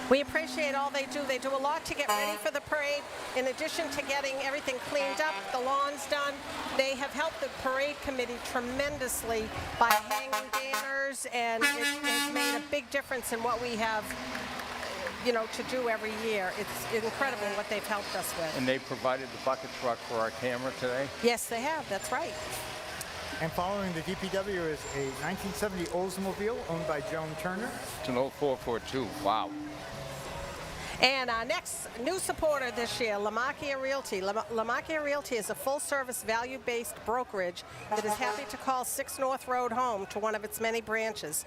We appreciate all they do. They do a lot to get ready for the parade. In addition to getting everything cleaned up, the lawns done, they have helped the parade committee tremendously by hanging banners, and it has made a big difference in what we have, you know, to do every year. It's incredible what they've helped us with. And they provided the bucket truck for our camera today? Yes, they have. That's right. And following the DPW is a 1970 Oldsmobile owned by Joan Turner. It's an 0442. Wow. And our next new supporter this year, Lamachia Realty. Lamachia Realty is a full-service, value-based brokerage that is happy to call 6 North Road home to one of its many branches.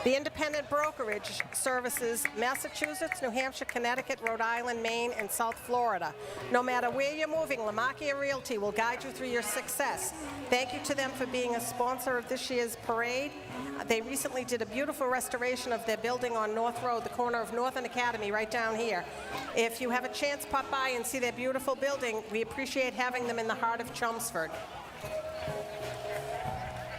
The independent brokerage services Massachusetts, New Hampshire, Connecticut, Rhode Island, Maine, and South Florida. No matter where you're moving, Lamachia Realty will guide you through your success. Thank you to them for being a sponsor of this year's parade. They recently did a beautiful restoration of their building on North Road, the corner of North and Academy, right down here. If you have a chance, pop by and see their beautiful building. We appreciate having them in the heart of Chelmsford.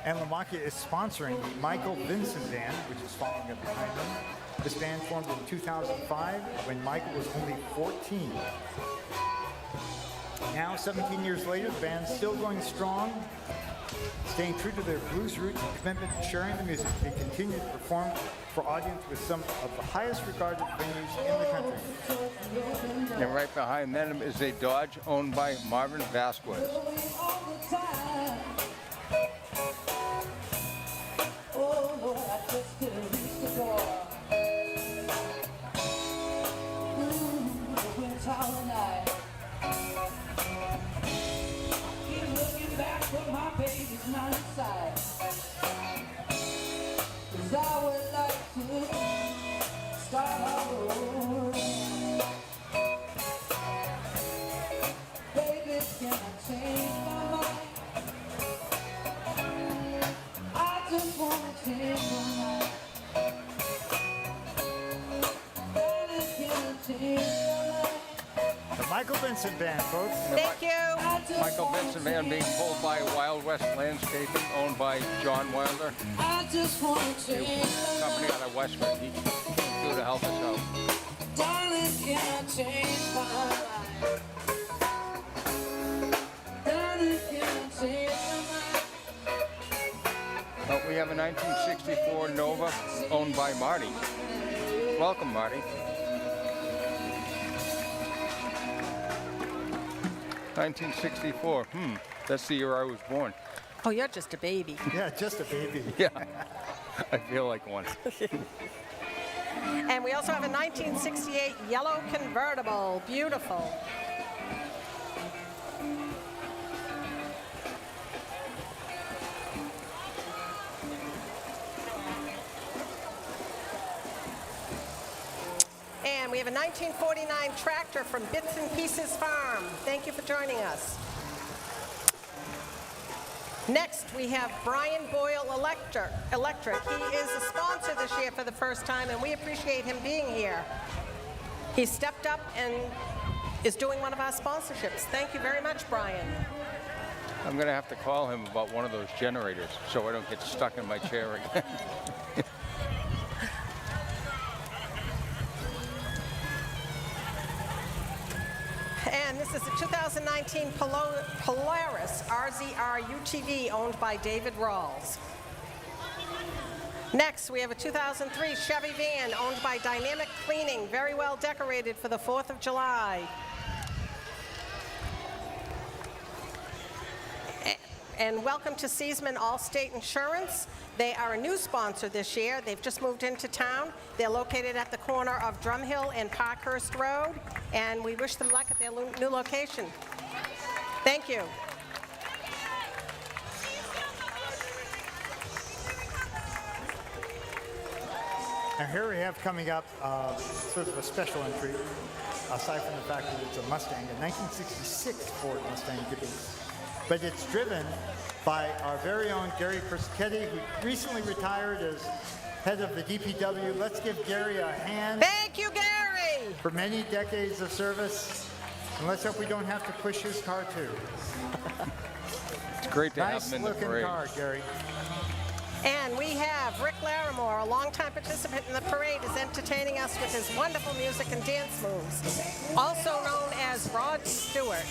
And Lamachia is sponsoring the Michael Vincent Band, which is following up behind them. This band formed in 2005 when Michael was only 14. Now, 17 years later, the band's still going strong, staying true to their blues roots and commitment to sharing the music. They continue to perform for audience with some of the highest regarded venues in the country. And right behind them is a Dodge owned by Marvin Vasquez. The Michael Vincent Band, folks. Thank you. Michael Vincent Band being pulled by Wild West Landscaping, owned by John Wilder. I just want to Company out of Westford. He came through to help us out. Darling, can I change my life? Darling, can I change have a 1964 Nova owned by Marty. Welcome, Marty. 1964. That's the year I was born. Oh, you're just a baby. Yeah, just a baby. Yeah, I feel like one. And we also have a 1968 yellow convertible. Beautiful. And we have a 1949 tractor from Bits and Pieces Farm. Thank you for joining us. Next, we have Brian Boyle Electric. He is a sponsor this year for the first time, and we appreciate him being here. He stepped up and is doing one of our sponsorships. Thank you very much, Brian. I'm going to have to call him about one of those generators so I don't get stuck in my chair again. And this is a 2019 Polaris RZR UTV owned by David Rawls. Next, we have a 2003 Chevy van owned by Dynamic Cleaning, very well decorated for the 4th of July. And welcome to Seasman Allstate Insurance. They are a new sponsor this year. They've just moved into town. They're located at the corner of Drumhill and Parkhurst Road, and we wish them luck at their new location. Thank you. Now here we have coming up sort of a special entry, aside from the fact that it's a Mustang, a 1966 Ford Mustang Gibbons. But it's driven by our very own Gary Persichetti, who recently retired as head of the DPW. Let's give Gary a hand. Thank you, Gary! For many decades of service. And let's hope we don't have to push his car too. It's great to have him in the Nice-looking parade. car, Gary. And we have Rick Larimore, a longtime participant in the parade, is entertaining us with his wonderful music and dance moves, also known as Rod Stewart.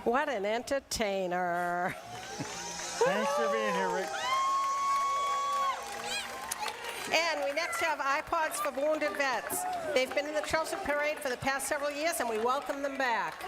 What an entertainer. Thanks for being here, Rick. And we next have iPods for Wounded Vets. They've been in the Chelmsford Parade for the past several years, and we welcome them back.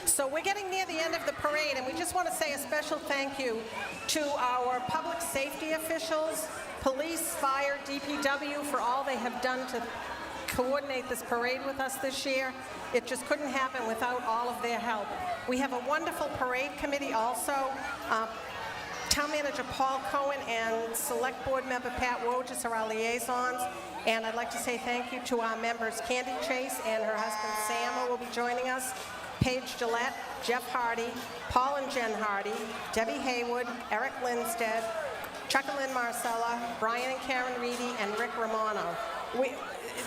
So we're getting near the end of the parade, and we just want to say a special thank you to our public safety officials, police, fire, DPW, for all they have done to coordinate this parade with us this year. It just couldn't happen without all of their help. We have a wonderful parade committee also. Town Manager Paul Cohen and Select Board Member Pat Wojcik are our liaisons. And I'd like to say thank you to our members, Candy Chase and her husband Sam, who will be joining us, Paige Gillette, Jeff Hardy, Paul and Jen Hardy, Debbie Haywood, Eric Lindstead, Chuck and Lynn Marcella, Brian and Karen Reedy, and Rick Romano.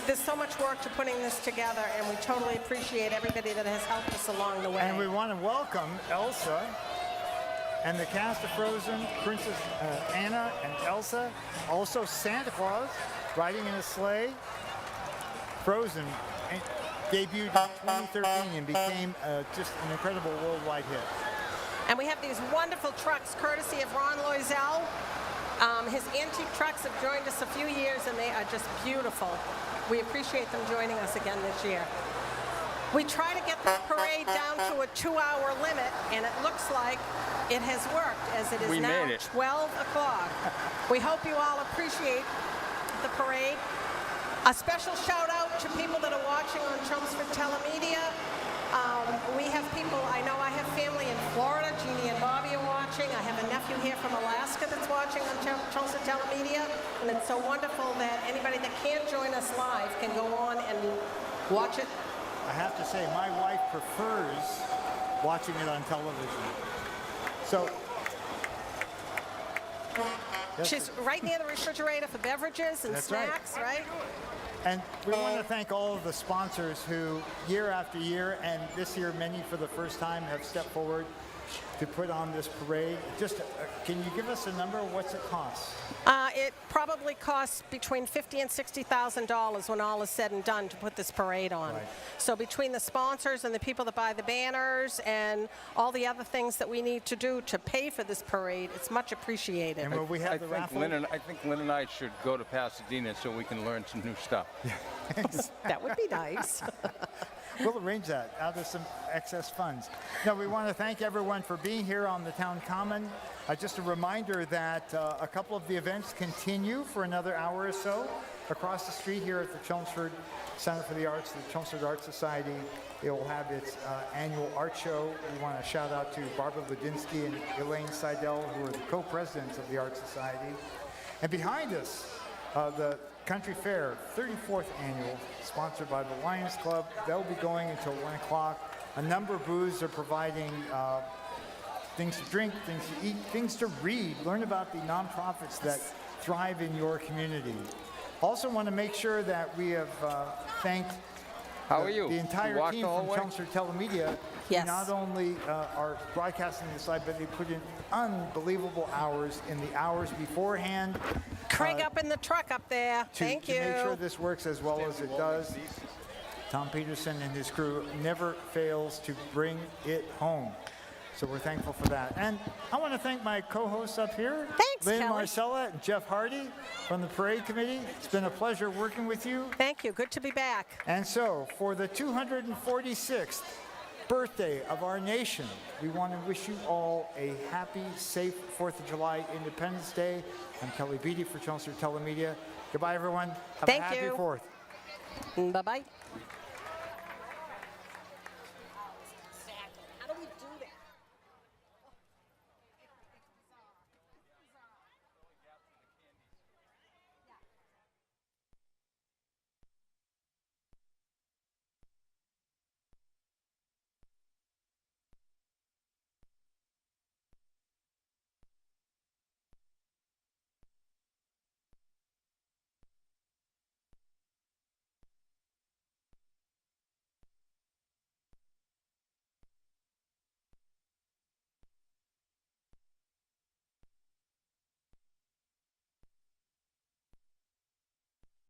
There's so much work to putting this together, and we totally appreciate everybody that has helped us along the way. And we want to welcome Elsa and the cast of Frozen, Princess Anna and Elsa, also Santa Claus riding in a sleigh. Frozen debuted in 2013 and became just an incredible worldwide hit. And we have these wonderful trucks courtesy of Ron Loisel. His antique trucks have joined us a few years, and they are just beautiful. We appreciate them joining us again this year. We try to get the parade down to a 2-hour limit, and it looks like it has worked, as it is now 12 o'clock. We hope you all appreciate the parade. A special shout out to people that are watching on Chelmsford TeleMedia. We have people, I know I have family in Florida. Jeannie and Bobby are watching. I have a nephew here from Alaska that's watching on Chelmsford TeleMedia. And it's so wonderful that anybody that can't join us live can go on and watch it. I have to say, my wife prefers watching it on television. So, She's right near the refrigerator for beverages and snacks, right? And we want to thank all of the sponsors who, year after year, and this year many for the first time, have stepped forward to put on this parade. Just, can you give us a number? What's it cost? It probably costs between $50,000 and $60,000 when all is said and done to put this parade on. Right. So between the sponsors and the people that buy the banners and all the other things that we need to do to pay for this parade, it's much appreciated. And will we have the raffle? I think Lynn and I should go to Pasadena so we can learn some new stuff. That would be nice. We'll arrange that out of some excess funds. Now, we want to thank everyone for being here on the Town Common. Just a reminder that a couple of the events continue for another hour or so. Across the street here at the Chelmsford Center for the Arts, the Chelmsford Art Society, it will have its annual art show. We want to shout out to Barbara Ludinsky and Elaine Seidel, who are the co-presidents of the Art Society. And behind us, the Country Fair, 34th annual, sponsored by the Lions Club. They'll be going until 1 o'clock. A number of booths are providing things to drink, things to eat, things to read, learn about the nonprofits that thrive in your community. Also want to make sure that we have thanked the entire team from Chelmsford TeleMedia. Yes. Who not only are broadcasting this live, but they put in unbelievable hours in the hours beforehand. Craig up in the truck up there. Thank you. To make sure this works as well as it does. Tom Peterson and his crew never fails to bring it home. So we're thankful for that. And I want to thank my co-hosts up here. Thanks, Lynn Kelly. Marcella and Jeff Hardy from the Parade Committee. It's been a pleasure working with you. Thank you. Good to be back. And so for the 246th birthday of our nation, we want to wish you all a happy, safe 4th of July Independence Day. I'm Kelly Beatty for Chelmsford TeleMedia. Goodbye, everyone. Have Thank a happy you. 4th. Bye-bye.